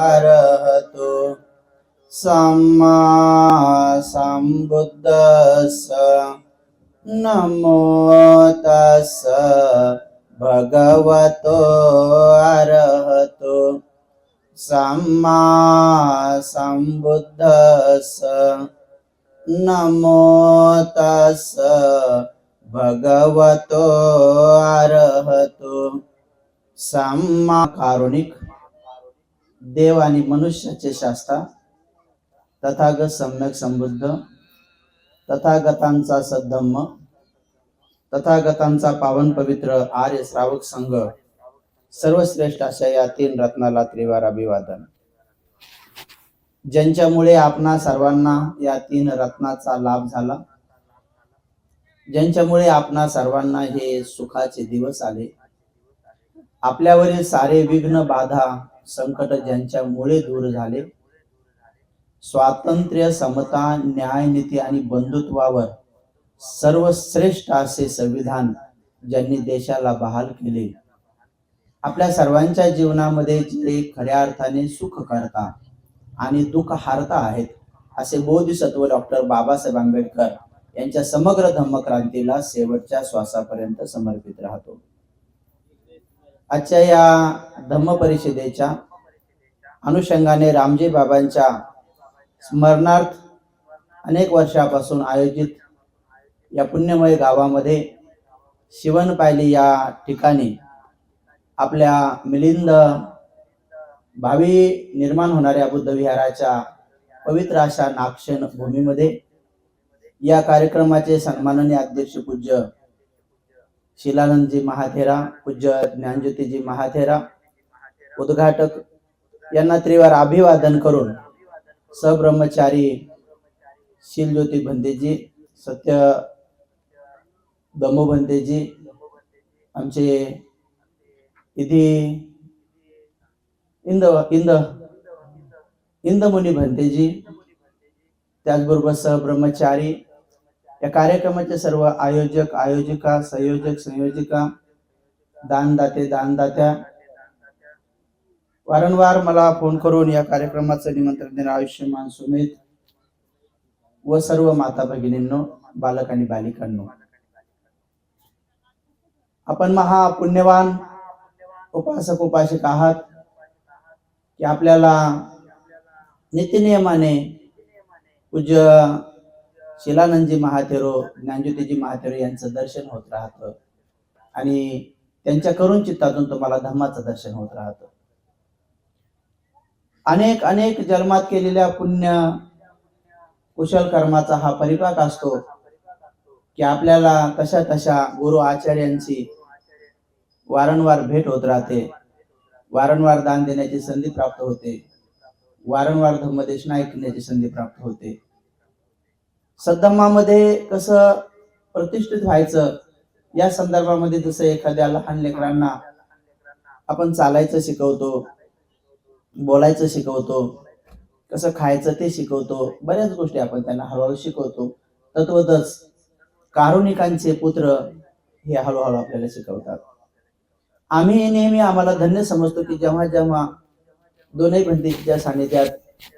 अरहतो सम्मा सम्बुद्धस्स नमो तस्स भगवतो अरहतो सम्मा सम्बुद्धस्स नमो तस्स भगवतो अरहतो सम्मा कारुणिक देव आणि मनुष्याचे शास्ता तथागत सम्यक संबुद्ध तथागतांचा सद्धम्म तथागतांचा पावन पवित्र आर्य श्रावक संघ सर्वश्रेष्ठ अशा या तीन रत्नाला त्रिवार अभिवादन। ज्यांच्यामुळे आपणा सर्वांना या तीन रत्नाचा लाभ झाला, ज्यांच्यामुळे आपणा सर्वांना हे सुखाचे दिवस आले, आपल्यावरील सारे विघ्न बाधा संकट ज्यांच्यामुळे दूर झाले, स्वातंत्र्य समता न्याय नीती आणि बंधुत्वावर सर्वश्रेष्ठ असे संविधान ज्यांनी देशाला बहाल केले, आपल्या सर्वांच्या जीवनामध्ये जे खऱ्या अर्थाने सुख करता आणि दुःख हारता आहेत असे बोधिसत्व डॉक्टर बाबासाहेब आंबेडकर यांच्या समग्र धम्मक्रांतीला शेवटच्या श्वासापर्यंत समर्पित राहतो। आजच्या या धम्म परिषदेच्या अनुषंगाने रामजी बाबांच्या स्मरणार्थ अनेक वर्षापासून आयोजित या पुण्यमय गावामध्ये शिवणपायली या ठिकाणी आपल्या मिलिंद भावी निर्माण होणाऱ्या बुद्ध विहाराच्या पवित्र अशा नागशेन भूमीमध्ये या कार्यक्रमाचे सन्माननीय अध्यक्ष पूज्य शिलानंदजी महाथेरा, पूज्य ज्ञानज्योतीजी महाथेरा, उद्घाटक यांना त्रिवार अभिवादन करून सब्रह्मचारी शीलज्योती भंतेजी, सत्य दमो भंतेजी, आमचे इथे इंदमुनी भंतेजी, त्याचबरोबर सब्रह्मचारी या कार्यक्रमाचे सर्व आयोजक आयोजिका संयोजक संयोजिका दानदाते दानदात्या वारंवार मला फोन करून या कार्यक्रमाचं निमंत्रण देणारे आयुष्यमान सुमित व सर्व माता भगिनींनो, बालक आणि बालिकांनो, आपण महा पुण्यवान उपासक उपासिका आहात की आपल्याला नित्यनियमाने पूज्य शिलानंदजी महाथेरो, ज्ञानज्योतीजी महाथेरो यांचं दर्शन होत राहतं आणि त्यांच्या करुण चित्तातून तुम्हाला धम्माचं दर्शन होत राहतं। अनेक अनेक जन्मात केलेल्या पुण्य कुशल कर्माचा हा परिपाक असतो की आपल्याला तशा तशा गुरु आचार्यांची वारंवार भेट होत राहते, वारंवार दान देण्याची संधी प्राप्त होते, वारंवार धम्मदेशना ऐकण्याची संधी प्राप्त होते। सद्धम्मामध्ये कसं प्रतिष्ठित व्हायचं या संदर्भामध्ये जसं एखाद्या लहान लेकरांना आपण चालायचं शिकवतो, बोलायचं शिकवतो, कसं खायचं ते शिकवतो, बऱ्याच गोष्टी आपण त्यांना हळूहळू शिकवतो, तत्वतच कारुणिकांचे पुत्र हे हळूहळू आपल्याला शिकवतात। आम्ही नेहमी आम्हाला धन्य समजतो की जेव्हा जेव्हा दोनही भंतेजीच्या सानिध्यात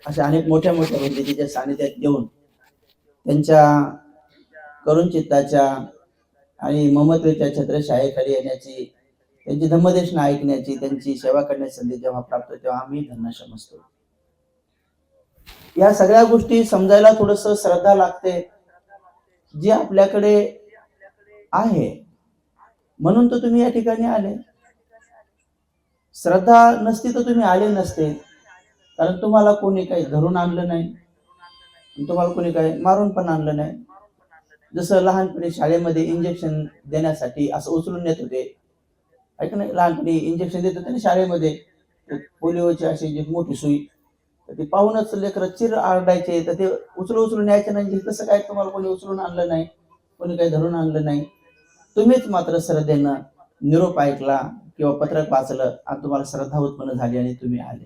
अशा अनेक मोठ्या मोठ्या भंतेजीच्या सानिध्यात येऊन त्यांच्या करुण चित्ताच्या आणि ममत्वेच्या छत्रछायेखाली येण्याची, त्यांची धम्मदेशना ऐकण्याची, त्यांची सेवा करण्याची संधी जेव्हा प्राप्त होते तेव्हा आम्ही धन्य समजतो। या सगळ्या गोष्टी समजायला थोडस श्रद्धा लागते जी आपल्याकडे आहे, म्हणून तर तुम्ही या ठिकाणी आले। श्रद्धा नसती तर तुम्ही आले नसते, कारण तुम्हाला कोणी काही धरून आणलं नाही, तुम्हाला कोणी काही मारून पण आणलं नाही। जसं लहानपणी शाळेमध्ये इंजेक्शन देण्यासाठी असं उचलून नेत होते, ऐक नाही, लहानपणी इंजेक्शन देत होते ना शाळेमध्ये, पोलिओची अशी जी मोठी सुई, तर ती पाहूनच लेकरं चिर आरडायचे, तर ते उचलून न्यायचे नाही। तसं काय तुम्हाला कोणी उचलून आणलं नाही, कोणी काही धरून आणलं नाही, तुम्हीच मात्र श्रद्धेनं निरोप ऐकला किंवा पत्रक वाचलं आणि तुम्हाला श्रद्धा उत्पन्न झाली आणि तुम्ही आले।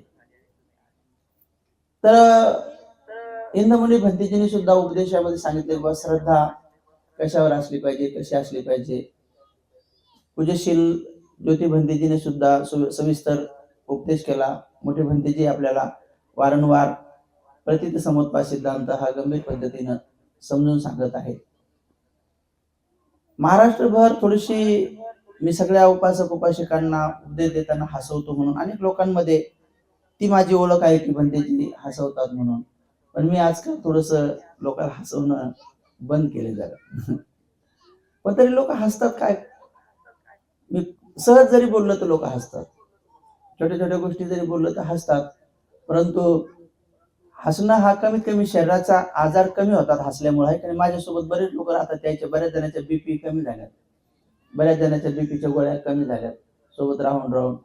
तर इंदमुनी भंतेजींनी सुद्धा उपदेशामध्ये सांगितले की श्रद्धा कशावर असली पाहिजे, कशी असली पाहिजे। पूज्यशील ज्योती भंतेजीने सुद्धा सविस्तर उपदेश केला मोठे भंतेजी आपल्याला वारंवार प्रतीत समुत्पाद सिद्धांत हा गंभीर पद्धतीनं समजून सांगत आहे. महाराष्ट्रभर थोडीशी मी सगळ्या उपासक उपासिकांना उपदेश देताना हसवतो म्हणून अनेक लोकांमध्ये ती माझी ओळख आहे की भंतेजी हसवतात म्हणून, पण मी आजकाल थोडस लोकांना हसवणं बंद केले जरा. पण तरी लोक हसतात काय, मी सहज जरी बोललो तर लोक हसतात, छोट्या छोट्या गोष्टी जरी बोललो तर हसतात. परंतु हसणं हा कमीत कमी शरीराचा आजार कमी होतात हसल्यामुळे आहे. आणि माझ्यासोबत बरेच लोक राहतात, त्याच्या बऱ्याच जणांच्या बीपी कमी झाल्यात, बऱ्याच जणांच्या बीपीच्या गोळ्या कमी झाल्यात सोबत राहून राहून.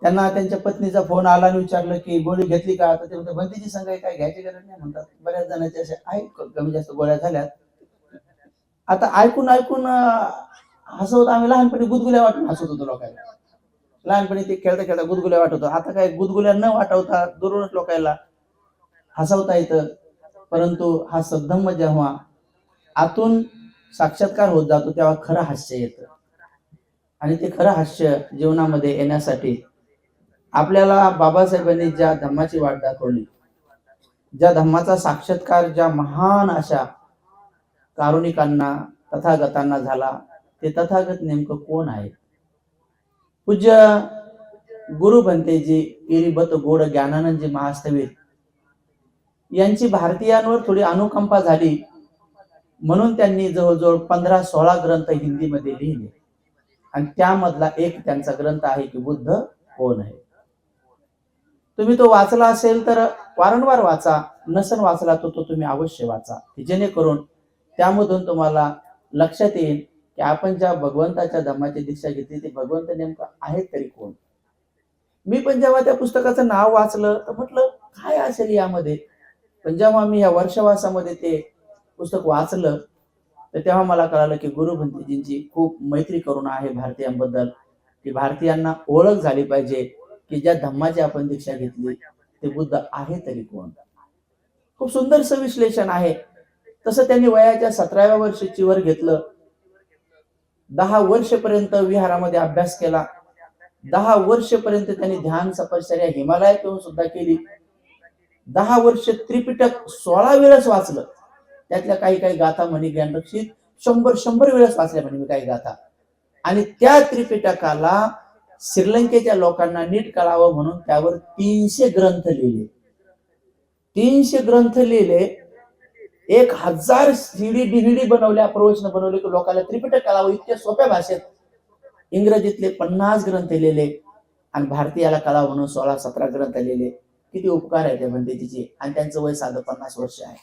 त्यांना त्यांच्या पत्नीचा फोन आला आणि विचारलं की गोळी घेतली का, तर ते म्हणतात भंतीची संघ काय घ्यायची गरज नाही म्हणतात. बऱ्याच जणांच्या अशा आहेत कमी जास्त गोळ्या झाल्यात. आता ऐकून ऐकून हसवत आम्ही लहानपणी गुदगुल्या वाटून हसत होतो लोकांना, लहानपणी ते खेळता खेळता गुदगुल्या वाटत. आता काय गुदगुल्या न वाटवता दुरूनच लोकांना हसवता येतं. परंतु हा सद्धम्म जेव्हा आतून साक्षात्कार होत जातो तेव्हा खरं हास्य येतं. आणि ते खरं हास्य जीवनामध्ये येण्यासाठी आपल्याला बाबासाहेबांनी ज्या धम्माची वाट दाखवली, ज्या धम्माचा साक्षात्कार ज्या महान अशा कारुणिकांना तथागतांना झाला, ते तथागत नेमकं कोण आहे? पूज्य गुरु भंतेजी इरिबत गोड ज्ञानानंदजी महास्थवीर यांची भारतीयांवर थोडी अनुकंपा झाली म्हणून त्यांनी जवळजवळ 15-16 ग्रंथ हिंदीमध्ये लिहिले. आणि त्यामधला एक त्यांचा ग्रंथ आहे की बुद्ध कोण आहे. तुम्ही तो वाचला असेल तर वारंवार वाचा, नसन वाचला तो तुम्ही अवश्य वाचा, जेणेकरून त्यामधून तुम्हाला लक्षात येईल की आपण ज्या भगवंताच्या धम्माची दीक्षा घेतली ते भगवंत नेमकं आहेत तरी कोण. मी पण जेव्हा त्या पुस्तकाचं नाव वाचलं तर म्हटलं काय असेल यामध्ये. पण जेव्हा मी या वर्षवासामध्ये ते पुस्तक वाचलं तर तेव्हा मला कळालं की गुरु भंतेजींची खूप मैत्री करुणा आहे भारतीयांबद्दल, की भारतीयांना ओळख झाली पाहिजे की ज्या धम्माची आपण दीक्षा घेतली ते बुद्ध आहे तरी कोण. खूप सुंदरसं विश्लेषण आहे. तसं त्यांनी वयाच्या 17व्या वर्षी चिवर घेतलं. 10 वर्षपर्यंत विहारामध्ये अभ्यास केला. 10 वर्षपर्यंत त्यांनी ध्यान तपश्चर्या हिमालयात येऊन सुद्धा केली. 10 वर्ष त्रिपिटक 16 वेळेस वाचलं. त्यातल्या काही काही गाथा म्हणी ज्ञानरक्षित 100 वेळेस वाचल्या म्हणे मी काही गाथा. आणि त्या त्रिपिटकाला श्रीलंकेच्या लोकांना नीट कळावं म्हणून त्यावर 300 ग्रंथ लिहिले. 300 ग्रंथ लिहिले. 1000 सीडी डीव्हीडी बनवल्या, प्रवचन बनवले की लोकांना त्रिपिटक कळावं इतक्या सोप्या भाषेत. इंग्रजीतले 50 ग्रंथ लिहिले आणि भारतीयाला कळावं म्हणून 16-17 ग्रंथ लिहिले. किती उपकार आहे त्या भंतेजीचे. आणि त्यांचं वय साधं 50 वर्ष आहे.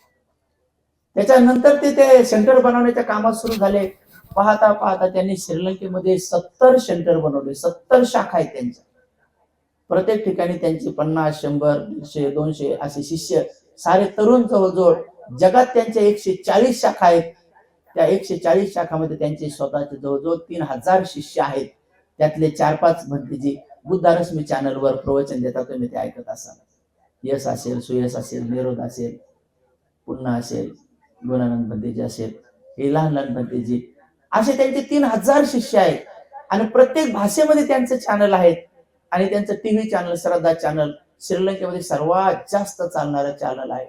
त्याच्यानंतर ते सेंटर बनवण्याच्या कामात सुरू झाले. पाहता पाहता त्यांनी श्रीलंकेमध्ये 70 सेंटर बनवले. 70 शाखा आहेत त्यांच्या. प्रत्येक ठिकाणी त्यांची 50, 100, 100, 200 असे शिष्य, सारे तरुण. जवळजवळ जगात त्यांच्या 140 शाखा आहेत. त्या 140 शाखामध्ये त्यांचे स्वतःचे जवळजवळ 3000 शिष्य आहेत. त्यातले 4-5 भंतेजी बुद्धारश्मी चॅनलवर प्रवचन देतात, तुम्ही ते ऐकत असाल. यश असेल, सुयश असेल, निरोध असेल, पुन्हा असेल, गुणानंद भंतेजी असेल, हे लहान लहान भंतेजी, असे त्यांचे 3000 शिष्य आहेत. आणि प्रत्येक भाषेमध्ये त्यांचे चॅनल आहेत. आणि त्यांचं टीव्ही चॅनल श्रद्धा चॅनल श्रीलंकेमध्ये सर्वात जास्त चालणारं चॅनल आहे.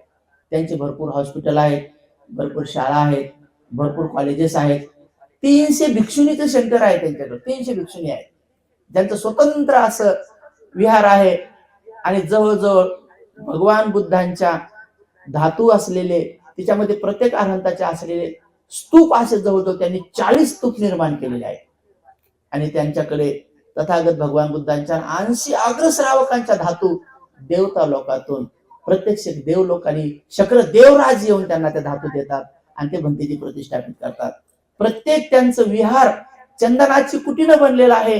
त्यांचे भरपूर हॉस्पिटल आहेत, भरपूर शाळा आहेत, भरपूर कॉलेजेस आहेत. 300 भिक्षुणीचं सेंटर आहे त्यांच्याकडे. 300 भिक्षुणी आहेत ज्यांचं स्वतंत्र असं विहार आहे. आणि जवळजवळ भगवान बुद्धांच्या धातू असलेले, तिच्यामध्ये प्रत्येक अरहंताचे असलेले स्तूप असे जवळजवळ त्यांनी 40 स्तूप निर्माण केलेले आहेत. आणि त्यांच्याकडे तथागत भगवान बुद्धांच्या 80 अग्रश्रावकांच्या धातू देवता लोकातून प्रत्यक्ष देव लोकांनी शक्र देवराज येऊन त्यांना त्या धातू देतात आणि ते भंतेजी प्रतिष्ठापित करतात. प्रत्येक त्यांचं विहार चंदनाची कुटीनं बनलेलं आहे.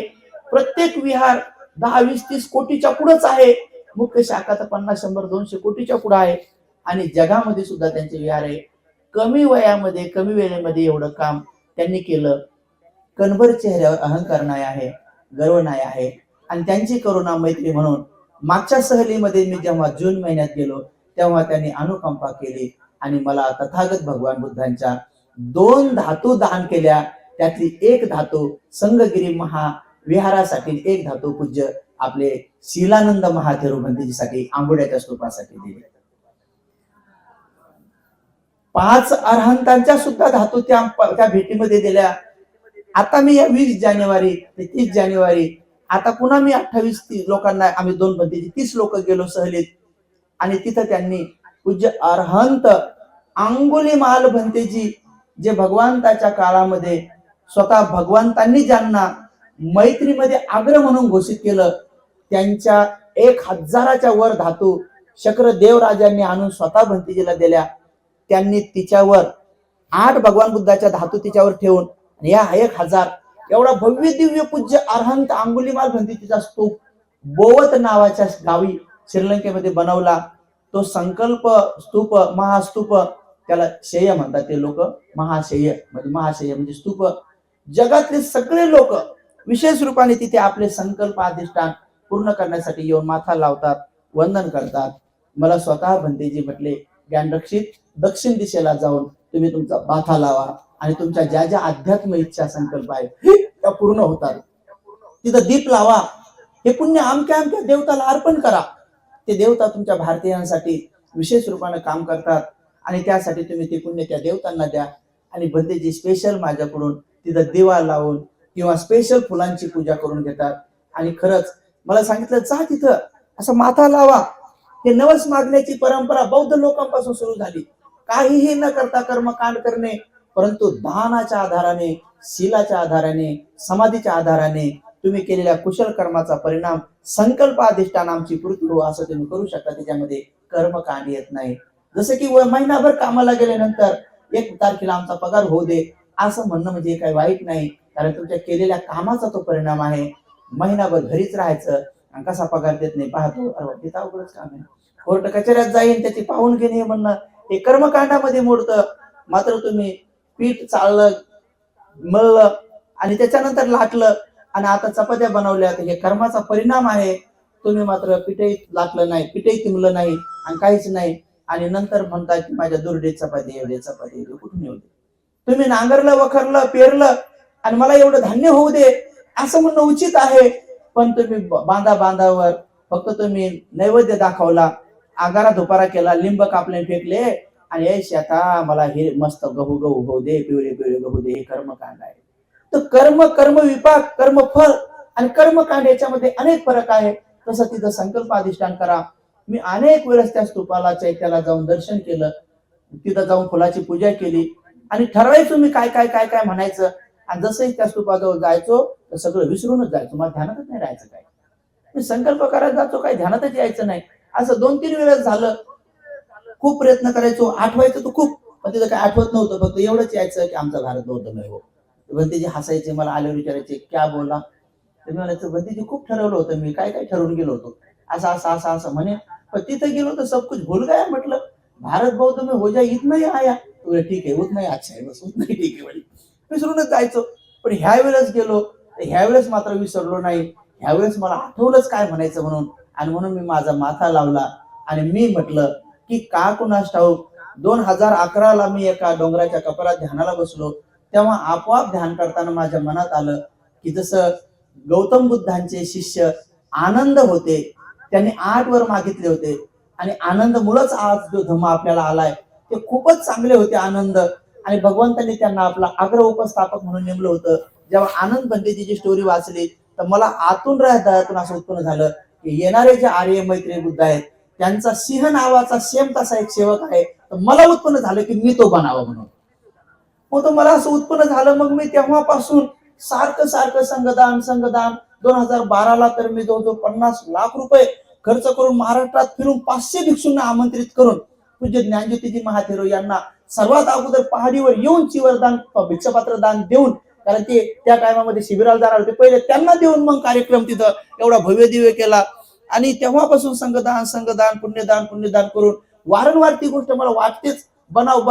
प्रत्येक विहार 10, 20, 30 कोटीच्या पुढेच आहे. मुख्य शाखा तर 50, 100, 200 कोटीच्या पुढे आहे. आणि जगामध्ये सुद्धा त्यांचे विहार आहे. कमी वयामध्ये, कमी वेळेमध्ये एवढं काम त्यांनी केलं. कणभर चेहऱ्यावर अहंकार नाही आहे, गर्व नाही आहे. आणि त्यांची करुणा मैत्री म्हणून मागच्या सहलीमध्ये मी जेव्हा जून महिन्यात गेलो तेव्हा त्यांनी अनुकंपा केली आणि मला तथागत भगवान बुद्धांच्या 2 धातू दान केल्या. त्यातली एक धातू संगगिरी महाविहारासाठी, एक धातू पूज्य आपले शीलानंद महाथेरो भंतेजीसाठी आंबोड्याच्या स्तूपासाठी दिले. 5 अरहंतांच्या सुद्धा धातू त्या भेटीमध्ये दिल्या. आता मी या 20 जानेवारी ते 30 जानेवारी आता पुन्हा मी 28 लोकांना आम्ही 2 भंतेजी 30 लोक गेलो सहलीत आणि तिथं त्यांनी पूज्य अरहंत अंगुलीमाल भंतेजी जे भगवंताच्या काळामध्ये स्वतः भगवंतांनी ज्यांना मैत्रीमध्ये अग्र म्हणून घोषित केलं त्यांच्या 1000च्या वर धातू शक्र देवराजांनी आणून स्वतः भंतेजीला दिल्या. त्यांनी तिच्यावर 8 भगवान बुद्धाच्या धातू तिच्यावर ठेवून या 1000 एवढा भव्य दिव्य पूज्य अरहंत अंगुलीमाल भंतेजीचा स्तूप बोवत नावाच्या गावी श्रीलंकेमध्ये बनवला. तो संकल्प स्तूप महास्तूप त्याला शेय म्हणतात ते लोक. महाशय म्हणजे स्तूप. जगातले सगळे लोक विशेष रूपाने तिथे आपले संकल्प अधिष्ठान पूर्ण करण्यासाठी येऊन माथा लावतात, वंदन करतात. मला स्वतः भंतेजी म्हटले ज्ञानरक्षित दक्षिण दिशेला जाऊन तुम्ही तुमचा माथा लावा आणि तुमच्या ज्या ज्या अध्यात्म इच्छा संकल्प आहेत त्या पूर्ण होतात. तिथं दीप लावा, हे पुण्य अमक्या अमक्या देवताला अर्पण करा. ते देवता तुमच्या भारतीयांसाठी विशेष रूपाने काम करतात आणि त्यासाठी तुम्ही ते पुण्य त्या देवतांना द्या. आणि भंतेजी स्पेशल माझ्याकडून तिथं दिवा लावून किंवा स्पेशल फुलांची पूजा करून घेतात. आणि खरंच मला सांगितलं जा तिथं असं माथा लावा. हे नवस मागण्याची परंपरा बौद्ध लोकांपासून सुरू झाली. काहीही न करता कर्मकांड करणे, परंतु दानाच्या आधाराने, शीलाच्या आधाराने, समाधीच्या आधाराने तुम्ही केलेल्या कुशल कर्माचा परिणाम संकल्प अधिष्ठान आमची पूर्ती हो असं तुम्ही करू शकता. त्याच्यामध्ये कर्मकांड येत नाही. जसं की महिनाभर कामाला गेल्यानंतर 1 तारखेला आमचा पगार होऊ दे असं म्हणणं म्हणजे काही वाईट नाही, कारण तुमच्या केलेल्या कामाचा तो परिणाम आहे. महिनाभर घरीच राहायचं आणि कसा पगार देत नाही पाहतो, अरे अवघडच काम आहे. कोर्ट कचेऱ्यात जाईन त्याची पाहून घेणे हे म्हणणं हे कर्मकांडामध्ये मोडतं. मात्र तुम्ही पीठ चाळलं, मळलं आणि त्याच्यानंतर लाटलं आणि आता चपात्या बनवल्या तर हे कर्माचा परिणाम आहे. तुम्ही मात्र पीठही लाटलं नाही, पीठही तिमलं नाही आणि काहीच नाही आणि नंतर म्हणता की माझ्या दुर्डे चपाती एवढे कुठून येऊ दे. तुम्ही नांगरलं, वखरलं, पेरलं आणि मला एवढं धान्य होऊ दे असं म्हणणं उचित आहे. पण तुम्ही बांधावर फक्त तुम्ही नैवेद्य दाखवला, आगारा धुपारा केला, लिंब कापले फेकले आणि ए शेता मला हे मस्त गहू होऊ दे, पिवळे गहू दे, हे कर्मकांड आहे. तर कर्म विपाक, कर्म फळ आणि कर्मकांड याच्यामध्ये अनेक फरक आहे. तसं तिथं संकल्प अधिष्ठान करा. मी अनेक वेळेस त्या स्तूपाला चैत्याला जाऊन दर्शन केलं, तिथं जाऊन फुलाची पूजा केली आणि ठरवायचो मी काय काय काय काय म्हणायचं. आणि जसंही त्या स्तूपाजवळ जायचो तर सगळं विसरूनच जायचो. मला ध्यानातच नाही राहायचं काय. मी संकल्प करायला जातो काय ध्यानातच यायचं नाही. असं 2-3 वेळेस झालं. खूप प्रयत्न करायचो, आठवायचं तो खूप, पण तिथं काय आठवत नव्हतं. फक्त एवढंच यायचं की आमचा भारत बौद्धमय हो. भंतेजी हसायचे, मला आल्यावर विचारायचे क्या बोला. तर मी म्हणायचं भंतेजी खूप ठरवलं होतं मी, काय काय ठरवून गेलो होतो असं म्हणे. पण तिथं गेलो तर सब कुछ भूल गया. म्हटलं भारत बौद्ध में हो जाए इतना ही आया. ठीक आहे, उतना ही अच्छा आहे, बस उतना ही ठीक आहे. विसरूनच जायचो. पण ह्या वेळेस गेलो तर ह्या वेळेस मात्र विसरलो नाही. ह्यावेळेस मला आठवलंच काय म्हणायचं म्हणून. आणि म्हणून मी माझा माथा लावला आणि मी म्हटलं की का कुणास ठाऊक 2011ला मी एका डोंगराच्या कपारात ध्यानाला बसलो. तेव्हा आपोआप ध्यान करताना माझ्या मनात आलं की जसं गौतम बुद्धांचे शिष्य आनंद होते, त्यांनी 8 वर मागितले होते आणि आनंद मुळेच आज जो धम्म आपल्याला आलाय ते खूपच चांगले होते आनंद. आणि भगवंतांनी त्यांना आपला अग्र उपस्थापक म्हणून नेमलं होतं. जेव्हा आनंद भंतेजीची स्टोरी वाचली तर मला आतून हृदयातून असं उत्पन्न झालं की येणारे जे आर्य मैत्री बुद्ध आहेत त्यांचा सिंह नावाचा सेम तसा एक सेवक आहे. तर मला उत्पन्न झालं की मी तो बनावा म्हणून. मग तो मला असं उत्पन्न झालं. मग मी तेव्हापासून सारखं संघदान 2012ला तर मी जवळजवळ 50 लाख रुपये खर्च करून महाराष्ट्रात फिरून 500 भिक्षूंना आमंत्रित करून पूज्य ज्ञानज्योतीजी महाथेरो यांना सर्वात अगोदर पहाडीवर येऊन चिवरदान भिक्षापात्र दान देऊन, कारण ते त्या टायमामध्ये शिबिराला जाणार होते, पहिले त्यांना देऊन मग कार्यक्रम तिथं एवढा भव्य दिव्य केला. आणि तेव्हापासून संघदान पुण्यदान करून वारंवार ती गोष्ट मला वाटतेच बनाव.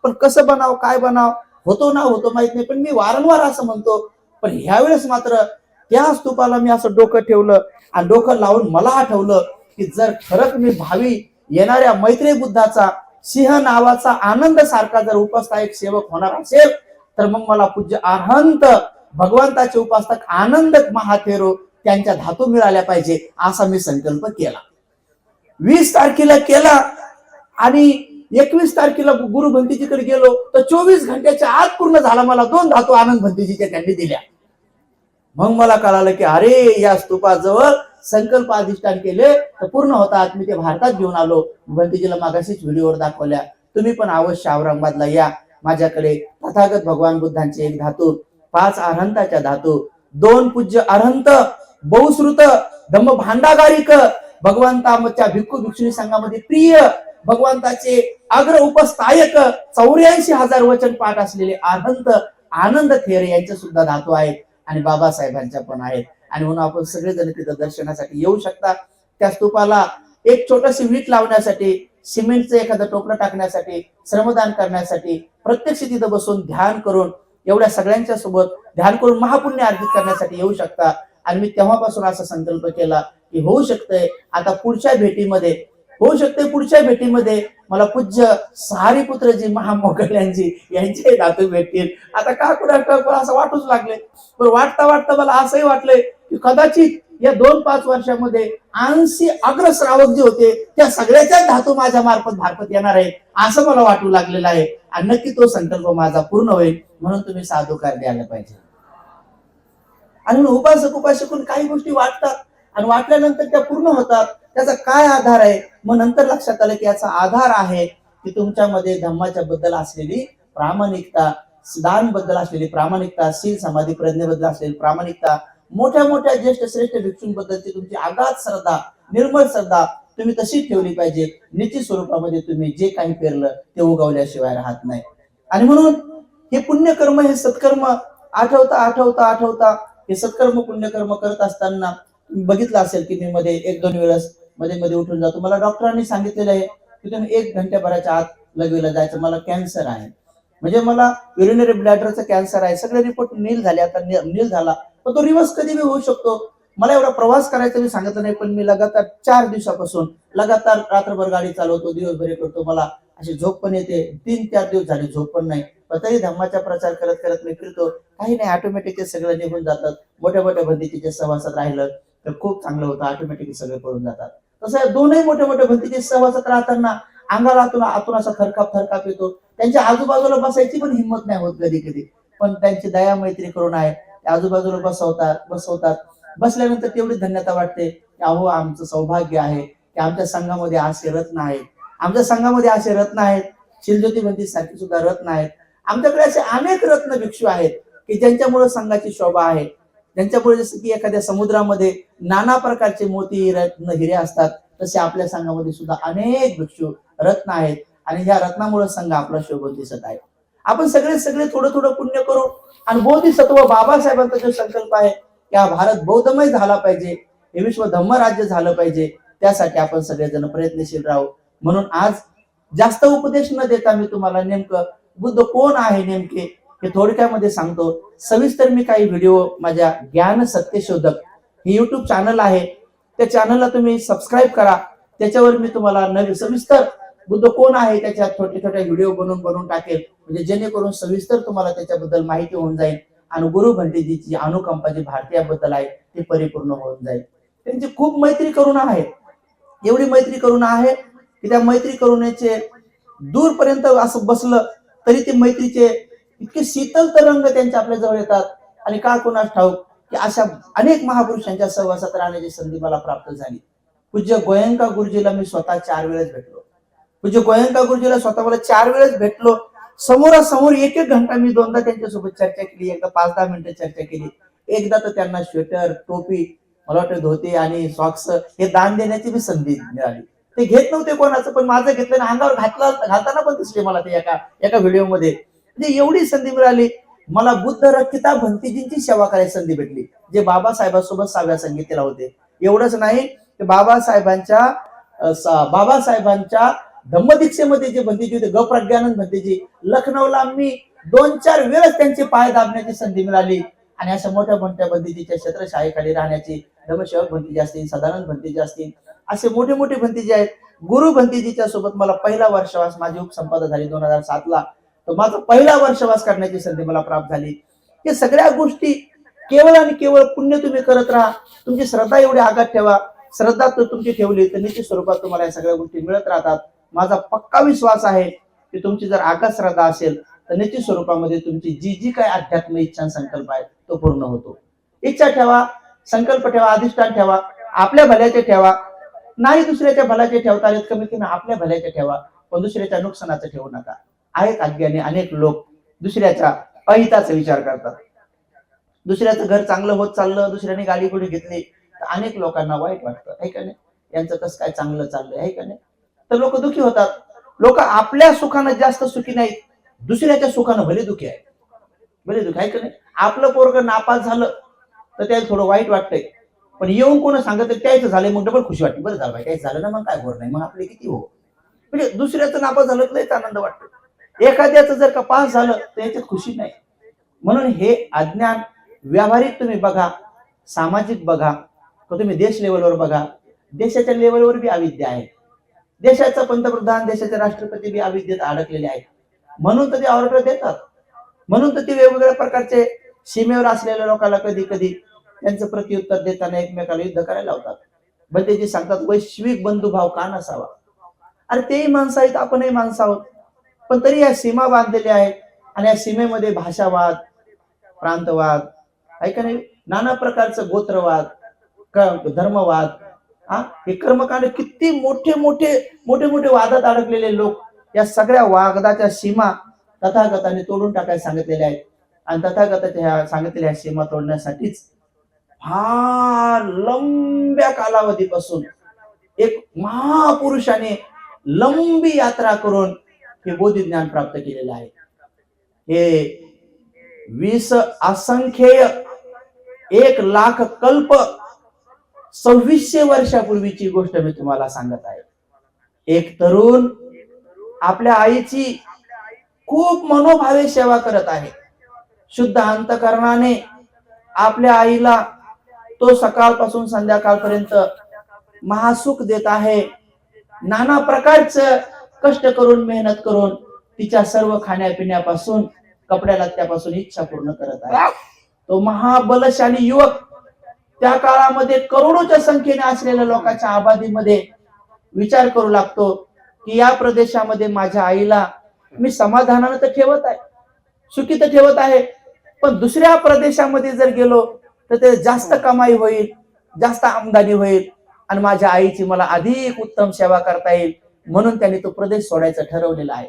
पण कसं बनाव, काय बनाव, होतो माहित नाही, पण मी वारंवार असं म्हणतो. पण ह्यावेळेस मात्र त्या स्तूपाला मी असं डोकं ठेवलं आणि डोकं लावून मला आठवलं की जर खरंच मी भावी येणाऱ्या मैत्री बुद्धाचा सिंह नावाचा आनंद सारखा जर उपस्थायक सेवक होणार असेल तर मग मला पूज्य अरहंत भगवंताचे उपासक आनंद महाथेरो त्यांच्या धातू मिळाल्या पाहिजे असा मी संकल्प केला. 20 तारखेला केला आणि 21 तारखेला गुरु भंतीजीकडे गेलो तर 24 घंट्याच्या आत पूर्ण झाला. मला 2 धातू आनंद भंतीजीच्या त्यांनी दिल्या. मग मला कळालं की अरे या स्तूपाजवळ संकल्प अधिष्ठान केले तर पूर्ण होतात. मी ते भारतात घेऊन आलो. भंतीजीला मागाशीच व्हिडिओवर दाखवल्या. तुम्ही पण अवश्य औरंगाबादला या. माझ्याकडे तथागत भगवान बुद्धांचे 1 धातू, 5 अरहंताच्या धातू, 2 पूज्य अरहंत, बहुश्रुत धम्म भांडागारिक, भगवंताच्या भिक्खू भिक्षुणी संघामध्ये प्रिय भगवंताचे अग्र उपस्थायक 84,000 वचन पाठ असलेले अरहंत आनंद थेरे यांचे सुद्धा धातू आहेत आणि बाबासाहेबांच्या पण आहेत. आणि म्हणून आपण सगळेजण तिथं दर्शनासाठी येऊ शकता. त्या स्तूपाला एक छोटीशी वीट लावण्यासाठी, सिमेंटचं एखादं टोपलं टाकण्यासाठी, श्रमदान करण्यासाठी, प्रत्यक्ष तिथं बसून ध्यान करून एवढ्या सगळ्यांच्या सोबत ध्यान करून महापुण्य अर्जित करण्यासाठी येऊ शकता. आणि मी तेव्हापासून असा संकल्प केला की होऊ शकतंय आता पुढच्या भेटीमध्ये मला पूज्य सारीपुत्रजी महामोगल्यांजी यांचे धातू भेटतील. आता का कुणाला असं वाटूच लागले. पण वाटता मला असंही वाटलंय की कदाचित या 2-5 वर्षामध्ये 80 अग्रश्रावक जे होते त्या सगळ्याच्याच धातू माझ्या मार्फत येणार आहे असं मला वाटू लागलेलं आहे. आणि नक्की तो संकल्प माझा पूर्ण होईल. म्हणून तुम्ही साधुकार द्यायला पाहिजे. आणि उपासकून काही गोष्टी वाटतात आणि वाटल्यानंतर त्या पूर्ण होतात. त्याचा काय आधार आहे? मग नंतर लक्षात आलं की याचा आधार आहे की तुमच्यामध्ये धम्माच्या बद्दल असलेली प्रामाणिकता, दान बद्दल असलेली प्रामाणिकता, शील समाधी प्रज्ञेबद्दल असलेली प्रामाणिकता, मोठ्या ज्येष्ठ श्रेष्ठ भिक्षूंबद्दलची तुमची अगाध श्रद्धा, निर्मळ श्रद्धा तुम्ही तशीच ठेवली पाहिजे. निश्चित स्वरूपामध्ये तुम्ही जे काही पेरलं ते उगवल्याशिवाय राहत नाही. आणि म्हणून हे पुण्यकर्म, हे सत्कर्म आठवता हे सत्कर्म पुण्यकर्म करत असताना बघितलं असेल की मी मध्ये 1-2 वेळेस मध्ये उठून जातो. मला डॉक्टरांनी सांगितलेलं आहे की तुम्ही 1 घंट्याभराच्या आत लगेला जायचं. मला कॅन्सर आहे, म्हणजे मला युरिनरी ब्लॅडरचा कॅन्सर आहे. सगळे रिपोर्ट नील झाले. आता नील झाला पण तो रिव्हर्स कधी बी होऊ शकतो. मला एवढा प्रवास करायचा मी सांगितलं नाही, पण मी लगातार 4 दिवसापासून लगातार रात्रभर गाडी चालवतो, दिवसभर करतो. मला अशी झोप पण येते. 3-4 दिवस झाले झोप पण नाही. पण तरी धम्माचा प्रचार करत मी फिरतो. काही नाही, ऑटोमॅटिकली सगळं निघून जातात. मोठ्या भंतीच्या सहवासात राहिलं तर खूप चांगलं होतं. ऑटोमॅटिकली सगळे पळून जातात. तसं 2 मोठ्या भंतीच्या सहवासात राहताना अंगाला आतून असा थरकाप येतो. त्यांच्या आजूबाजूला बसायची पण हिंमत नाही होत कधी. पण त्यांची दया मैत्री करून आहे, आजूबाजूला बसवतात. बसल्यानंतर तेवढी धन्यता वाटते की अहो आमचं सौभाग्य आहे की आमच्या संघामध्ये असे रत्न आहेत. शिलज्योती भंती सारखी सुद्धा रत्न आहेत. आमच्याकडे असे अनेक रत्न भिक्षू आहेत की ज्यांच्यामुळे संघाची शोभा आहे. ज्यांच्यामुळे जसं की एखाद्या समुद्रामध्ये नाना प्रकारचे मोती, रत्न, हिरे असतात, तसे आपल्या संघामध्ये सुद्धा अनेक भिक्षू रत्न आहेत. आणि ह्या रत्नामुळे संघ आपला शोभत दिसत आहे. आपण सगळे थोडं पुण्य करू. आणि बोधिसत्व बाबासाहेबांचा जो संकल्प आहे की हा भारत बौद्धमय झाला पाहिजे, हे विश्व धम्मराज्य झालं पाहिजे, त्यासाठी आपण सगळेजण प्रयत्नशील राहू. म्हणून आज जास्त उपदेश न देता मी तुम्हाला नेमकं बुद्ध कोण आहे नेमके हे थोडक्यामध्ये सांगतो. सविस्तर मी काही व्हिडिओ माझ्या ज्ञान सत्यशोधक हे YouTube चॅनल आहे, त्या चॅनलला तुम्ही सबस्क्राईब करा. त्याच्यावर मी तुम्हाला सविस्तर बुद्ध कोण आहे त्याच्या छोटे व्हिडिओ बनवून टाकेल, म्हणजे जेणेकरून सविस्तर तुम्हाला त्याच्याबद्दल माहिती होऊन जाईल. आणि गुरु भंतेजीची अनुकंपा जी भारतीयाबद्दल आहे ती परिपूर्ण होऊन जाईल. त्यांची खूप मैत्री करुणा आहे. एवढी मैत्री करुणा आहे की त्या मैत्री करुणेचे दूरपर्यंत असं बसलं तरी ते मैत्रीचे इतके शीतल तरंग त्यांच्या आपल्या जवळ येतात. आणि का कोणास ठाऊक की अशा अनेक महापुरुषांच्या सहवासात राहण्याची संधी मला प्राप्त झाली. पूज्य गोयंका गुरुजीला मी स्वतः 4 वेळेस भेटलो. पूज्य गोयंका गुरुजीला स्वतः मला 4 वेळेस भेटलो. समोरासमोर 1-1 घंटा मी 2दा त्यांच्यासोबत चर्चा केली. एकदा 5-10 मिनिटं चर्चा केली. एकदा तर त्यांना स्वेटर, टोपी, मला वाटतं धोती आणि सॉक्स हे दान देण्याची मी संधी मिळाली. ते घेत नव्हते कोणाचं, पण माझं घेतलं आणि अंगावर घालताना पण दिसले मला ते एका व्हिडिओमध्ये. म्हणजे एवढी संधी मिळाली. मला बुद्ध रक्षिता भंतीजींची सेवा करायची संधी भेटली, जे बाबासाहेबांसोबत 6व्या संगीतेला होते. एवढंच नाही, बाबासाहेबांच्या धम्मदीक्षेमध्ये जे भंतीजी होते, गप्रज्ञानंद भंतीजी, लखनौला मी 2-4 वेळेस त्यांचे पाय दाबण्याची संधी मिळाली. आणि अशा मोठ्या भंतीजीच्या छत्रछायेखाली राहण्याची, धर्मसेवक भंतीजी असतील, सदानंद भंतीजी असतील, असे मोठे भंतीजी आहेत. गुरु भंतीजीच्या सोबत मला पहिला वर्षवास, माझी उपसंपदा झाली 2007 ला, तर माझा पहिला वर्षवास करण्याची संधी मला प्राप्त झाली. हे सगळ्या गोष्टी केवळ आणि केवळ पुण्य तुम्ही करत राहा. तुमची श्रद्धा एवढी आगात ठेवा. श्रद्धा तर तुमची ठेवली तर निश्चित स्वरूपात तुम्हाला या सगळ्या गोष्टी मिळत राहतात. माझा पक्का विश्वास आहे की तुमची जर आगात श्रद्धा असेल तर निश्चित स्वरूपामध्ये तुमची जी जी काही आध्यात्मिक इच्छा संकल्प आहे तो पूर्ण होतो. इच्छा ठेवा, संकल्प ठेवा, अधिष्ठान ठेवा, आपल्या भल्याचे ठेवा. नाही दुसऱ्याच्या भल्याचे ठेवता येत, कमीत कमी आपल्या भल्याचे ठेवा, पण दुसऱ्याच्या नुकसानाचं ठेवू नका. आहेत अज्ञानी अनेक लोक दुसऱ्याच्या अहिताचा विचार करतात. दुसऱ्याचं घर चांगलं होत चाललं, दुसऱ्याने गाडी गुडी घेतली तर अनेक लोकांना वाईट वाटतं, आहे का नाही? यांचं कसं काय चांगलं चाललंय, आहे का नाही? तर लोक दुखी होतात. लोक आपल्या सुखानं जास्त सुखी नाहीत, दुसऱ्याच्या सुखानं भले दुखी आहे, भले दुखी आहे का नाही? आपलं पोरग नापास झालं तर त्याला थोडं वाईट वाटतंय, पण येऊन कोण सांगत त्याचं झालंय मग डबल खुशी वाटते. बरं झालं बाई, त्याच झालं ना, मग काय घोर नाही, मग आपले किती हो. म्हणजे दुसऱ्याचं नापास झालं तर लयच आनंद वाटतो. एखाद्याचं जर का पास झालं तर याच्यात खुशी नाही. म्हणून हे अज्ञान व्यावहारिक तुम्ही बघा, सामाजिक बघा, तुम्ही देश लेवलवर बघा. देशाच्या लेवलवर बी अविद्या आहे. देशाचा पंतप्रधान, देशाचे राष्ट्रपती बी अविद्येत अडकलेले आहेत. म्हणून तर ते ऑर्डर देतात, म्हणून तर ते वेगवेगळ्या प्रकारचे सीमेवर असलेल्या लोकांना कधी कधी त्यांचं प्रत्युत्तर देताना एकमेकाला युद्ध करायला लावतात. पण ते जे सांगतात वैश्विक बंधुभाव का नसावा. अरे तेही माणसं आहेत, आपणही माणसं आहोत, पण तरी या सीमा बांधलेल्या आहेत. आणि या सीमेमध्ये भाषावाद, प्रांतवाद, आहे का नाही, नाना प्रकारचं गोत्रवाद, धर्मवाद, हे कर्मकांड, किती मोठे मोठे मोठे मोठे वादात अडकलेले लोक या सगळ्या वादाच्या सीमा तथागताने तोडून टाकायला सांगितलेल्या आहेत. आणि तथागताच्या सांगितलेल्या सीमा तोडण्यासाठीच फार लंब्या कालावधीपासून एक महापुरुषाने लंबी यात्रा करून हे बोधी ज्ञान प्राप्त केलेलं आहे. हे 20 असंख्येय 1,00,000 कल्प 2600 वर्षापूर्वीची गोष्ट मी तुम्हाला सांगत आहे. एक तरुण आपल्या आईची खूप मनोभावे सेवा करत आहे. शुद्ध अंतकरणाने आपल्या आईला तो सकाळपासून संध्याकाळपर्यंत महासुख देत आहे. नाना प्रकारचं कष्ट करून, मेहनत करून तिच्या सर्व खाण्यापिण्यापासून, कपड्याला त्यापासून इच्छा पूर्ण करत आहे. तो महाबलशाली युवक त्या काळामध्ये करोडोच्या संख्येने असलेल्या लोकांच्या आबादीमध्ये विचार करू लागतो की या प्रदेशामध्ये माझ्या आईला मी समाधानानं तर ठेवत आहे, सुखी तर ठेवत आहे, पण दुसऱ्या प्रदेशामध्ये जर गेलो तर ते जास्त कमाई होईल, जास्त आमदानी होईल आणि माझ्या आईची मला अधिक उत्तम सेवा करता येईल. म्हणून त्यांनी तो प्रदेश सोडायचं ठरवलेला आहे.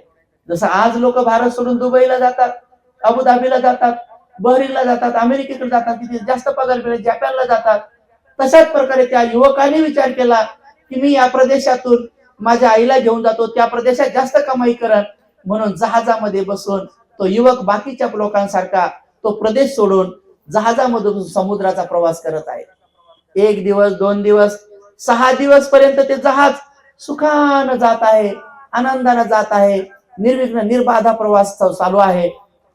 जसं आज लोक भारत सोडून दुबईला जातात, अबुधाबीला जातात, बहरीनला जातात, अमेरिकेकडे जातात, तिथे जास्त पगार मिळेल, जपानला जातात. तशाच प्रकारे त्या युवकाने विचार केला की मी या प्रदेशातून माझ्या आईला घेऊन जातो, त्या प्रदेशात जास्त कमाई करत. म्हणून जहाजामध्ये बसून तो युवक बाकीच्या लोकांसारखा तो प्रदेश सोडून जहाजामधून समुद्राचा प्रवास करत आहे. 1 दिवस, 2 दिवस, 6 दिवस पर्यंत ते जहाज सुखानं जात आहे, आनंदानं जात आहे, निर्विघ्न निर्बाधा प्रवास चालू आहे.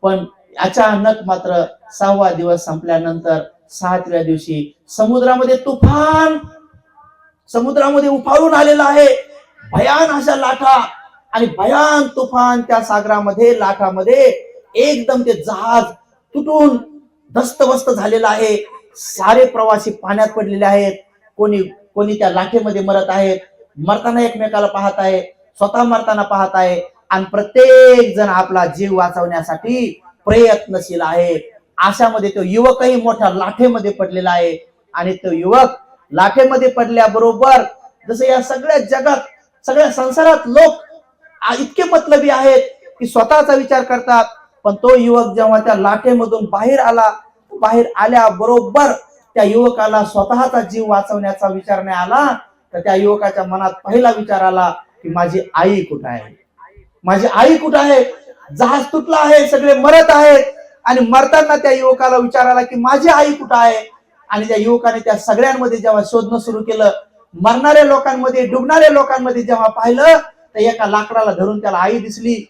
पण अचानक मात्र 6वा दिवस संपल्यानंतर 7व्या दिवशी समुद्रामध्ये तुफान, समुद्रामध्ये उफाळून आलेला आहे. भयान अशा लाटा आणि भयान तुफान त्या सागरामध्ये, लाटामध्ये एकदम ते जहाज तुटून धस्तवस्त झालेलं आहे. सारे प्रवासी पाण्यात पडलेले आहेत. कोणी कोणी त्या लाटेमध्ये मरत आहेत, मरताना एकमेकाला पाहत आहे, स्वतः मरताना पाहत आहे आणि प्रत्येक जण आपला जीव वाचवण्यासाठी प्रयत्नशील आहे. अशामध्ये तो युवकही मोठ्या लाटेमध्ये पडलेला आहे. आणि तो युवक लाटेमध्ये पडल्याबरोबर जसं या सगळ्या जगात, सगळ्या संसारात लोक इतके मतलबी आहेत की स्वतःचा विचार करतात, पण तो युवक जेव्हा त्या लाटेमधून बाहेर आला, बाहेर आल्याबरोबर त्या युवकाला स्वतःचा जीव वाचवण्याचा विचार नाही आला, तर त्या युवकाच्या मनात पहिला विचार आला की माझी आई कुठे आहे, माझी आई कुठे आहे. जहाज तुटला आहे, सगळे मरत आहेत आणि मरताना त्या युवकाला विचार आला की माझी आई कुठे आहे. आणि त्या युवकाने त्या सगळ्यांमध्ये जेव्हा शोधणं सुरू केलं, मरणाऱ्या लोकांमध्ये, डुबणाऱ्या लोकांमध्ये जेव्हा पाहिलं तर एका लाकडाला धरून त्याला आई दिसली.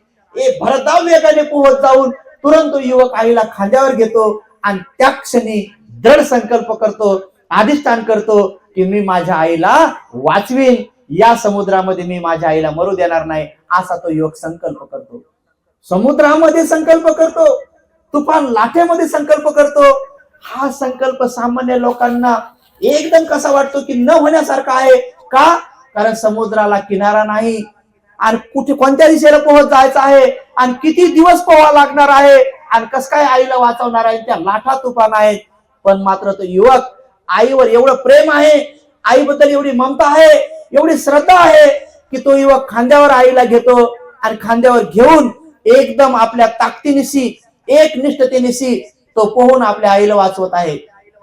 भरधाव वेगाने पोहोच जाऊन तुरंत तो युवक आईला खांद्यावर घेतो आणि त्या क्षणी दृढ संकल्प करतो, अधिष्ठान करतो की मी माझ्या आईला वाचवीन, या समुद्रामध्ये मी माझ्या आईला मरू देणार नाही, असा तो युवक संकल्प करतो. समुद्रामध्ये संकल्प करतो, तुफान लाटेमध्ये संकल्प करतो, हा संकल्प सामान्य लोकांना एकदम कसा वाटतो की न होण्यासारखा आहे. का? कारण समुद्राला किनारा नाही आणि कुठे कोणत्या दिशेला पोहोच जायचं आहे आणि किती दिवस पोहावा लागणार आहे आणि कस काय आईला वाचवणार आहे, त्या लाटा तुफान आहेत. पण मात्र तो युवक आईवर एवढं प्रेम आहे, आईबद्दल एवढी ममता आहे, एवढी श्रद्धा आहे की तो युवक खांद्यावर आईला घेतो आणि खांद्यावर घेऊन एकदम आपल्या ताकदीनिशी एकनिष्ठतेनिशी तो पोहून आपल्या आईला वाचवत आहे.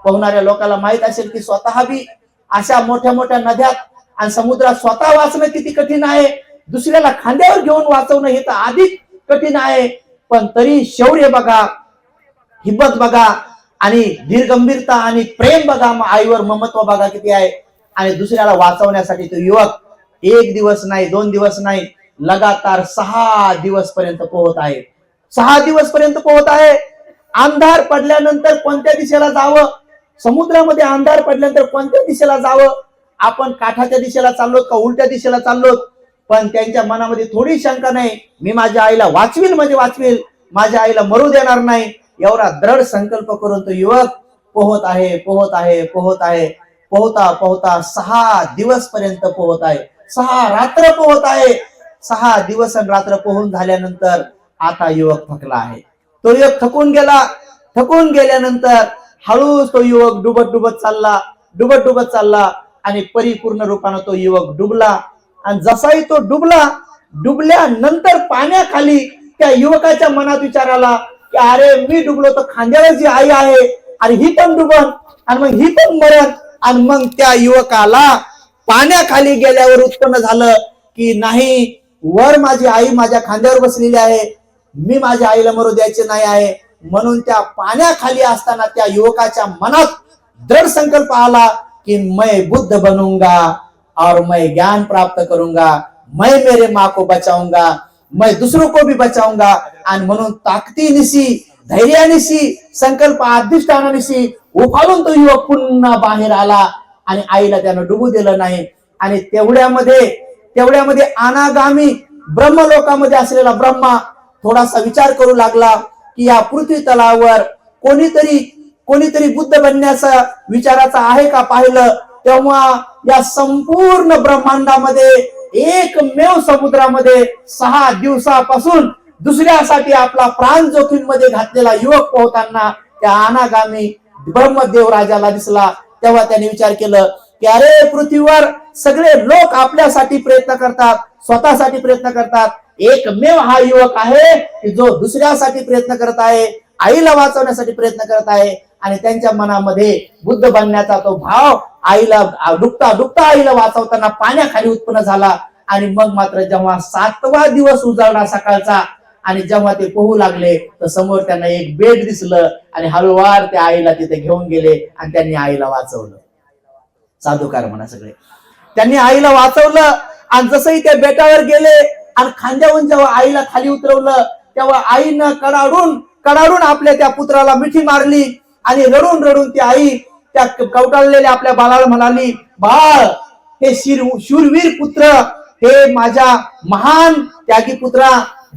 पोहणाऱ्या लोकांना माहित असेल की स्वतः बी अशा मोठ्या मोठ्या नद्यात आणि समुद्रात स्वतः वाचणं किती कठीण आहे, दुसऱ्याला खांद्यावर घेऊन वाचवणं हे तर अधिक कठीण आहे. पण तरी शौर्य बघा, हिंमत बघा आणि धीरगंभीरता आणि प्रेम बघा, आईवर ममत्व बघा किती आहे. आणि दुसऱ्याला वाचवण्यासाठी तो युवक 1 दिवस नाही 2 दिवस नाही, लगातार 6 दिवस पर्यंत पोहत आहे. 6 दिवस पर्यंत पोहत आहे. अंधार पडल्यानंतर कोणत्या दिशेला जावं, समुद्रामध्ये अंधार पडल्यानंतर कोणत्या दिशेला जावं, आपण काठाच्या दिशेला चाललो का उलट्या दिशेला चाललो. पण त्यांच्या मनामध्ये थोडी शंका नाही, मी माझ्या आईला वाचवील म्हणजे वाचवील, माझ्या आईला मरू देणार नाही, एवढा दृढ संकल्प करून तो युवक पोहत आहे पोहत आहे पोहत आहे. पोहता पोहता 6 दिवस पर्यंत पोहत आहे, 6 रात्र पोहत आहे. 6 दिवस आणि रात्र पोहून झाल्यानंतर आता युवक थकला आहे. तो युवक थकून गेला. थकून गेल्यानंतर हळूच तो युवक डुबत डुबत चालला आणि परिपूर्ण रूपाने तो युवक डुबला. आणि जसाही तो डुबल्यानंतर पाण्याखाली त्या युवकाच्या मनात विचार आला की अरे मी डुबलो तर खांद्यावर जी आई आहे, अरे ही पण डुबन आणि मग ही पण मरण. आणि मग त्या युवकाला पाण्याखाली गेल्यावर उत्पन्न झालं की नाही, वर माझी आई माझ्या खांद्यावर बसलेली आहे, मी माझ्या आईला मरू द्यायचे नाही आहे. म्हणून त्या पाण्याखाली असताना त्या युवकाच्या मनात दृढ संकल्प आला कि मैं बुद्ध बनूंगा और मैं ज्ञान प्राप्त करूंगा, मैं मेरे माँ को बचाऊंगा, मैं दूसरों को भी बचाऊंगा. आणि म्हणून ताकदीनिशी धैर्यानिशी संकल्प अधिष्ठानानिशी उफाळून तो युवक पुन्हा बाहेर आला आणि आईला त्यानं डुबू दिलं नाही. आणि तेवढ्यामध्ये अनागामी ब्रह्मलोकामध्ये असलेला ब्रह्मा थोडासा विचार करू लागला की या पृथ्वी तलावर कोणीतरी बुद्ध बनण्याचा विचाराचा आहे का पाहिलं. तेव्हा या संपूर्ण ब्रह्मांडामध्ये एकमेव समुद्रामध्ये 6 दिवसापासून दुसऱ्यासाठी आपला प्राण जोखीम मध्ये घातलेला युवक पोहताना त्या अनागामी ब्रह्मदेव राजाला दिसला. तेव्हा त्याने विचार केलं की अरे पृथ्वीवर सगळे लोक आपल्यासाठी प्रयत्न करतात, स्वतःसाठी प्रयत्न करतात, एकमेव हा युवक आहे की जो दुसऱ्यासाठी प्रयत्न करत आहे, आईला वाचवण्यासाठी प्रयत्न करत आहे. आणि त्यांच्या मनामध्ये बुद्ध बनण्याचा तो भाव आईला डुबता आईला वाचवताना पाण्याखाली उत्पन्न झाला. आणि मग मात्र जेव्हा 7वा दिवस उजाडला सकाळचा आणि जेव्हा ते पोहू लागले तर समोर त्यांना एक बेट दिसलं आणि हळूवार त्या आईला तिथे घेऊन गेले आणि त्यांनी आईला वाचवलं. साधुकार म्हणा सगळे, त्यांनी आईला वाचवलं. आणि जसंही त्या बेटावर गेले आणि खांद्यावरून जेव्हा आईला खाली उतरवलं तेव्हा आईनं कडाडून आपल्या त्या पुत्राला मिठी मारली आणि रडून ती आई त्या कवटाळलेल्या आपल्या बाळाला म्हणाली, बाळ हे शूरवीर पुत्र, हे माझ्या महान त्यागी पुत्रा,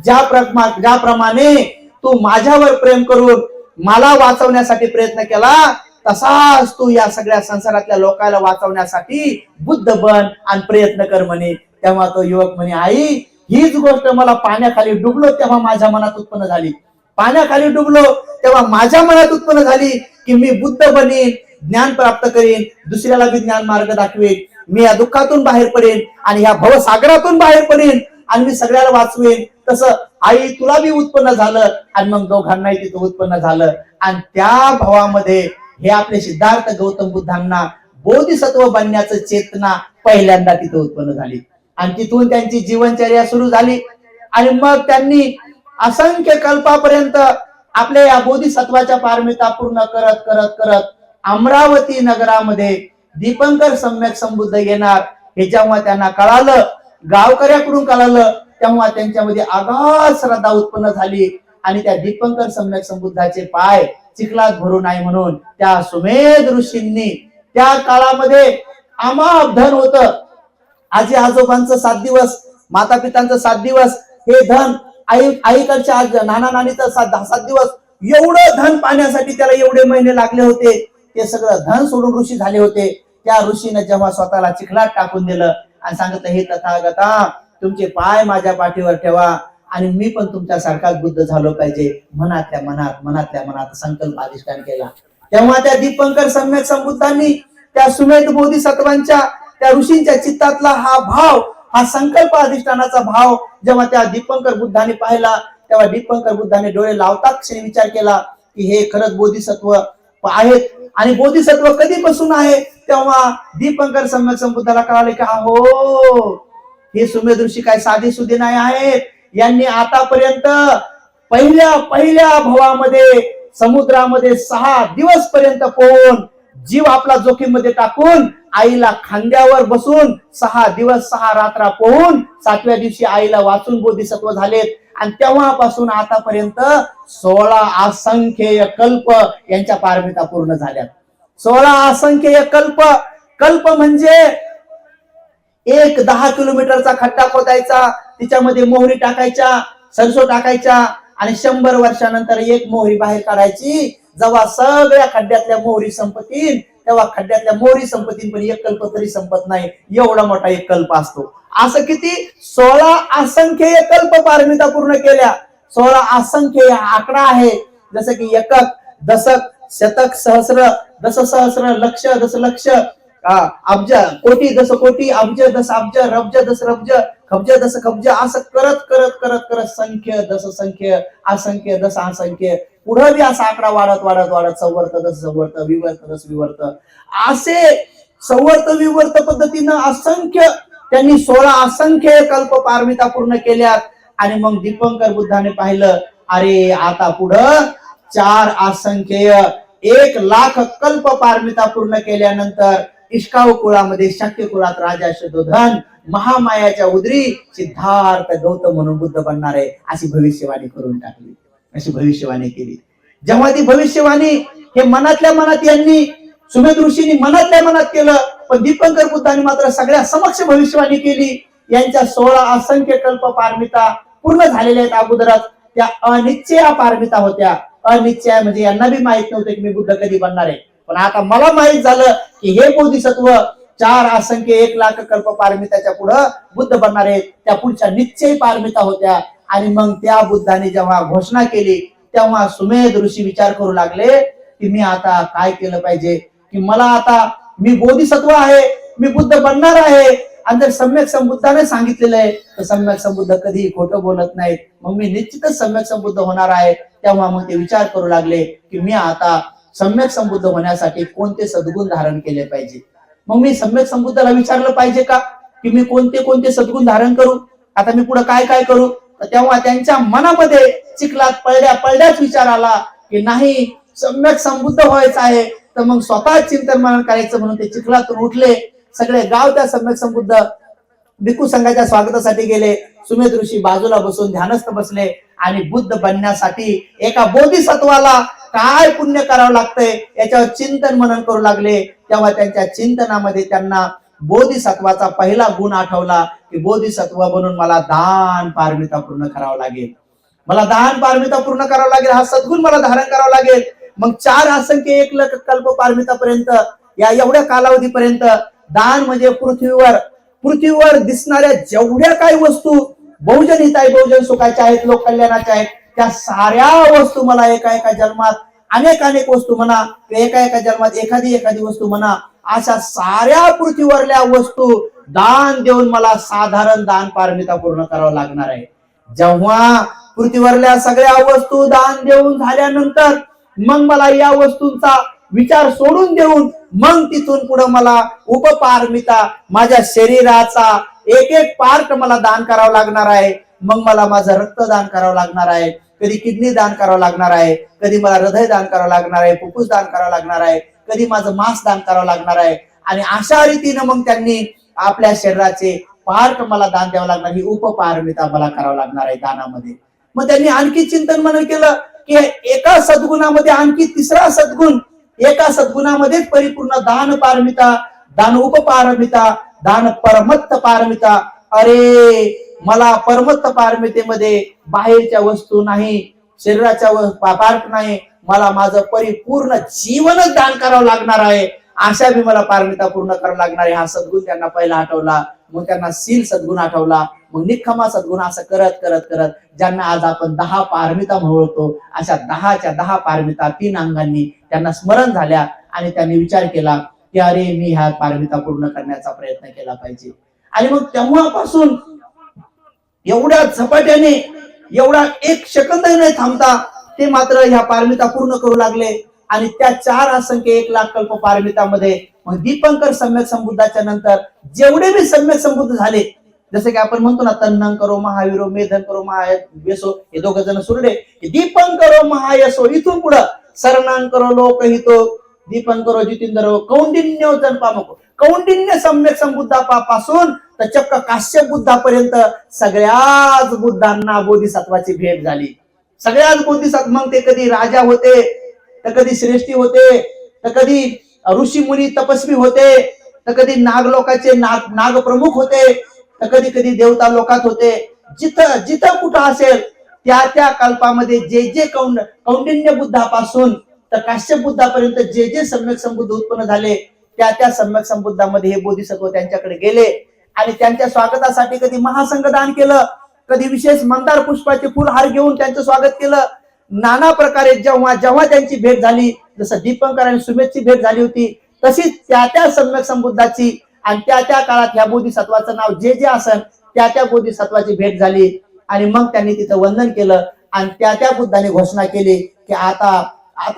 ज्याप्रमाणे तू माझ्यावर प्रेम करून मला वाचवण्यासाठी प्रयत्न केला तसाच तू या सगळ्या संसारातल्या लोकांना वाचवण्यासाठी बुद्ध बन आणि प्रयत्न कर म्हणे. तेव्हा तो युवक म्हणे, आई हीच गोष्ट मला पाण्याखाली डुबलो तेव्हा माझ्या मनात उत्पन्न झाली, पाण्याखाली डुबलो तेव्हा माझ्या मनात उत्पन्न झाली की मी बुद्ध बनीन, ज्ञान प्राप्त करीन, दुसऱ्याला बी ज्ञान मार्ग दाखवेन, मी या दुःखातून बाहेर पडेन आणि ह्या भवसागरातून बाहेर पडेन आणि मी सगळ्याला वाचवेन. तसं आई तुला बी उत्पन्न झालं आणि मग दोघांनाही तिथं उत्पन्न झालं. आणि त्या भावामध्ये हे आपले सिद्धार्थ गौतम बुद्धांना बोधिसत्व बनण्याचं चेतना पहिल्यांदा तिथं उत्पन्न झाली. आणि तिथून त्यांची जीवनचर्या सुरू झाली. आणि मग त्यांनी असंख्य कल्पापर्यंत आपल्या या बोधिसत्वाच्या पारमिता पूर्ण करत अमरावती नगरामध्ये दीपंकर सम्यक संबुद्ध येणार हे जेव्हा त्यांना कळालं, गावकऱ्याकडून कळालं, तेव्हा त्यांच्यामध्ये आगाध श्रद्धा उत्पन्न झाली. आणि त्या दीपंकर सम्यक संबुद्धाचे पाय चिखलात भरू नये म्हणून त्या सुमेध ऋषींनी त्या काळामध्ये अमाप धन होतं, आजी आजोबांचं 7 दिवस, माता पितांचं 7 दिवस हे धन, आईकडच्या नाना नानीचं 7 दिवस एवढं धन पाण्यासाठी त्याला एवढे महिने लागले होते, ते सगळं धन सोडून ऋषी झाले होते. त्या ऋषीने जेव्हा स्वतःला चिखलात टाकून दिलं आणि सांगितलं, हे तथागता तुमचे पाय माझ्या पाठीवर ठेवा आणि मी पण तुमच्यासारखाच बुद्ध झालो पाहिजे, मनातल्या मनात संकल्प अधिष्ठान केला. तेव्हा त्या दीपंकर सम्यक संबुद्धांनी त्या सुमेध बोधिसत्वांच्या त्या ऋषींच्या चित्तातला हा भाव, हा संकल्प अधिष्ठानाचा भाव जेव्हा त्या दीपंकर बुद्धाने पाहिला, तेव्हा दीपंकर बुद्धाने डोळे लावताच क्षणी विचार केला की हे खरंच बोधिसत्व आहेत. आणि बोधिसत्व कधीपासून आहे, तेव्हा दीपंकर सम्यक संबुद्धाला कळाले की हो, हे सुमेध ऋषी काय साधे सुधे नाही आहेत. यांनी आतापर्यंत पहिल्या भवामध्ये समुद्रामध्ये 6 दिवस पर्यंत पोहून जीव आपला जोखीमध्ये टाकून आईला खांद्यावर बसून 6 दिवस 6 रात्र पोहून 7व्या दिवशी आईला वाचून बोधिसत्व झालेत. आणि तेव्हापासून आतापर्यंत 16 असंख्य कल्प यांच्या पारमिता पूर्ण झाल्यात. 16 असंख्य कल्प म्हणजे एक 10 किलोमीटरचा खड्डा खोदायचा, तिच्यामध्ये मोहरी टाकायच्या, सरसो टाकायच्या आणि 100 वर्षानंतर एक मोहरी बाहेर काढायची. जेव्हा सगळ्या खड्ड्यातल्या मोहरी संपतील तेव्हा खड्ड्यातल्या मोहरी संपतील, पण एक कल्प तरी संपत नाही, एवढा मोठा एक कल्प असतो. असं किती 16 असंख्य कल्प पारमिता पूर्ण केल्या. 16 असंख्य हा आकडा आहे. जसं की एकक, दशक, शतक, सहस्र, दशसहस्र, लक्ष, दशलक्ष, अब्ज, कोटी, दस कोटी, अब्ज, दस अब्ज, रब्ज, दस रब्ज, खब्ज, दस खब्ज, असं करत करत करत करत संख्य, दस संख्य, असंख्य, दस असंख्य, पुढे बी असा आकडा वाढत वाढत वाढत संवर्त, दस संवर्त, विवर्त, दस विवर्त, असे संवर्त विवर्त पद्धतीनं असंख्य त्यांनी 16 असंख्य कल्प पारमिता पूर्ण केल्यात. आणि मग दीपंकर बुद्धाने पाहिलं, अरे आता पुढं 4 असंख्य 1,00,000 कल्प पारमिता पूर्ण केल्यानंतर इष्काव कुळामध्ये शक्य कुळात राजा शतोधन महामायाच्या उदरी सिद्धार्थ गौतम म्हणून बुद्ध बनणार आहे, अशी भविष्यवाणी करून टाकली. अशी भविष्यवाणी केली. जेव्हा ती भविष्यवाणी हे मनातल्या मनात यांनी सुमेध ऋषींनी मनातल्या मनात केलं, पण दीपंकर बुद्धांनी मात्र सगळ्या समक्ष भविष्यवाणी केली. यांच्या 16 असंख्य कल्प पारमिता पूर्ण झालेल्या आहेत. अगोदरच त्या अनिश्चय पारमिता होत्या. अनिश्चय म्हणजे यांना बी माहित नव्हतं की मी बुद्ध कधी बनणार आहे, पण आता मला माहित झालं की हे बोधिसत्व 4 असंख्य 1,00,000 कल्प पारमिताच्या पुढे बुद्ध बनणार आहेत. त्या पुढच्या निश्चय पारमिता होत्या. आणि मग त्या बुद्धाने जेव्हा घोषणा केली तेव्हा सुमेध ऋषी विचार करू लागले की मी आता काय केलं पाहिजे, की मला आता मी बोधिसत्व आहे, मी बुद्ध बनणार आहे. आणि जर सम्यक संबुद्धाने सांगितलेलं आहे तर सम्यक संबुद्ध कधी खोटं बोलत नाहीत, मग मी निश्चितच सम्यक संबुद्ध होणार आहे. तेव्हा मग ते विचार करू लागले की मी आता सम्यक संबुद्ध होण्यासाठी कोणते सद्गुण धारण केले पाहिजे. मग मी सम्यक संबुद्धाला विचारलं पाहिजे का की मी कोणते कोणते सद्गुण धारण करू, आता मी पुढे काय काय करू. तेव्हा त्यांच्या मनामध्ये चिखलात पडल्याच विचार आला की नाही, सम्यक संबुद्ध व्हायचं आहे तर मग स्वतः चिंतन मनन करायचं. म्हणून ते चिखलातून उठले. सगळे गाव त्या सम्यक संबुद्ध भिक्खू संघाच्या स्वागतासाठी गेले. सुमेध ऋषी बाजूला बसून ध्यानस्थ बसले आणि बुद्ध बनण्यासाठी एका बोधिसत्वाला काय पुण्य करावं लागतंय याच्यावर चिंतन मनन करू लागले. तेव्हा त्यांच्या चिंतनामध्ये त्यांना बोधिसत्वाचा पहिला गुण आठवला की बोधिसत्व बनून मला दान पारमिता पूर्ण करावं लागेल, मला दान पारमिता पूर्ण करावं लागेल, हा सद्गुण मला धारण करावं लागेल. मग 4 असंख्य 1,00,000 कल्प पारमितापर्यंत या एवढ्या कालावधीपर्यंत दान म्हणजे पृथ्वीवर दिसणाऱ्या जेवढ्या काही वस्तू बहुजन हिताय बहुजन सुखाच्या आहेत, लोक कल्याणाच्या आहेत, त्या साऱ्या वस्तू मला एका एका जन्मात अनेक वस्तू म्हणा, एका जन्मात एखादी वस्तू म्हणा, अशा साऱ्या पृथ्वीवरल्या वस्तू दान देऊन मला साधारण दान पारमिता पूर्ण करावं लागणार आहे. जेव्हा पृथ्वीवरल्या सगळ्या वस्तू दान देऊन झाल्यानंतर मग मला या वस्तूंचा विचार सोडून देऊन मग तिथून पुढे मला उपपारमिता माझ्या शरीराचा एक पार्ट मला दान करावं लागणार आहे. मग मला माझं रक्त दान करावं लागणार आहे, कधी किडनी दान करावं लागणार आहे, कधी मला हृदय दान करावं लागणार आहे, फुफ्फुस दान करावं लागणार आहे, कधी माझं मांस दान करावं लागणार आहे. आणि अशा रीतीनं मग त्यांनी आपल्या शरीराचे पार्ट मला दान द्यावं लागणार, ही उपपारमिता मला करावं लागणार आहे दानामध्ये. मग त्यांनी आणखी चिंतन मनन केलं की एका सद्गुणामध्ये आणखी तिसरा सद्गुण, एका सद्गुणामध्येच परिपूर्ण दान पारमिता, दान उपपारमिता, दान परमत्त पारमिता. अरे मला परमत्त पारमितेमध्ये बाहेरच्या वस्तू नाही, शरीराच्या पार्ट नाही, मला माझं परिपूर्ण जीवनच दान करावं लागणार आहे, अशा बी मला पारमिता पूर्ण करावं लागणार आहे. हा सद्गुण त्यांना पहिला आठवला. मग त्यांना शील सद्गुण आठवला, मग निखमा सद्गुण. असं करत करत करत ज्यांना आज आपण 10 पारमिता म्हणतो, अशा 10च्या 10 पारमिता 3 अंगांनी त्यांना स्मरण झाल्या आणि त्यांनी विचार केला की अरे मी ह्या पारमिता पूर्ण करण्याचा प्रयत्न केला पाहिजे. आणि मग तेव्हापासून एवढ्या झपाट्याने, एवढा 1 सेकंद न थांबता ते मात्र ह्या पारमिता पूर्ण करू लागले. आणि त्या 4 असंख्य 1 लाख कल्प पारमितामध्ये मग दीपंकर सम्यक संबुद्धाच्या नंतर जेवढे भी सम्यक संबुद्ध झाले, जसे की आपण म्हणतो ना, तन्नं करो महावीरो, मेधन करो महायसो, हे 2 जण सुरडे, दीपंकरो महायसो. इथून पुढं शरणां करो लोकहितो, दीपंकरो जितेंद्र, कौंडिन्य जनपामको. कौंडिन्य सम्यक संबुद्धापासून तर चक्क काश्यप बुद्धापर्यंत सगळ्याच बुद्धांना बोधिसत्वाची भेट झाली. सगळ्याच बोधिसत्व, मग ते कधी राजा होते, तर कधी श्रेष्ठी होते, तर कधी ऋषी मुनी तपस्वी होते, तर कधी नागलोकाचे नाग प्रमुख होते, तर कधी कधी देवता लोकात होते. जिथं जिथं कुठं असेल त्या त्या कल्पामध्ये जे जे कौंडिन्य बुद्धापासून तर काश्यप बुद्धापर्यंत जे जे सम्यक संबुद्ध उत्पन्न झाले, त्या त्या सम्यक संबुद्धामध्ये हे बोधिसत्व त्यांच्याकडे गेले आणि त्यांच्या स्वागतासाठी कधी महासंघ दान केलं, कधी विशेष मंदार पुष्पाचे फुलहार घेऊन त्यांचं स्वागत केलं. नाना प्रकारे जेव्हा जेव्हा त्यांची भेट झाली, जसं दीपंकर आणि सुमेधची भेट झाली होती, तशीच त्या त्या सम्यक संबुद्धाची आणि त्या त्या काळात ह्या बोधिसत्वाचं नाव जे जे असेल त्या त्या बोधिसत्वाची भेट झाली. आणि मग त्यांनी तिथं वंदन केलं आणि त्या त्या बुद्धाने घोषणा केली की आता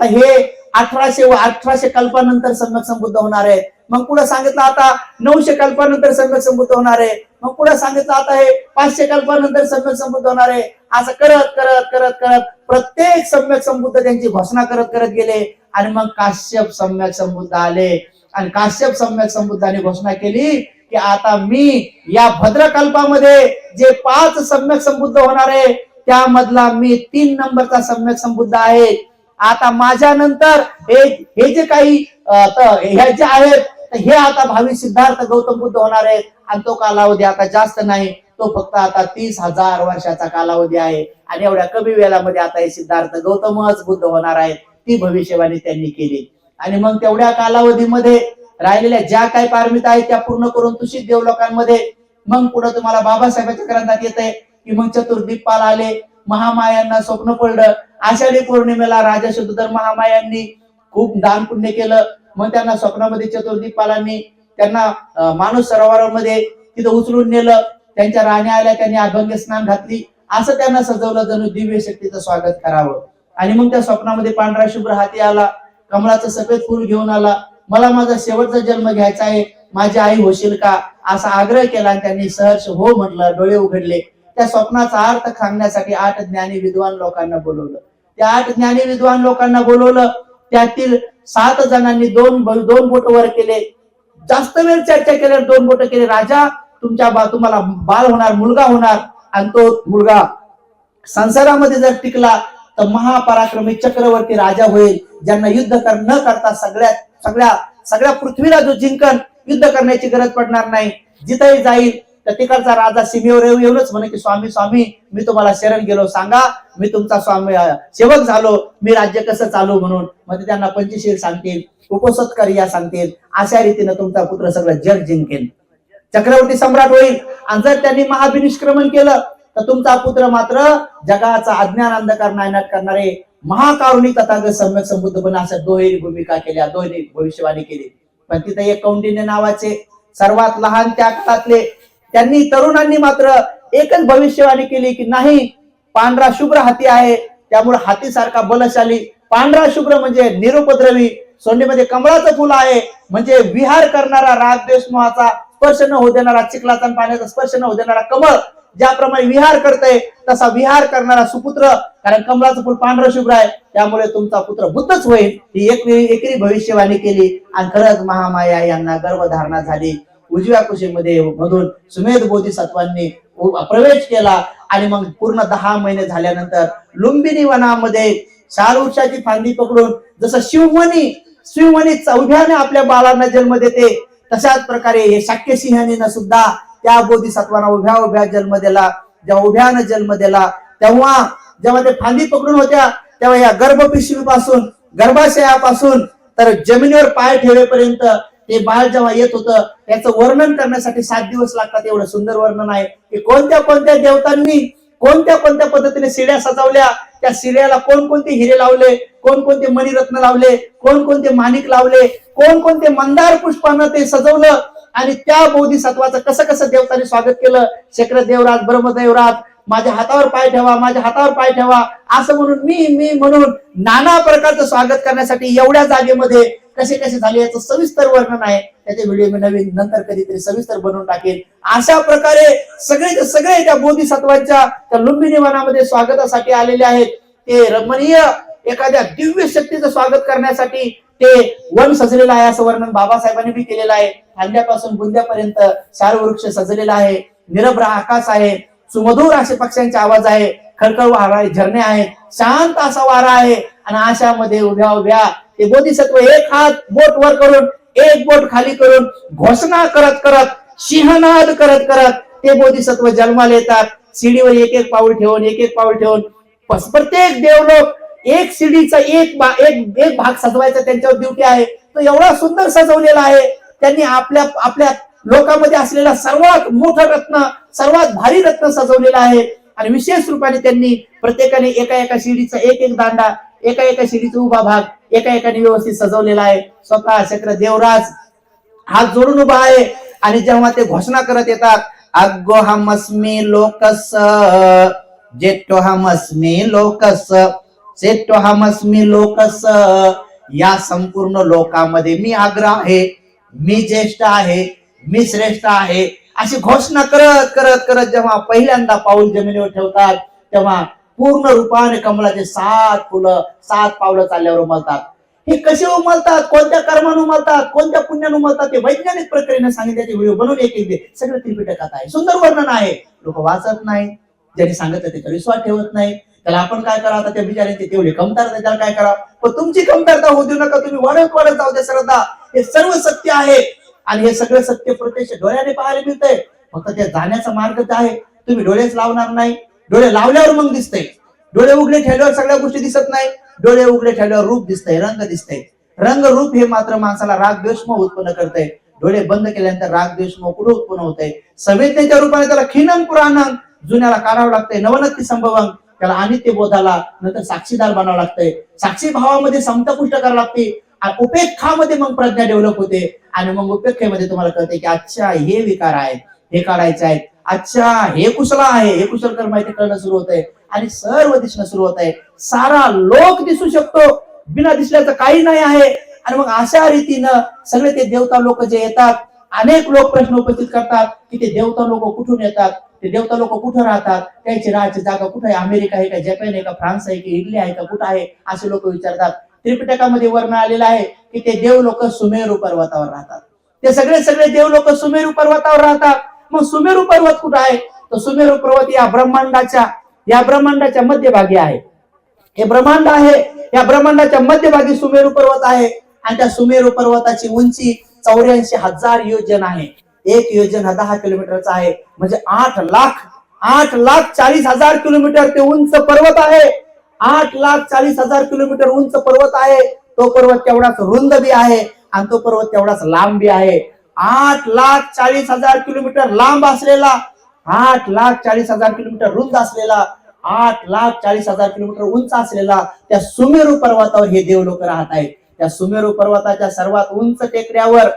हे 1800 कल्पानंतर सम्यक संबुद्ध होणार आहे. मग पुढे सांगितलं आता 900 कल्पानंतर सम्यक संबुद्ध होणार आहे. मग पुढे सांगितलं आता हे 500 कल्पानंतर सम्यक संबुद्ध होणार आहे. असं करत करत करत करत प्रत्येक सम्यक संबुद्ध त्यांची घोषणा करत करत गेले. आणि मग काश्यप सम्यक संबुद्ध आले आणि काश्यप सम्यक संबुद्धाने घोषणा केली की आता मी या भद्रकल्पामध्ये जे 5 सम्यक संबुद्ध होणार आहे त्यामधला मी 3 नंबरचा सम्यक संबुद्ध आहे. आता माझ्या नंतर हे जे काही हे जे आहेत हे आता भावी सिद्धार्थ गौतम बुद्ध होणार आहेत. आणि तो कालावधी आता जास्त नाही, तो फक्त आता 30,000 वर्षाचा कालावधी आहे. आणि एवढ्या कमी वेळामध्ये आता हे सिद्धार्थ गौतमच बुद्ध होणार आहेत. ती भविष्यवाणी त्यांनी केली. आणि मग तेवढ्या कालावधीमध्ये राहिलेल्या ज्या काही पारमिता आहेत त्या पूर्ण करून तुषित देवलोकांमध्ये मग पुढे तुम्हाला बाबासाहेबांच्या ग्रंथात येते की मग चतुर्दीपाल आले, महामायांना स्वप्न पडलं. आषाढी पौर्णिमेला राजा शत्रुधर महामायांनी खूप दान पुण्य केलं. मग त्यांना स्वप्नामध्ये चतुर्दीपालांनी त्यांना मानस सरोवरामध्ये तिथं उचलून नेलं. त्यांच्या राण्या आल्या, त्यांनी अभंग स्नान घातली. असं त्यांना सजवलं जणू दिव्य शक्तीचं स्वागत करावं. आणि मग त्या स्वप्नामध्ये पांढरा शुभ्र हाती आला, कमळाचं सफेद फूल घेऊन आला. मला माझा शेवटचा जन्म घ्यायचा आहे, माझी आई होशील का, असा आग्रह केला. आणि त्यांनी सहर्ष हो म्हटलं, डोळे उघडले. त्या स्वप्नाचा अर्थ सांगण्यासाठी 8 ज्ञानी विद्वान लोकांना बोलवलं. त्या 8 ज्ञानी विद्वान लोकांना बोलवलं. त्यातील 7 जणांनी दोन बोट वर केले. जास्त वेळ चर्चा केल्यावर 2 बोट केले. राजा तुम्हाला बाळ होणार, मुलगा होणार, आणि तो मुलगा संसारामध्ये जर टिकला तर महापराक्रमी चक्रवर्ती राजा होईल, ज्यांना युद्ध न करता सगळ्या पृथ्वीला जो जिंकन, युद्ध करण्याची गरज पडणार नाही. जिथेही जाईल तर तिकडचा राजा सीमेवर येऊनच म्हणे की स्वामी स्वामी मी तुम्हाला शरण गेलो, सांगा मी तुमचा स्वामी सेवक झालो, मी राज्य कसं चालू म्हणून. मग त्यांना पंचशील सांगतील, उपसत्कार्या सांगतील. अशा रीतीने तुमचा पुत्र सगळं जग जिंकेल, चक्रवर्ती सम्राट होईल. आणि जर त्यांनी महाभिनिष्क्रमण केलं तर तुमचा पुत्र मात्र जगाचा अज्ञान अंधकार नायनाट करणारे महाकारुणिक तथागत सम्यक संबुद्ध बना. अशा दोहेरी भूमिका केल्या, दोहेरी भविष्यवाणी केली. पण तिथे एक कौंडिन्य नावाचे सर्वात लहान त्या काळातले त्यांनी तरुणांनी मात्र एकच भविष्यवाणी केली की नाही, पांढरा शुभ्र हाती आहे, त्यामुळे हातीसारखा बलशाली. पांढरा शुभ्र म्हणजे निरुपद्रवी, सोंडीमध्ये कमळाचं फुल आहे म्हणजे विहार करणारा, रागद्वेष मोहाचा स्पर्श न होऊ देणारा, चिखलाचा पाण्याचा स्पर्श न होऊ देणारा कमळ ज्याप्रमाणे विहार करतय तसा विहार करणारा सुपुत्र. कारण कमळाचं फुल पांढरं शुभ्र आहे, त्यामुळे तुमचा पुत्र बुद्धच होईल. ही एकरी भविष्यवाणी केली. आणि खरंच महामाया यांना गर्भधारणा झाली. उजव्या कुशीमध्ये मधून सुमेध बोधिसत्वांनी प्रवेश केला. आणि मग पूर्ण 10 महिने झाल्यानंतर लुंबिनी वनामध्ये शाल वृक्षाची फांदी पकडून जसं शिवमणी उभ्याने आपल्या बाळांना जन्म देते, तशाच प्रकारे हे शाक्य सिंहाने सुद्धा त्या बोधिसत्वांना उभ्या जन्म दिला. जेव्हा उभ्यानं जन्म दिला तेव्हा जेव्हा ते फांदी पकडून होत्या तेव्हा या गर्भपिशवीपासून गर्भाशयापासून तर जमिनीवर पाय ठेवेपर्यंत ते बाळ जेव्हा येत होतं त्याचं वर्णन करण्यासाठी 7 दिवस लागतात. एवढं सुंदर वर्णन आहे की कोणत्या कोणत्या देवतांनी कोणत्या कोणत्या पद्धतीने शिड्या सजवल्या, त्या शिड्याला कोणकोणते हिरे लावले, कोणकोणते मणिरत्न लावले, कोणकोणते माणिक लावले, कोणकोणते मंदार पुष्पानं ते सजवलं आणि त्या बोधिसत्वाचं कसं कसं देवतांनी स्वागत केलं. शक्र देवराज ब्रह्मदेवराज माझ्या हातावर पाय ठेवा, माझ्या हातावर पाय ठेवा असं म्हणून मी म्हणून नाना प्रकारचं स्वागत करण्यासाठी एवढ्या जागेमध्ये कसे कसे झाले याचं सविस्तर वर्णन आहे. त्याचे व्हिडिओ मी नवीन नंतर कधीतरी सविस्तर बनवून टाकेन. अशा प्रकारे सगळे सगळे त्या बोधिसत्वांच्या त्या लुंबिनी वनामध्ये स्वागतासाठी आलेले आहेत. ते रमणीय एखाद्या दिव्य शक्तीचं स्वागत करण्यासाठी ते वन सजलेलं आहे असं वर्णन बाबासाहेबांनी बी केलेलं आहे. फांद्यापासून बुंद्यापर्यंत शाल वृक्ष सजलेला आहे, निरभ्र आकाश आहे, सुमधुर असे पक्ष्यांचे आवाज आहे, खळखळ वाहणारे झरणे आहेत, शांत असा वारा आहे आणि आशामध्ये उभ्या उभ्या ते बोधिसत्व एक हात बोट वर करून एक बोट खाली करून घोषणा करत करत सिंहनाद करत करत ते बोधिसत्व जन्माला येतात. शिडीवर एक एक पाऊल ठेवून एक एक पाऊल ठेवून प्रत्येक देवलोक एक शिडीचा एक भाग सजवायचा त्यांच्यावर ड्युटी आहे. तो एवढा सुंदर सजवलेला आहे. त्यांनी आपल्या आपल्या लोकांमध्ये असलेला सर्वात मोठं रत्न सर्वात भारी रत्न सजवलेलं आहे आणि विशेष रूपाने त्यांनी प्रत्येकाने एका एका शिडीचा एक एक दांडा एका एका शिडीचा उभा भाग एका एकाने व्यवस्थित सजवलेला आहे. स्वतः शक्र देवराज हात जोडून उभा आहे आणि जेव्हा ते घोषणा करत येतात अग्गोहमस्मी लोकस जेट्टोहमस्मी लोकस सेट्टोहमस्मी लोकस, या संपूर्ण लोकांमध्ये मी अग्र आहे, मी ज्येष्ठ आहे, मी श्रेष्ठ आहे अशी घोषणा करत करत करत जेव्हा पहिल्यांदा पाऊल जमिनीवर ठेवतात तेव्हा पूर्ण रूपाने कमळाचे 7 फुलं 7 पावलं चालल्यावर उमलतात. हे कसे उमलतात, कोणत्या कर्माने उमलतात, कोणत्या पुण्याने उमलतात ते वैज्ञानिक प्रक्रियेने सांगितल्याचे व्हिडिओ बनवून एक दे सगळं त्रिपिटकात आहे. सुंदर वर्णन आहे. लोक वाचत नाही, ज्यांनी सांगितलं त्याचा विश्वास ठेवत नाही. त्याला आपण काय करा, आता त्या बिचाऱ्यांची तेवढी कमतरता त्याला काय करा, पण तुमची कमतरता होऊ देऊ नका. तुम्ही वाढत वाढत जाऊ दे श्रद्धा. हे सर्व सत्य आहे आणि हे सगळं सत्य प्रत्यक्ष डोळ्याने पाहायला मिळतंय. फक्त त्या जाण्याचा मार्ग काय आहे, तुम्ही डोळेच लावणार नाही. डोळे लावल्यावर मग दिसतंय. डोळे उघडे ठेवल्यावर सगळ्या गोष्टी दिसत नाही. डोळे उघडे ठेवल्यावर रूप दिसतंय, रंग दिसतंय. रंग रूप हे मात्र माणसाला राग द्वेष मोह उत्पन्न करतंय. डोळे बंद केल्यानंतर राग द्वेष मोह कुठे उत्पन्न होतंय? संवेदनेच्या रूपाने त्याला खिनन पुराणं जुन्याला काढावं लागतंय. नवनत्ती संभवं त्याला अनित्य बोधाला नंतर साक्षीदार बनावं लागतंय. साक्षी भावामध्ये समता पुष्ट करावं लागते. उपेक्षामध्ये मग प्रज्ञा डेव्हलप होते आणि मग उपेक्षेमध्ये तुम्हाला कळते की अच्छा हे विकार आहेत, हे काढायचे आहेत. अच्छा हे कुशल आहे, हे कुशल कर्म आहे ते कळणं सुरू होतंय आणि सर्व दिसणं सुरू होत आहे. सारा लोक दिसू शकतो, बिना दिसल्याचं काही नाही आहे. आणि मग अशा रीतीनं सगळे ते देवता लोक जे येतात, अनेक लोक प्रश्न उपस्थित करतात की ते देवता लोक कुठून येतात, ते देवता लोक कुठं राहतात, त्यांची राहायची जागा कुठे आहे, अमेरिका आहे का, जपान आहे का, फ्रान्स आहे की इटली आहे का, कुठं आहे असे लोक विचारतात. त्रिपिटकामध्ये वर्णन आलेलं आहे की ते देव लोक सुमेरू पर्वतावर राहतात. ते सगळे सगळे देव लोक सुमेरू पर्वतावर राहतात. मग सुमेरू पर्वत कुठं आहे, तर सुमेरू पर्वत या ब्रह्मांडाच्या मध्यभागी आहे. हे ब्रह्मांड आहे, या ब्रह्मांडाच्या मध्यभागी सुमेरू पर्वत आहे आणि त्या सुमेरू पर्वताची उंची 84,000 योजन आहे. एक योजन हा 10 किलोमीटरचा आहे. म्हणजे 8,40,000 किलोमीटर ते उंच पर्वत आहे. 8,40,000 किलोमीटर उंच पर्वत आहे. तो पर्वत तेवढाच रुंद बी आहे आणि तो पर्वत तेवढाच लांब बी आहे. 8,40,000 किलोमीटर लांब असलेला, 8,40,000 किलोमीटर रुंद असलेला, 8,40,000 किलोमीटर उंच असलेला त्या सुमेरू पर्वतावर हे देव लोक राहत आहेत. त्या सुमेरू पर्वताच्या सर्वात उंच टेकड्यावर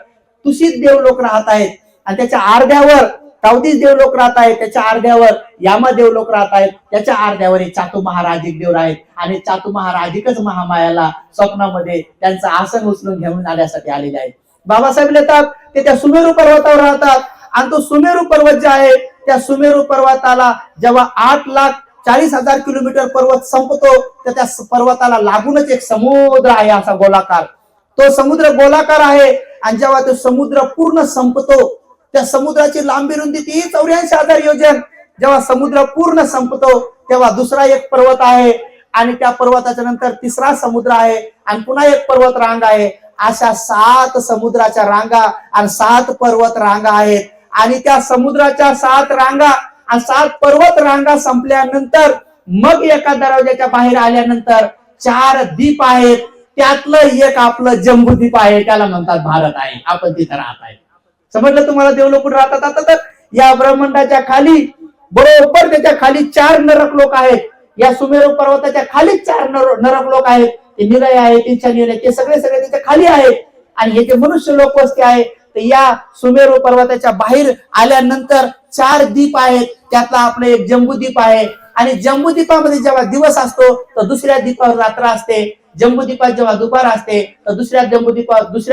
तुषित देव लोक राहत आहेत आणि त्याच्या अर्ध्यावर तावतीस देव लोक राहत आहेत, त्याच्या अर्ध्यावर यामा देव लोक राहत आहेत, त्याच्या अर्ध्यावर हे चातु महाराधिक देव आहेत. आणि चातु महाराधिकच महामायाला स्वप्नामध्ये त्यांचं आसन उचलून घेऊन आल्यासाठी आलेले आहेत. बाबासाहेब येतात ते त्या सुमेरू पर्वतावर राहतात आणि तो सुमेरू पर्वत जे आहे त्या सुमेरू पर्वताला जेव्हा 8,40,000 किलोमीटर पर्वत संपतो तर त्या पर्वताला लागूनच एक समुद्र आहे असा गोलाकार. तो समुद्र गोलाकार आहे आणि जेव्हा तो समुद्र पूर्ण संपतो त्या समुद्राची लांबी रुंदी ती 84,000 योजन. जेव्हा समुद्र पूर्ण संपतो तेव्हा दुसरा एक पर्वत आहे आणि त्या पर्वताच्या नंतर तिसरा समुद्र आहे आणि पुन्हा एक पर्वत रांग आहे. अशा 7 समुद्राच्या रांगा आणि 7 पर्वत रांगा आहेत. आणि त्या समुद्राच्या 7 रांगा आणि 7 पर्वत रांगा संपल्यानंतर मग एका दरवाजाच्या बाहेर आल्यानंतर 4 दीप आहेत, त्यातलं एक आपलं जम्बूद्वीप आहे, त्याला म्हणतात भारत आहे. आपण तिथं राहत आहे. समजलं तुम्हाला? देव कुठे राहतात? आता तर या ब्रह्मांडाच्या खाली, बरोबर त्याच्या खाली 4 नरक लोक आहेत. या सुमेरू पर्वताच्या खाली 4 नरक लोक आहेत. ते निलय आहे, तिच्या ते सगळे त्याच्या खाली आहेत. आणि हे जे मनुष्य लोक वस्ती आहे, तर या सुमेरू पर्वताच्या बाहेर आल्यानंतर 4 दीप आहेत, त्यातला आपलं एक जम्बूद्वीप आहे. आणि जम्बूद्वीपामध्ये जेव्हा दिवस असतो तर दुसऱ्या द्वीपावर रात्र असते. जम्बूद्वीपात जेव्हा दुपार असते तर दुसऱ्या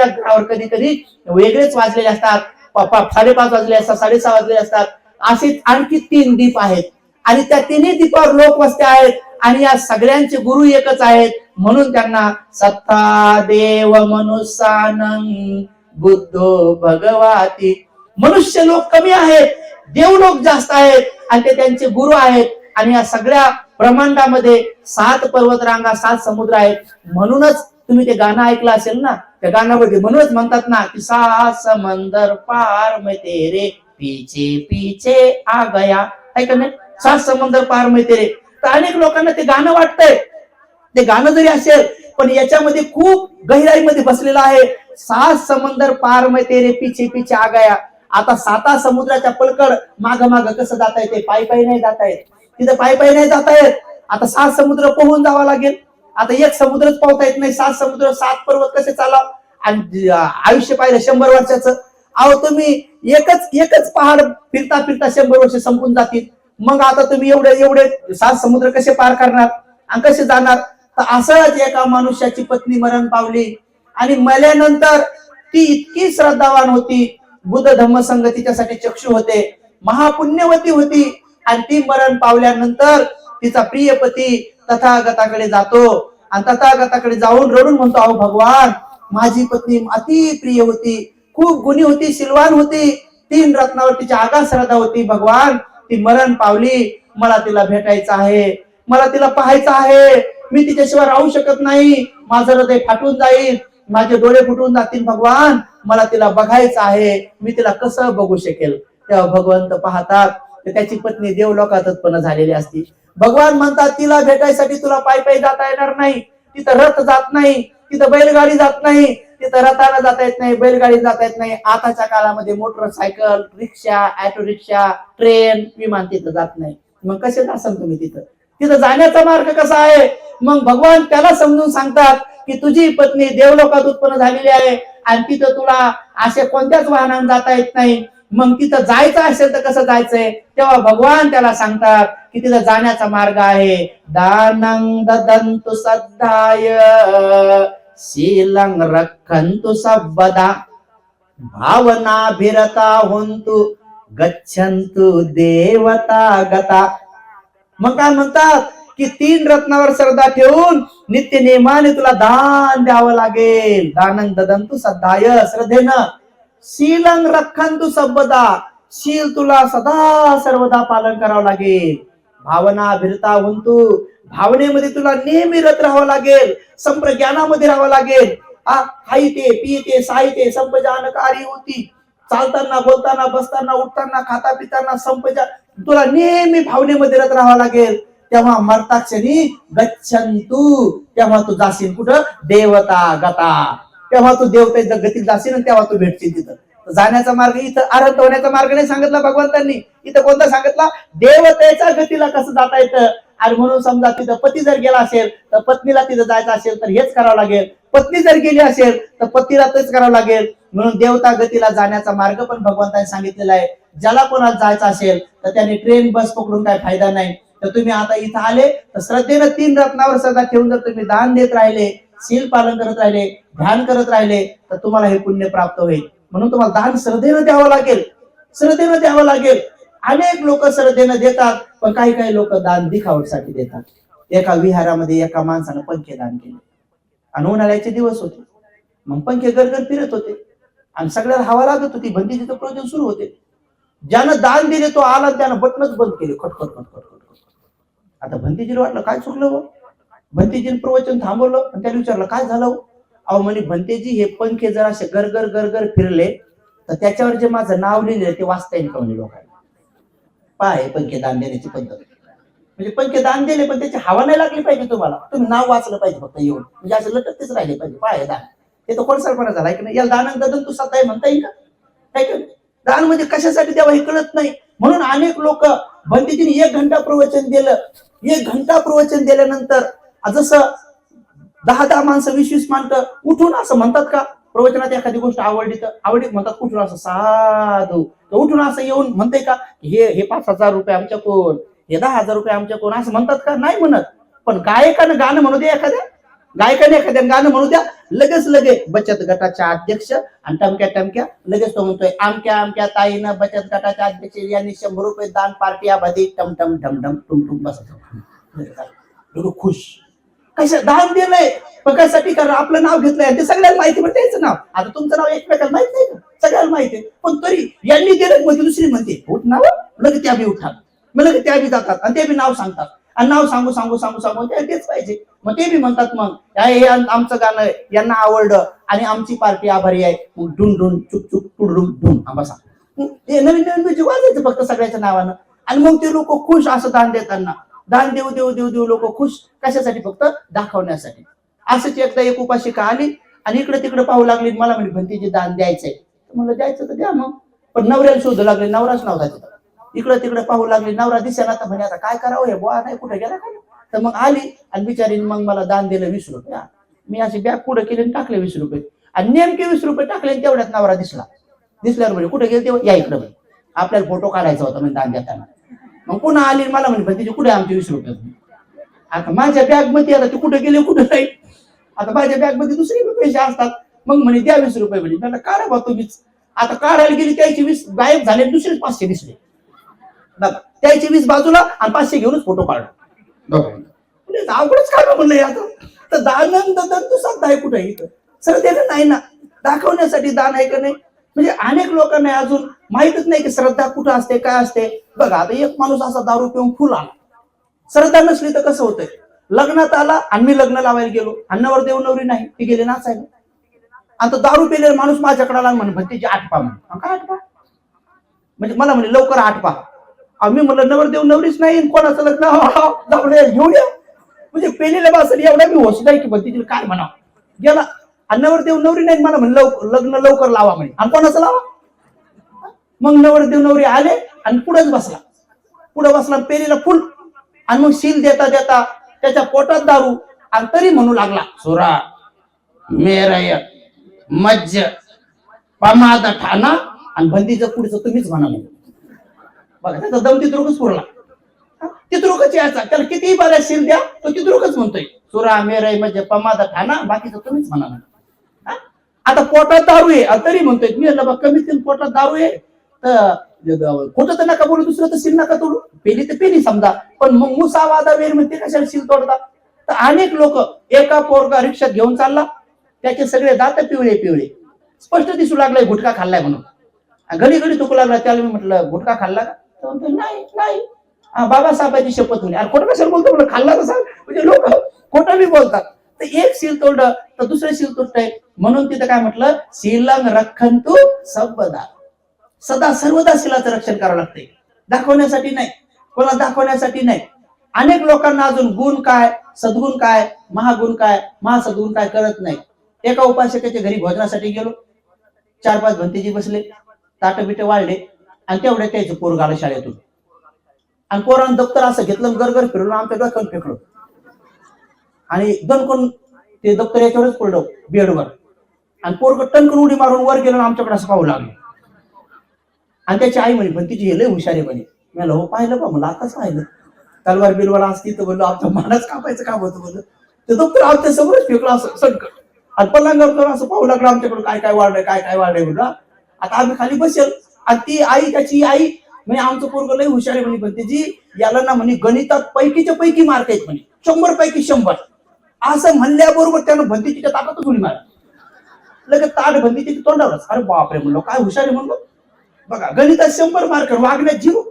ग्रहावर कधी कधी वेगळेच वाजलेले असतात. 5:30 वाजले असतात, 6:30 वाजले असतात. असे आणखी 3 द्वीप आहेत. आणि त्या तिन्ही द्वीपावर लोक वस्त्या आहेत. आणि या सगळ्यांचे गुरु एकच आहेत. म्हणून त्यांना सत्ता देव मनुष्यानं बुद्धो भगवाती. मनुष्य लोक कमी आहेत, देव लोक जास्त आहेत, आणि ते त्यांचे गुरु आहेत. आणि या सगळ्या ब्रह्मांडामध्ये 7 पर्वत रांगा, 7 समुद्र आहेत. म्हणूनच तुम्ही ते गाणं ऐकलं असेल ना, त्या गाण्यामध्ये म्हणूनच म्हणतात ना की 7 समंदर पार में तेरे पीछे पीछे आ गया. ऐका नाही, 7 समंदर पार में तेरे. तर अनेक लोकांना ते गाणं वाटतंय, ते गाणं जरी असेल पण याच्यामध्ये खूप गहिराईमध्ये बसलेलं आहे. 7 समंदर पार में तेरे पीछे पीछे आ गया. आता 7 समुद्राच्या पलकड माग माग कसं जाता येते? पायी नाही जाता येत. तिथं पायी नाही जाता येत. आता 7 समुद्र पोहून जावं लागेल. आता एक समुद्रच पावता येत नाही. 7 समुद्र, 7 पर्वत कसे चालाव? आणि आयुष्य पाहिलं 100 वर्षाचं. अहो तुम्ही एकच पहाड फिरता फिरता 100 वर्ष संपून जातील. मग आता तुम्ही एवढे 7 समुद्र कसे पार करणार आणि कसे जाणार? तर असंच एका मनुष्याची पत्नी मरण पावली. आणि मल्यानंतर ती इतकी श्रद्धावान होती, बुद्ध धम्म संघ तिच्यासाठी चक्षु होते, महापुण्यवती होती. आणि ती मरण पावल्यानंतर तिचा प्रिय पती तथागताकडे जातो. आणि तथागताकडे जाऊन रडून म्हणतो, अहो भगवान, माझी पत्नी अति प्रिय होती, खूप गुणी होती, सिलवान होती, 3 रत्नावर तिची आगाध श्रद्धा होती. भगवान, ती मरण पावली, मला तिला भेटायचं आहे, मला तिला पाहायचं आहे. मी तिच्याशिवाय राहू शकत नाही. माझं हृदय फाटून जाईल, माझे डोळे फुटून जातील. भगवान, मला तिला बघायचं आहे, मी तिला कसं बघू शकेल? तेव्हा भगवंत पाहतात तर त्याची पत्नी देवलोकात उत्पन्न झालेली असती. भगवान म्हणतात, तिला भेटायसाठी तुला पायी जाता येणार नाही. तिथं रथ जात नाही, तिथं बैलगाडी जात नाही, तिथं रथानं जाता येत नाही, बैलगाडी जाता येत नाही. आताच्या काळामध्ये मोटरसायकल, रिक्षा, ऑटो रिक्षा, ट्रेन, विमान तिथं जात नाही. मग कसे जासाल तुम्ही तिथं? तिथं जाण्याचा मार्ग कसा आहे? मग भगवान त्याला समजून सांगतात की तुझी पत्नी देवलोकात उत्पन्न झालेली आहे आणि तिथं तुला असे कोणत्याच वाहनाने जाता येत नाही. मग तिथं जायचं असेल तर कसं जायचंय? तेव्हा भगवान त्याला सांगतात की तिथं जाण्याचा मार्ग आहे. दानं ददन्तु सद्धाय शीलं रक्षन्तु सर्वदा भावनाभिरता हुन्तु गच्छन्तु देवता गता. मग काय म्हणतात की 3 रत्नावर श्रद्धा ठेवून नित्य नेमाने तुला दान द्यावं लागेल. दानं ददन्तु सद्धाय, श्रद्धेनं. शीलं रक्षन्तु सर्वदा, शील तुला सदा सर्वदा पालन करावं लागेल. भावना भिरता हुंतु, भावनेमध्ये तुला नेहमी रत राहावं लागेल. संप्रज्ञानामध्ये राहावं लागेल. खाईते पिते साहिते संपजानकारी होती. चालताना, बोलताना, बसताना, उठताना, खाता पिताना तुला नेहमी भावनेमध्ये रत राहावं लागेल. तेव्हा मरताक्षणी गच्छन्तु, तेव्हा तू जाशील कुठं? देवता गता. तेव्हा तू देवतेच्या गतीत जाशील आणि तेव्हा तू भेटशील तिथं. जाण्याचा मार्ग इथं अरहत होण्याचा मार्ग नाही सांगितला भगवंतांनी. इथं कोणता सांगितला? देवतेच्या गतीला कसं जाता येतं. आणि म्हणून समजा तिथं पती जर गेला असेल तर पत्नीला तिथं जायचं असेल तर हेच करावं लागेल. पत्नी जर गेली असेल तर पतीला तेच करावं लागेल. म्हणून देवता गतीला जाण्याचा मार्ग पण भगवंतांनी सांगितलेला आहे. ज्याला कोणाला जायचं असेल तर त्याने ट्रेन बस पकडून काय फायदा नाही. तर तुम्ही आता इथं आले तर श्रद्धेनं 3 रत्नावर श्रद्धा ठेवून जर तुम्ही दान देत राहिले, शील पालन करत राहिले, ध्यान करत राहिले तर तुम्हाला हे पुण्य प्राप्त होईल. म्हणून तुम्हाला दान श्रद्धेनं द्यावं लागेल, श्रद्धेनं द्यावं लागेल. अनेक लोक श्रद्धेनं देतात, पण काही लोक दान दिखावसाठी देतात. एका विहारामध्ये एका माणसानं पंखे दान केले आणि उन्हाळ्याचे दिवस होते. मग पंखे गरगर फिरत होते आणि सगळ्याला हवा लागत होती. भंतीजीचं प्रवचन सुरू होते. ज्यानं दान दिले तो आला, त्यानं बटनच बंद केले, खटखट खटखट. आता भंतीजीला वाटलं काय चुकलं हो. भंतेजीने प्रवचन थांबवलं आणि त्याला विचारलं काय झालं? अहो म्हणे भंतेजी, हे पंखे जर असे गरगर गरगर फिरले तर त्याच्यावर जे माझं नाव लिहिलं ते वाचता येईल का म्हणे लोकांना. पाय पंखे दान देण्याची पद्धत. म्हणजे पंखे दान दिले पण त्याची हवा नाही लागली पाहिजे तुम्हाला, तुम्ही नाव वाचलं पाहिजे फक्त येऊन, म्हणजे असं लटकतेच राहिले पाहिजे पाय दान. ते तर खोडसाळपणा झाला की नाही, याला दान तू सताय म्हणता येईल का? दान म्हणजे कशासाठी द्यावं हे कळत नाही. म्हणून अनेक लोक भंतीजीने 1 घंटा प्रवचन दिलं, 1 घंटा प्रवचन दिल्यानंतर जसं 10 माणसं 20 माणसं उठून असं म्हणतात का, प्रवचनात एखादी गोष्ट आवडली तर आवडीत म्हणतात उठून असं साधू, उठून असं येऊन म्हणते का हे 5,000 रुपये आमच्या कोण, हे 10,000 रुपये आमच्या कोण, असं म्हणतात का? नाही म्हणत. पण गायकानं गाणं म्हणू द्या, गायकाने एखाद्या गाणं म्हणू द्या, लगेच बचत गटाच्या अध्यक्ष आणि टमक्या लगेच तो म्हणतोय आमक्या ताईनं बचत गटाच्या अध्यक्ष यांनी 100 रुपये दान पार्टी आबादी टमटम टमटम टुमटुम बस खुश. कशा दान दिलंय पण कशासाठी? कारण आपलं नाव घेतलंय, ते सगळ्याला माहिती, पण त्याचं नाव, आता तुमचं नाव एकमेकाला माहित नाही का? सगळ्याला माहिती आहे, पण तरी यांनी दिलं म्हणजे दुसरी म्हणते उठ नाव, लगेच त्या बी उठतात, मग लगेच त्या बी जातात आणि ते बी नाव सांगतात आणि नाव सांगू तेच पाहिजे. मग ते बी म्हणतात मग हे आमचं गाणं यांना आवडलं आणि आमची पार्टी आभारी आहे, मग ढुन ढुन चुक चुक टुडुम ढुम बसा. हे नवीन म्युझिक वाजायचं फक्त सगळ्याच्या नावानं, आणि मग ते लोक खुश असं दान देताना. दान देऊ लोक खुश कशासाठी? फक्त दाखवण्यासाठी. असंच एकदा एक उपासिका आली आणि इकडे तिकडे पाहू लागली, मला म्हणजे भंतीचे दान द्यायचंय. मला द्यायचं तर द्या मग, पण नवऱ्याला शोधू लागले, नवराच नव्हता तिथं. इकडे तिकडे पाहू लागली, नवरा दिसेना, तर म्हणे आता काय करावं, हे बुवा नाही कुठे गेला काय. तर मग आली आणि बिचारीने मग मला दान दिलं 20 रुपये. मी अशी बॅग पुढे केली आणि टाकले 20 रुपये, आणि नेमके 20 रुपये टाकले, तेवढ्यात नवरा दिसल्यावर म्हणजे कुठे गेले तेव्हा, या इकडे म्हणे आपल्याला फोटो काढायचा होता म्हणजे दान देताना. मग पुन्हा आली मला म्हणे भंतीजी कुठे आमचे 20 रुपये? आता माझ्या बॅग मध्ये आता ते कुठे गेले कुठे नाही, आता माझ्या बॅग मध्ये दुसरे पैसे असतात. मग म्हणे द्या 20 रुपये म्हणे. त्याला काढा बा तुम्हीच. आता काढायला गेली, त्याची 20 गायब झाले, दुसरेच 500 दिसले. त्याची 20 बाजूला आणि 500 घेऊनच फोटो काढला. अवघडच काय म्हणलं आता, तर दानंद तू सांगता आहे कुठे इथं सर त्याला नाही ना, दाखवण्यासाठी दान आहे का नाही. म्हणजे अनेक लोकांना अजून माहितच नाही की श्रद्धा कुठं असते, काय असते. बघा आता एक माणूस असा दारू पिऊन फुल आला, श्रद्धा नसली तर कसं होतंय? लग्नात आला आणि मी लग्न लावायला गेलो, अन्नावर देव नवरी नाही, ती गेले नाचायला. आता दारू पिलेला माणूस माझ्याकडे आला म्हणे तिची आटपा म्हणे. काय आटपा म्हणजे? मला म्हणे लवकर आटपा. आम्ही म्हणलं नवर देव नवरीच नाही, कोणाचं लग्न घेऊन या. म्हणजे पेलेल्या बासरी एवढा मी होश नाही की भंतीची काय म्हणा. गेला आणि नवर देव नवरी नाही, मला म्हणलं लग्न लवकर लावा म्हणे. आणि कोणाचं लावा? मग नवर देव नवरी आले आणि पुढेच बसला पेलीला फुल, आणि मग शील देता देता त्याच्या पोटात दारू, आणि तरी म्हणू लागला सुरा मेरय मज्ज पमाद ठाणा, आणि भंतीचं पुढचं तुम्हीच म्हणा. बघा त्याचा दम तिथरोकच पुरला. तिथरोकच यायचा, त्याला कितीही बघा शील द्या तो तिथरोकच म्हणतोय सुरा मेरय मज्ज पमाद ठाणा, बाकीचं तुम्हीच म्हणा. आता पोटात दारू आहे तरी म्हणतोय मी, कमीत कमी पोटात दारू आहे तर खोटं तर नका बोलू, दुसरं तर सील नका तोडू. पेली तर पेली समजा, पण मग मुसा वादा वेर म्हणते कशाला सील तोडतात. तर अनेक लोक, एका पोरगा रिक्षात घेऊन चालला, त्याचे सगळे दात पिवळे स्पष्ट दिसू लागलाय गुटखा खाल्लाय म्हणून. घडी चुकू लागला. त्याला मी म्हटलं गुटखा खाल्ला का? तर म्हणतो नाही. बाबासाहेबांची शपथ म्हणे. अरे खोटं कशाला बोलतो म्हणलं, खाल्ला तर सांग. म्हणजे लोक खोटं बी बोलतात. तर एक सील तोडलं तर दुसरं सील तुटतंय. म्हणून तिथं काय म्हटलं, शीलं रक्षन्तु सर्वदा, सदा सर्वदा शीलाचं रक्षण करावं लागतंय, दाखवण्यासाठी नाही, कोणाला दाखवण्यासाठी नाही. अनेक लोकांना अजून गुण काय, सद्गुण काय, महागुण काय, महासद्गुण काय कळत नाही. एका उपासकाच्या घरी भोजनासाठी गेलो, 4-5 भंतेजी बसले, ताट बिटे वाढले, आणि तेवढ्या त्याचं पोरग आलं शाळेतून, आणि पोरानं दप्तर असं घेतलं, गरगर फिरवलं, आमच्या डोक्यावर फेकलं, आणि दणकून ते दप्तर याच्यावरच पडलं बेडवर, आणि पोरग टणकून उडी मारून वर गेलं, आमच्याकडे असं पाहू लागलं. आणि त्याची आई म्हणे भंतीची हे लय हुशारी म्हणे. मला हो पाहिलं बा, मला आताच पाहिलं, तलवार बिलवार असती तर बोललो आमच्या मानाच कापायचं काम होतं बोललं. ते दप्तर आमच्या समोरच फेकलं असं सटकन, आणि पलंगावर असं पाहू लागलं आमच्याकडून काय वाढलंय म्हणलं. आता आम्ही खाली बसेल, आणि ती आई, त्याची आई म्हणजे आमचं पोरग लय हुशारी म्हणे भंतीजी, याला ना म्हणे गणितात पैकीच्या पैकी मार्क आहेत म्हणे, 100 पैकी 100. असं म्हणल्याबरोबर त्यानं भंतीच्या ताटातच उडी मारली, लगेच ताट भंतीची तोंडावरच. अरे बापरे म्हणलो, काय हुशारी म्हणलो. बघा गणितात 100 मार्क, वागण्यात 0.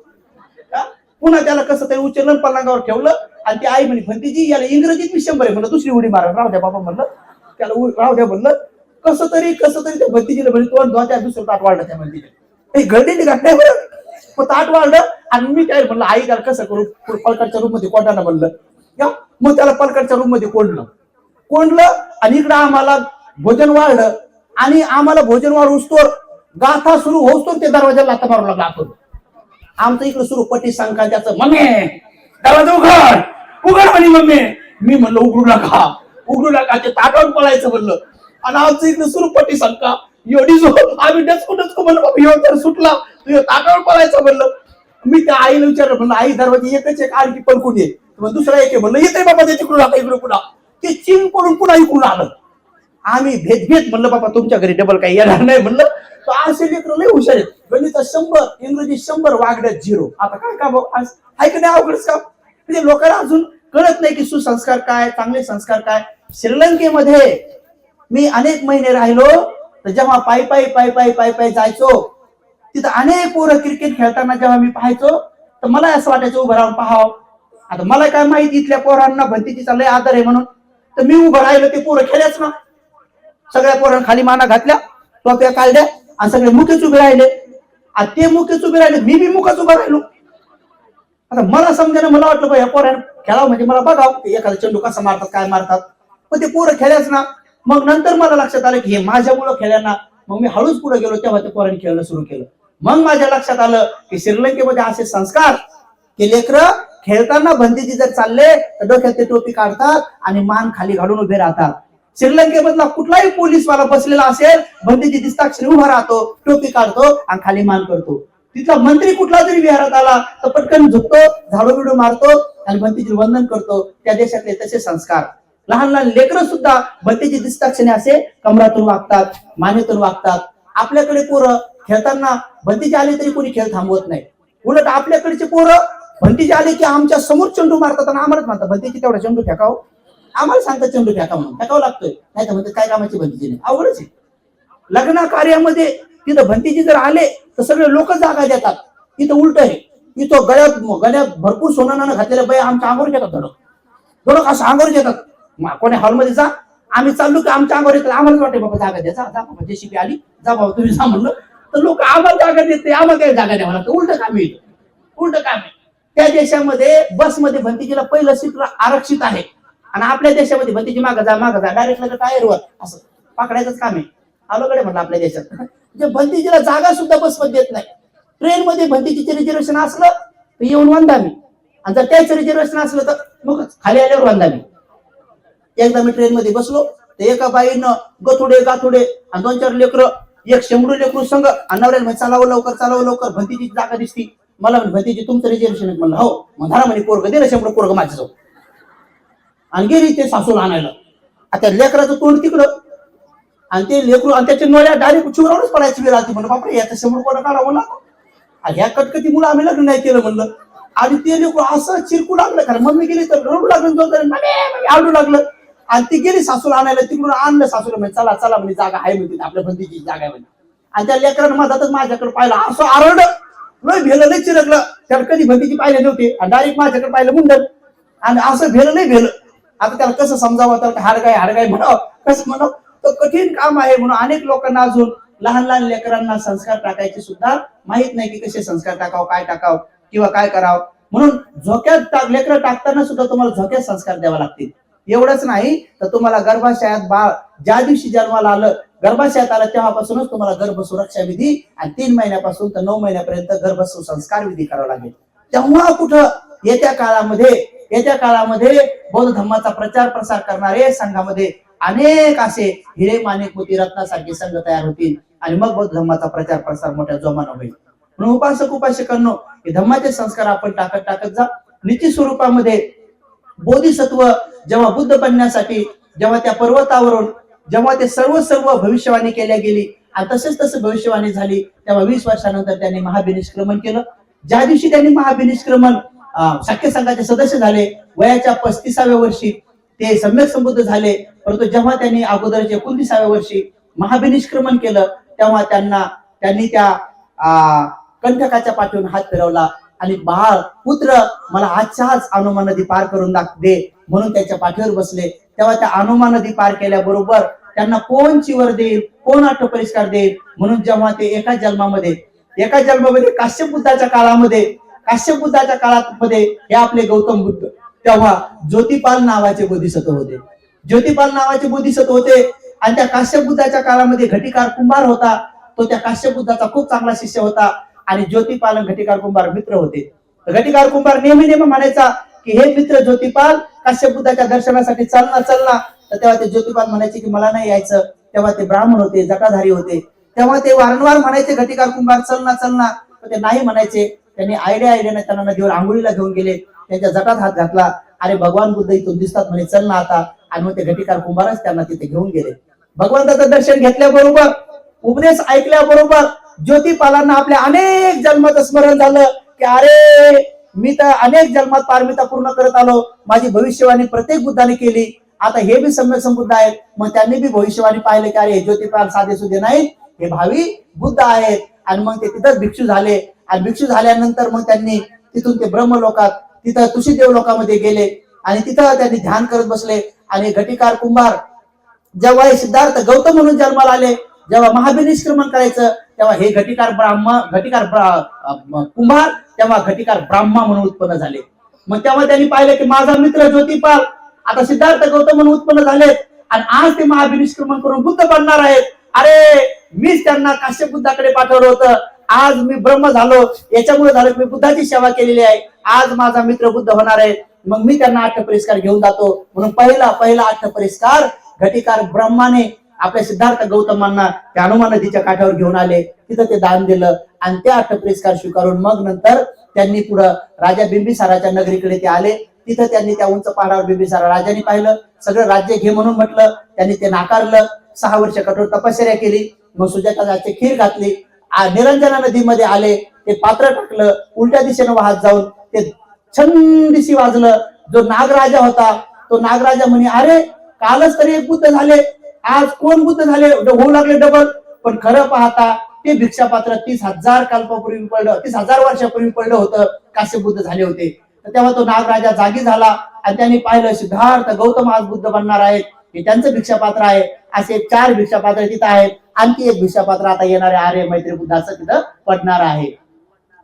पुन्हा त्याला कसं तरी उचललं, पलंगावर ठेवलं, आणि ती आई म्हणे भंतीजी याला इंग्रजीत मी 100 आहे म्हणलं, दुसरी उडी मारा. राहू द्या बाबा म्हणलं, त्याला राहू द्या म्हणलं. कसं तरी त्या भंतीजीला म्हणे तोंड धुवा, त्या दुसरं ताट वाढलं त्या भंतीच्या. घडलेली घटना, ताट वाढलं, आणि मी काय म्हणलं आई त्याला कसं करू पलकडच्या रूम मध्ये कोंडाला म्हणलं या मग त्याला पलकडच्या रूम मध्ये कोंडलं आणि इकडं आम्हाला भोजन वाढलं आणि आम्हाला भोजन वाढ गाथा सुरू होतोर ते दरवाजाला लाथा मारू लागला आपण आमचं इकडे सुरू पट्टी सांगा त्याचं मम्मी दरवाजा उघड म्हणे मम्मी मी म्हणलं उघडू नका ते ताटावर पळायचं म्हणलं आणि आमचं इकडे सुरू पट्टी सांगा एवढी आम्ही डचको म्हणलं बाबा तर सुटला तुझ्या ताटावर पळायचं म्हणलं मी त्या आईला विचारलं म्हणलं आई दरवाजा एकच एक आणखी पळकून ये दुसरा एक म्हणलं येते बाबा ते तिकडून आता इकडे पुन्हा ते चिन पडून पुन्हा इकडून आलं आम्ही भेद म्हणलं बाबा तुमच्या घरी डबल काही येणार नाही म्हणलं तो असे लेकर लय हुशार आहेत गणित 100 इंग्रजी 100 वागड्यात 0 आता काय का भाऊ ऐकणे अवघडच का म्हणजे लोकांना अजून कळत नाही की सुसंस्कार काय चांगले संस्कार काय श्रीलंकेमध्ये मी अनेक महिने राहिलो तर जेव्हा पायी जायचो तिथं अनेक पोरं क्रिकेट खेळताना जेव्हा मी पाहायचो तर मला असं वाटायचं उभं राहून पाहावं आता मला काय माहिती इथल्या पोरांना भंतीचा लय आदर आहे म्हणून तर मी उभं राहिलो ते पोरं खेळायच ना सगळ्या पोरांना खाली माना घातल्या टोप्या काढल्या आणि सगळे मुखेच उभे राहिले आणि ते मुखेच उभे राहिले मी बी मुखच उभा राहिलो आता मला समजायला मला वाटलं या पोरांना खेळावं म्हणजे मला बघावं एखादा चेंडू कसा मारतात काय मारतात पण ते पोरं खेळायच ना मग नंतर मला लक्षात आलं की हे माझ्यामुळं खेळायला मग मी हळूच पुढे गेलो तेव्हा ते पोरांनी खेळणं सुरू केलं मग माझ्या लक्षात आलं की श्रीलंकेमध्ये असे संस्कार की लेकरं खेळताना भंतीची जर चालले तर डोक्यात ते टोपी काढतात आणि मान खाली घालून उभे राहतात श्रीलंकेमधला कुठलाही पोलीसवाला बसलेला असेल भंतीची दिसताक्षरी उभा राहतो टोपी काढतो आणि खाली मान करतो तिथला मंत्री कुठला जरी विहारात आला तर पटकन झुकतो झाडू बिडू मारतो आणि भंतीचे वंदन करतो त्या देशातले तसे संस्कार लहान लेकरं सुद्धा भंतीची दिसताक्षणी असे कमरातून वागतात मानेतून वागतात आपल्याकडे पोरं खेळताना भंतीचे आले तरी कोणी खेळ थांबवत नाही उलट आपल्याकडचे पोरं भंतीचे आले की आमच्या समोर चेंडू मारतात आणि आम्हालाच म्हणतात भंतीची तेवढा चेंडू फेकाव आम्हाला सांगतात चेंडू फेका म्हणून फेकावं लागतोय नाही तर म्हणतात काय कामाची भंतीची नाही अवघडच आहे लग्न कार्यामध्ये तिथं भंतीची जर आले तर सगळे लोक जागा देतात तिथं उलट आहे इथं गळ्यात भरपूर सोनानं घातलेल्या बाई आमच्या अंगावर घेतात धडक असं अंगावर घेतात कोणी हॉलमध्ये जा आम्ही चाललो की आमच्या अंगावर येतात आम्हालाच वाटते बाबा जागा द्या जा बाबा जेसीबी आली जा बाबा तुम्ही जा म्हणलं तर लोक आम्हाला जागा देत नाही आम्हाला काही जागा द्यावं लागतं उलट काम येतं उलट काम आहे त्या देशामध्ये बसमध्ये भंतीजीला पहिलं सीट आरक्षित आहे आणि आपल्या देशामध्ये भंतीजी मागं जा डायरेक्ट लगेच टायरवर असं पकडायचंच काम आहे अवघड म्हणलं आपल्या देशात म्हणजे भंतीजीला जागा सुद्धा बसमध्ये देत नाही ट्रेनमध्ये भंतीजीचे रिझर्वेशन असलं तर येऊन वंदामी आणि जर त्याचं रिझर्वेशन असलं तर मग खाली आल्यावर वंदामी एकदा मी ट्रेन मध्ये बसलो तर एका बाईनं गाथुडे आणि 2-4 लेकरं एक शेंबडू लेकरू संघ अनावरेल म्हणजे चालावं लवकर भंतीची जागा दिसती मला म्हणजे भंतीची तुमचं रिझर्वेशन म्हणलं हो मग धरा म्हणे पोरग दिलं शेंबडू पोरग माझ्याजवळ आणि गेली ते सासूला आणायला आता लेकराचं तोंड तिकडं आणि ते लेकरू आणि त्याच्या नळ्या डायरेक्ट चुरावरच पडायची वेळ आली म्हणलं बापरे याचा शेंबडू कोणा काढा म्हणला ह्या कटकटी मुलं आम्ही लग्न नाही केलं म्हणलं आणि ते लेकरू असं चिरकू लागलं कारण मम्मी गेली तर रडू लागलं आवडू लागलं आणि ती गेली सासूला आणायला तिकडून आणलं सासूला म्हणजे चला म्हणजे जागा आहे म्हणते आपल्या भंतीची जागा आहे म्हणजे आणि त्या लेकरानं मधातच माझ्याकडे पाहिलं असं आरडलं लय भेलं लय चिरकलं त्याला कधी भंतीची पाहिले नव्हते आणि डायरेक्ट माझ्याकडे पाहिलं मुंडल आणि असं भेलं आता त्याला कसं समजावं त्याला हाडगाय म्हणावं कसं म्हणावं तर कठीण काम आहे म्हणून अनेक लोकांना अजून लहान लेकरांना संस्कार टाकायचे सुद्धा माहित नाही की कसे संस्कार टाकावं काय टाकावं किंवा काय करावं म्हणून झोक्यात लेकरं टाकताना सुद्धा तुम्हाला झोक्यात संस्कार द्यावा लागतील एवढंच नाही तर तुम्हाला गर्भाशयात बाळ ज्या दिवशी जन्माला आलं गर्भाशयात आलं तेव्हापासूनच तुम्हाला गर्भ सुरक्षा विधी आणि 3 महिन्यापासून तर 9 महिन्यापर्यंत गर्भ सुसंस्कार विधी करावा लागेल तेव्हा कुठं येत्या काळामध्ये बौद्ध धर्माचा प्रचार प्रसार करणारे संघामध्ये अनेक असे हिरे माणिक मोती रत्नासारखे संघ तयार होतील आणि मग बौद्ध धर्माचा प्रचार प्रसार मोठ्या जोमानं होईल म्हणून उपासकांनो हे धर्माचे संस्कार आपण टाकत जा निश्चित स्वरूपामध्ये बोधिसत्व जेव्हा बुद्ध बनण्यासाठी जेव्हा त्या पर्वतावरून जेव्हा ते सर्व भविष्यवाणी केल्या गेली आणि तसेच भविष्यवाणी झाली तेव्हा 20 वर्षानंतर त्यांनी महाभिनिष्क्रमण केलं ज्या दिवशी त्यांनी महाभिनिष्क्रमण शाक्य संघाचे सदस्य झाले वयाच्या 35व्या वर्षी ते सम्यक संबुद्ध झाले परंतु जेव्हा त्यांनी अगोदरच्या 29व्या वर्षी महाभिनिष्क्रमण केलं तेव्हा त्यांनी त्या कंठकाच्या पाठीवरून हात फिरवला आणि बाळ पुत्र मला आजच्याच अनुमा नदी पार करून दे म्हणून त्याच्या पाठीवर बसले तेव्हा त्या अनुमा नदी पार केल्याबरोबर त्यांना कोण चिवर देईल कोण अट्टपरिष्कार देईल म्हणून जेव्हा ते एका जन्मामध्ये काश्यप बुद्धाच्या काळामध्ये काश्यप बुद्धाच्या काळात मध्ये हे आपले गौतम बुद्ध, तेव्हा ज्योतिपाल नावाचे बोधिसत्व होते. ज्योतिपाल नावाचे बोधिसत्व होते आणि त्या काश्यप बुद्धाच्या काळामध्ये घटिकार कुंभार होता. तो त्या काश्यप बुद्धाचा खूप चांगला शिष्य होता आणि ज्योतिपाल आणि घटिकार कुंभार मित्र होते. घटिकार कुंभार नेहमी म्हणायचा की हे मित्र ज्योतिपाल, काश्यप बुद्धाच्या दर्शनासाठी चलना. तर तेव्हा ते ज्योतिपाल म्हणायचे की मला नाही यायचं. तेव्हा ते ब्राह्मण होते, जटाधारी होते. तेव्हा ते वारंवार म्हणायचे घटिकार कुंभार चलना. पण ते नाही म्हणायचे. त्यांनी आयडिया त्यांना नदीवर आंघोळीला घेऊन गेले. त्यांच्या जटात हात घातला. अरे भगवान बुद्ध इथून दिसतात म्हणे, चल ना आता. आणि मग ते घटिकार कुंभारच त्यांना तिथे घेऊन गेले. भगवंताचं दर्शन घेतल्याबरोबर, उपदेश ऐकल्याबरोबर ज्योतिपालांना आपल्या अनेक जन्माचं स्मरण झालं की अरे मी तर अनेक जन्मात पारमिता पूर्ण करत आलो. माझी भविष्यवाणी प्रत्येक बुद्धाने केली. आता हे बी सम्यक संबुद्ध आहेत. मग त्यांनी बी भविष्यवाणी पाहिले की अरे ज्योतिपाल साधे सुधे नाहीत, हे भावी बुद्ध आहेत. आणि मग ते तिथंच भिक्षू झाले. आणि भिक्षू झाल्यानंतर मग त्यांनी तिथून ते ब्रह्मलोकात, तिथं तुषिदेव लोकामध्ये गेले आणि तिथं त्यांनी ध्यान करत बसले. आणि घटिकार कुंभार जेव्हा हे सिद्धार्थ गौतम म्हणून जन्माला आले, जेव्हा महाभिनिष्क्रमण करायचं, तेव्हा हे घटिकार कुंभार तेव्हा घटिकार ब्राह्मा म्हणून उत्पन्न झाले. मग तेव्हा त्यांनी पाहिलं की माझा मित्र ज्योतिपाल आता सिद्धार्थ गौतम म्हणून उत्पन्न झालेत आणि आज ते महाभिनिष्क्रमण करून बुद्ध बनणार आहेत. अरे मीच त्यांना काश्यप बुद्धाकडे पाठवलं होतं. आज मी ब्रह्म झालो, याच्यामुळे झालं मी बुद्धाची सेवा केलेली आहे. आज माझा मित्र बुद्ध होणार आहे. मग मी त्यांना अठ्ठपरिष्कार घेऊन जातो. म्हणून पहिला अठ्ठपरिष्कार घटिकार ब्रह्माने आपल्या सिद्धार्थ गौतमांना त्या हनुमान नदीच्या काठावर घेऊन आले. तिथं ते दान दिलं आणि त्या अठ्ठपरिष्कार स्वीकारून मग नंतर त्यांनी पुढं राजा बिंबिसाराच्या नगरीकडे ते आले. तिथं त्यांनी त्या उंच पहाडावर बिंबिसारा राजाने पाहिलं. सगळं राज्य घे म्हणून म्हटलं. त्यांनी ते नाकारलं. 6 वर्ष कठोर तपश्चर्या केली. मग सुजाताची खीर घातली. निरंजना नदीमध्ये आले. ते पात्र टाकलं. उलट्या दिशेनं वाहत जाऊन ते छंदिशी वाजलं. जो नागराजा होता तो नागराजा म्हणे अरे कालच तरी एक बुद्ध झाले, आज कोण बुद्ध झाले, होऊ लागले डबल. पण खरं पाहता ते भिक्षापात्र 30,000 कल्पापूर्वी पडलं, 30,000 वर्षापूर्वी पडलं होतं. काश्यप बुद्ध झाले होते. तर तेव्हा तो नागराजा जागी झाला आणि त्यांनी पाहिलं सिद्धार्थ गौतम आज बुद्ध बनणार आहेत. हे त्यांचं भिक्षापात्र आहे. असे 4 भिक्षापात्र तिथं आहेत. आणखी एक भिक्षापात्र आता येणारे आर्य मैत्री बुद्धाचं तिथं पडणार आहे.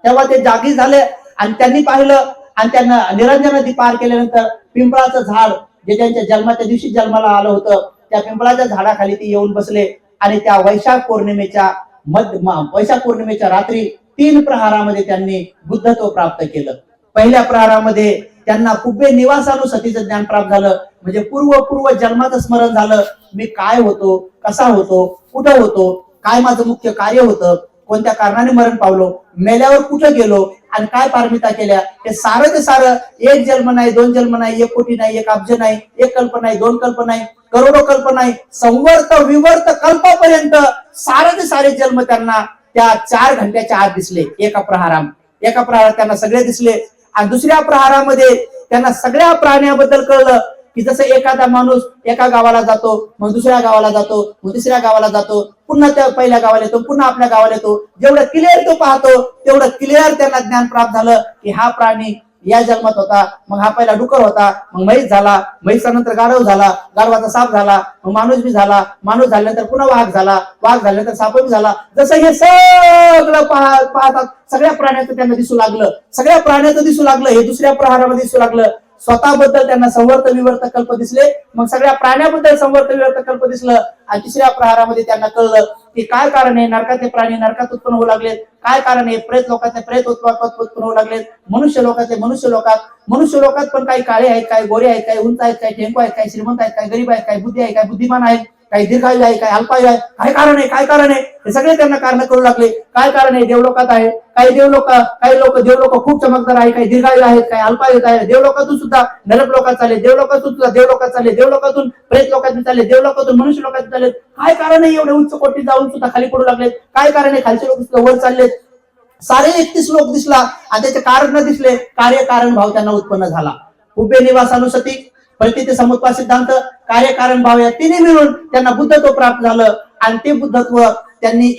तेव्हा ते जागी झाले आणि त्यांनी पाहिलं आणि त्यांना निरंजन नदी पार केल्यानंतर पिंपळाचं झाड जे त्यांच्या जन्माच्या दिवशी जन्माला आलं होतं, त्या पिंपळाच्या झाडाखाली ते येऊन बसले आणि त्या वैशाख पौर्णिमेच्या रात्री 3 प्रहारामध्ये त्यांनी बुद्धत्व प्राप्त केलं. पहिल्या प्रहारामध्ये त्यांना कुब्बे निवासानुसतीचं ज्ञान प्राप्त झालं. म्हणजे पूर्व जन्माचं स्मरण झालं. मी काय होतो, कसा होतो, कुठं होतो, काय माझं मुख्य कार्य होतं, कोणत्या कारणाने मरण पावलो, मेल्यावर कुठं गेलो आणि काय पारमिता केल्या, हे सारं ते सारं, एक जन्म नाही, 2 जन्म नाही, 1 कोटी नाही, 1 अब्ज नाही, 1 कल्प नाही, 2 कल्प नाही, करोडो कल्प नाही, संवर्त विवर्त कल्पापर्यंत सारे ते सारे जन्म त्यांना त्या 4 घंट्याच्या आत दिसले. एका प्रहारात त्यांना सगळे दिसले. आणि दुसऱ्या प्रहारामध्ये त्यांना सगळ्या प्राण्याबद्दल कळलं की जसं एखादा माणूस एका गावाला जातो, मग दुसऱ्या गावाला जातो, मग तिसऱ्या गावाला जातो, पुन्हा त्या पहिल्या गावाला येतो, पुन्हा आपल्या गावाला येतो. जेवढं क्लिअर तो पाहतो तेवढं क्लिअर त्यांना ज्ञान प्राप्त झालं की हा प्राणी या जन्मात होता, मग हा पहिला डुकर होता, मग म्हैस झाला, म्हैसानंतर गाढव झाला, गाढवाचा साप झाला, मग माणूस बी झाला, माणूस झाल्यानंतर पुन्हा वाघ झाला, वाघ झाल्यानंतर साप बी झाला. जसं हे सगळं पाहतात सगळ्या प्राण्याचं त्यांना दिसू लागलं. सगळ्या प्राण्याचं दिसू लागलं. हे दुसऱ्या प्रहारामध्ये दिसू लागलं. स्वतःबद्दल त्यांना संवर्त विवर्त कल्प दिसले. मग सगळ्या प्राण्याबद्दल संवर्त विवर्त कल्प दिसलं. आणि तिसऱ्या प्रहारामध्ये त्यांना कळलं की काय कारण आहे नरकातले प्राणी नरकात उत्पन्न होऊ लागलेत, काय कारण आहे प्रेत लोकातले प्रेत उत्पन्न होऊ लागलेत, मनुष्य लोकात पण काही काळे आहेत, काही गोरे आहेत, काही उंच आहेत, काही टेंको आहेत, काही श्रीमंत आहेत, काही गरीब आहेत, काही बुद्धी आहे, काही बुद्धिमान आहेत, काही दीर्घायू आहे, काही अल्पायू आहे. काय कारण आहे हे सगळे त्यांना कारण कळू लागले. काय कारण आहे देवलोकात आहे, काही देवलोक खूप चमकदार आहे, काही दीर्घायू आहेत, काही अल्पायू आहे. देवलोकातून सुद्धा नरक लोकात चालले, देवलोकातून सुद्धा देवलोकात चालले, देवलोकातून प्रेत लोकात चालले, देवलोकातून मनुष्य लोकात चालले. काय कारण आहे एवढे उच्च कोटी जाऊन सुद्धा खाली पडू लागलेत, काय कारण आहे खालचे लोक सुद्धा वर चाललेत. सारे 31 लोक दिसला आणि त्याचे कारण न दिसले. कारण भाव त्यांना उत्पन्न झाला. कुब्बे निवासानुसती, प्रतिते समुत्पाद सिद्धांत, कार्यकारण भाव या तिन्ही मिळून त्यांना बुद्धत्व प्राप्त झालं. आणि ते बुद्धत्व त्यांनी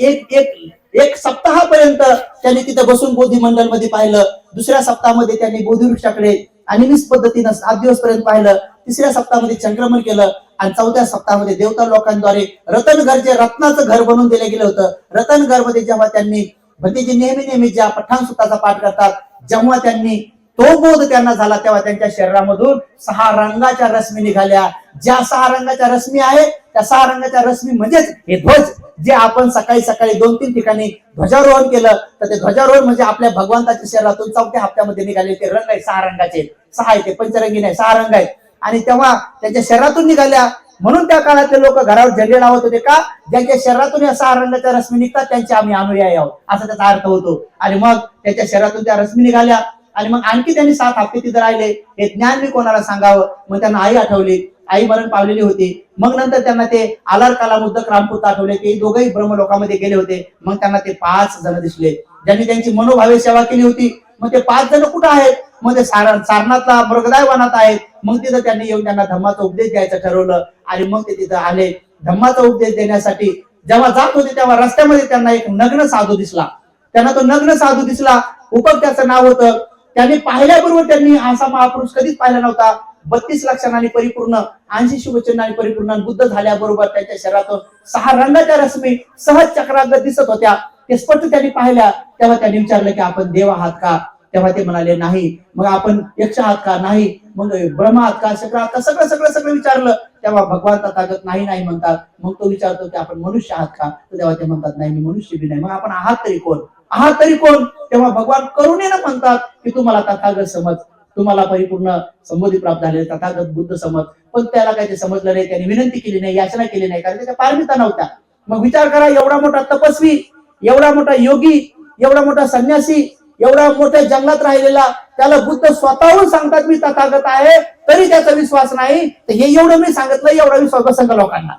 एक सप्ताहापर्यंत त्यांनी तिथे बसून बोधी मंडल मध्ये पाहिलं. दुसऱ्या सप्ताहामध्ये त्यांनी बोधी वृक्षाकडे अनिमिष पद्धतीनं 7 दिवस पर्यंत पाहिलं. तिसऱ्या सप्ताहामध्ये संक्रमण केलं आणि 4थ्या सप्ताहामध्ये देवता लोकांद्वारे रतनघर जे रत्नाचं घर बनवून दिलं गेलं होतं, रतनघर मध्ये जेव्हा त्यांनी भंतेजी नेहमी ज्या पठाण सुताचा पाठ करतात, जेव्हा त्यांनी तो बोध त्यांना झाला तेव्हा त्यांच्या शरीरामधून 6 रंगाच्या रश्मी निघाल्या. ज्या 6 रंगाच्या रश्मी आहे त्या 6 रंगाच्या रश्मी म्हणजेच हे ध्वज, जे आपण सकाळी सकाळी 2-3 ठिकाणी ध्वजारोहण केलं, तर ते ध्वजारोहण म्हणजे आपल्या भगवंताच्या शरीरातून 4थ्या हप्त्यामध्ये निघाले ते रंग आहे. 6 रंगाचे, 6 आहे ते पंचरंगी नाही, 6 रंग आहेत. आणि तेव्हा त्यांच्या शरीरातून निघाल्या. म्हणून त्या काळातले लोक घरावर झेंडे लावत होते का, ज्यांच्या शरीरातून या 6 रंगाच्या रश्मी निघतात त्यांचे आम्ही अनुयायी आहोत, असा त्याचा अर्थ होतो. आणि मग त्याच्या शरीरातून त्या रश्मी निघाल्या. आणि मग आणखी त्यांनी 7 हप्ते तिथे राहिले. हे ज्ञान मी कोणाला सांगावं. मग त्यांना आई आठवली, आई मरण पावलेली होती. मग नंतर त्यांना ते आलार कालामुद्दक रामपूत आठवले, ते दोघंही ब्रह्मलोकामध्ये गेले होते. मग त्यांना ते 5 जण दिसले ज्यांनी त्यांची मनोभावे सेवा केली होती. मग ते 5 जण कुठं आहेत? मग ते सारनाथला मृगदाय वनात आहेत. मग तिथं त्यांनी येऊन त्यांना धम्माचा उपदेश द्यायचं ठरवलं. आणि मग ते तिथं आले धम्माचा उपदेश देण्यासाठी. जेव्हा जात होते तेव्हा रस्त्यामध्ये त्यांना एक नग्न साधू दिसला. त्यांना तो नग्न साधू दिसला. उपक त्याचं नाव होतं. त्यांनी पाहिल्याबरोबर त्यांनी असा महापुरुष कधीच पाहिला नव्हता. 32 लक्षणांनी परिपूर्ण, 80 शुभचिन्हांनी परिपूर्ण. बुद्ध झाल्याबरोबर त्यांच्या शरीरातून 6 रंगाच्या रश्मी सहज चक्रागत दिसत होत्या. ते स्पष्ट त्यांनी पाहिल्या. तेव्हा त्यांनी विचारलं की आपण देव आहात का? तेव्हा ते म्हणाले नाही. मग आपण यक्ष आहात का? नाही. मग ब्रह्म आहात का? शक्र आहात का? सगळं सगळं सगळं विचारलं. तेव्हा भगवान तथागत नाही नाही म्हणतात. मग तो विचारतो की आपण मनुष्य आहात का? तर तेव्हा ते म्हणतात नाही, मी मनुष्य बी नाही. मग आपण आहात तरी कोण? आहात तरी कोण? तेव्हा भगवान करुणेनं म्हणतात की तुम्हाला तथागत समज, तुम्हाला परिपूर्ण संबोधी प्राप्त झाले तथागत बुद्ध समज. पण त्याला काही ते समजलं नाही. त्यांनी विनंती केली नाही, याचना केली नाही, कारण त्याच्या पारमिता नव्हत्या. मग विचार करा, एवढा मोठा तपस्वी, एवढा मोठा योगी, एवढा मोठा संन्यासी, एवढा मोठ्या जंगलात राहिलेला, त्याला बुद्ध स्वतःहून सांगतात मी तथागत आहे, तरी त्याचा विश्वास नाही. तर हे एवढं मी सांगितलं, एवढा विश्वास बसंत लोकांना.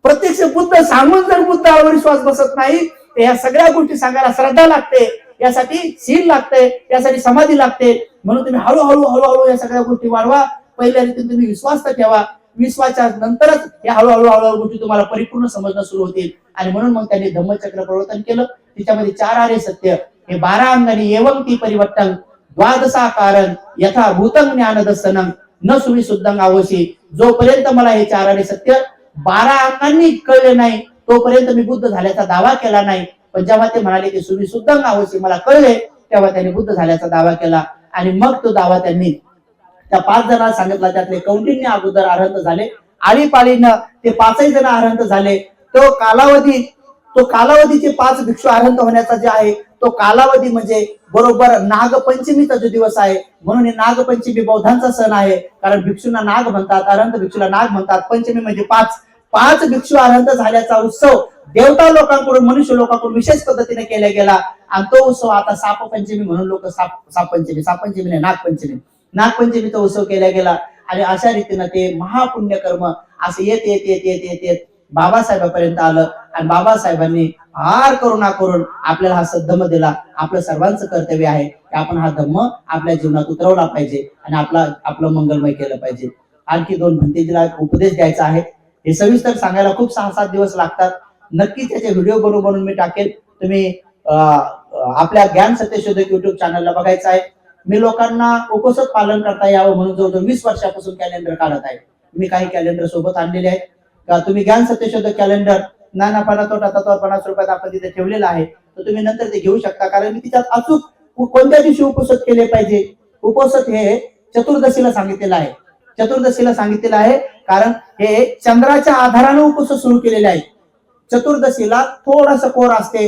प्रत्यक्ष बुद्ध सांगून जर बुद्धावर विश्वास बसत नाही, तर या सगळ्या गोष्टी सांगायला श्रद्धा लागते, यासाठी शील लागते, यासाठी समाधी लागते. म्हणून तुम्ही हळूहळू हळूहळू या सगळ्या गोष्टी वाढवा. पहिल्या रीतीने तुम्ही विश्वास तर ठेवा. विश्वासाच्या नंतरच या हळूहळू हळूहळू गोष्टी तुम्हाला परिपूर्ण समजणं सुरू होतील. आणि म्हणून मग त्यांनी धम्मचक्र प्रवर्तन केलं. त्याच्यामध्ये 4 आर्य सत्य, हे 12 अंगानी एवं ती परिवर्तन द्वादशाकारण यथा भूतं ज्ञान दर्शनं न सुविशुद्धं आवशी. जोपर्यंत मला हे 4 आर्य सत्य 12 अंगांनी कळले नाही, तोपर्यंत मी बुद्ध झाल्याचा दावा केला नाही. पण जेव्हा ते म्हणाले की सुविशुद्धं आवशी मला कळले, तेव्हा त्यांनी बुद्ध झाल्याचा दावा केला. आणि मग तो दावा त्यांनी त्या 5 जणांना सांगितला. त्यातले कौंडिन्य अगोदर आरहंत झाले. आळीपाळीनं ते 5ही जण आरहंत झाले. तो कालावधीचे 5 भिक्षू आरहंत होण्याचा जे आहे तो कालावधी म्हणजे बरोबर नागपंचमीचा जो दिवस आहे. म्हणून नागपंचमी बौद्धांचा सण आहे, कारण भिक्षूंना नाग म्हणतात, अरहंत भिक्षूला नाग म्हणतात. पंचमी म्हणजे 5 भिक्षू आरहंत झाल्याचा उत्सव देवता लोकांकडून मनुष्य लोकांकडून विशेष पद्धतीने केला गेला. आणि तो उत्सव आता साप पंचमी म्हणून लोक साप पंचमी नाही, नागपंचमीचा उत्सव केला गेला. आणि अशा रीतीनं ते महापुण्य कर्म असं येत येत येत येत येत येत बाबासाहेबांपर्यंत आलं. आणि बाबासाहेबांनी फार करुणा करून आपल्याला हा सद्धम्म दिला. आपलं सर्वांचं कर्तव्य आहे की आपण हा धम्म आपल्या जीवनात उतरवला पाहिजे आणि आपलं मंगलमय केलं पाहिजे. आणखी 2 भंतेजीला उपदेश द्यायचा आहे. हे सविस्तर सांगायला खूप 6-7 दिवस लागतात. नक्की त्याचे व्हिडिओ बनवून मी टाकेल. तुम्ही आपल्या ज्ञान सत्यशोधक युट्यूब चॅनलला बघायचं आहे. मी लोकांना उपसत पालन करता यावं म्हणून जवळजवळ 20 वर्षापासून कॅलेंडर काढत आहे. मी काही कॅलेंडर सोबत आणलेले आहेत का, तुम्ही ज्ञान सत्यशोधक कॅलेंडर नानापणा तोटा तत्वावर 50 रुपयात आपण तिथे ठेवलेलं आहे, तर तुम्ही नंतर ते घेऊ शकता. कारण मी तिच्यात अचूक कोणत्या दिवशी उपसत केले पाहिजे, उपसत हे चतुर्दशीला सांगितलेलं आहे. चतुर्दशीला सांगितलेलं आहे कारण हे चंद्राच्या आधाराने उपसत सुरू केलेले आहे. चतुर्दशीला थोडस कोर असते,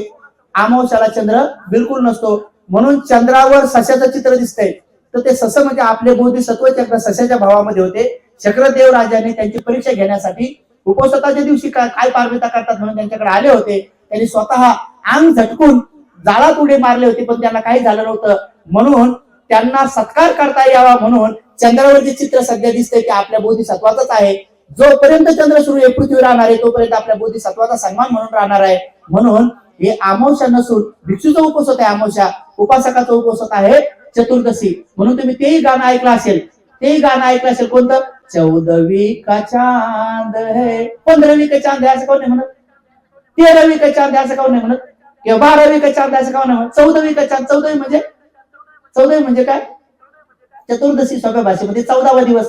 अमावस्याला चंद्र बिलकुल नसतो. म्हणून चंद्रावर सस्याचं चित्र दिसतंय, तर ते सस म्हणजे आपले बोधिसत्व चक्र सस्याच्या भावामध्ये होते. चक्रदेव राजाने त्यांची परीक्षा घेण्यासाठी उपसताच्या दिवशी काय पारमिता करतात म्हणून त्यांच्याकडे आले होते. त्यांनी स्वतः अंग झटकून जाळात उडी मारले होते, पण त्यांना काही झालं नव्हतं. म्हणून त्यांना सत्कार करता यावा म्हणून चंद्रावर जे चित्र सध्या दिसतंय ते आपल्या बोधिसत्वाचंच आहे. जोपर्यंत चंद्र सुरू आहे पृथ्वी राहणार आहे, तोपर्यंत आपल्या बोधिसत्वाचा सन्मान म्हणून राहणार आहे. म्हणून हे अमावस्या नसून भिक्षूचा उपसत आहे अमावस्या, उपासकाचा उपसत आहे चतुर्दशी. म्हणून तुम्ही तेही गाणं ऐकलं असेल, कोणतं? 14वीं का चांद है, 15वीं का चांद है असं काऊन नाही म्हणत? 13वीं का चांद है असं काऊन नाही म्हणत? किंवा 12वीं का चांद है असं काऊन नाही म्हणत? 14वीं का चांद. 14वी म्हणजे काय? चतुर्दशी सोप्या भाषेमध्ये 14वा दिवस.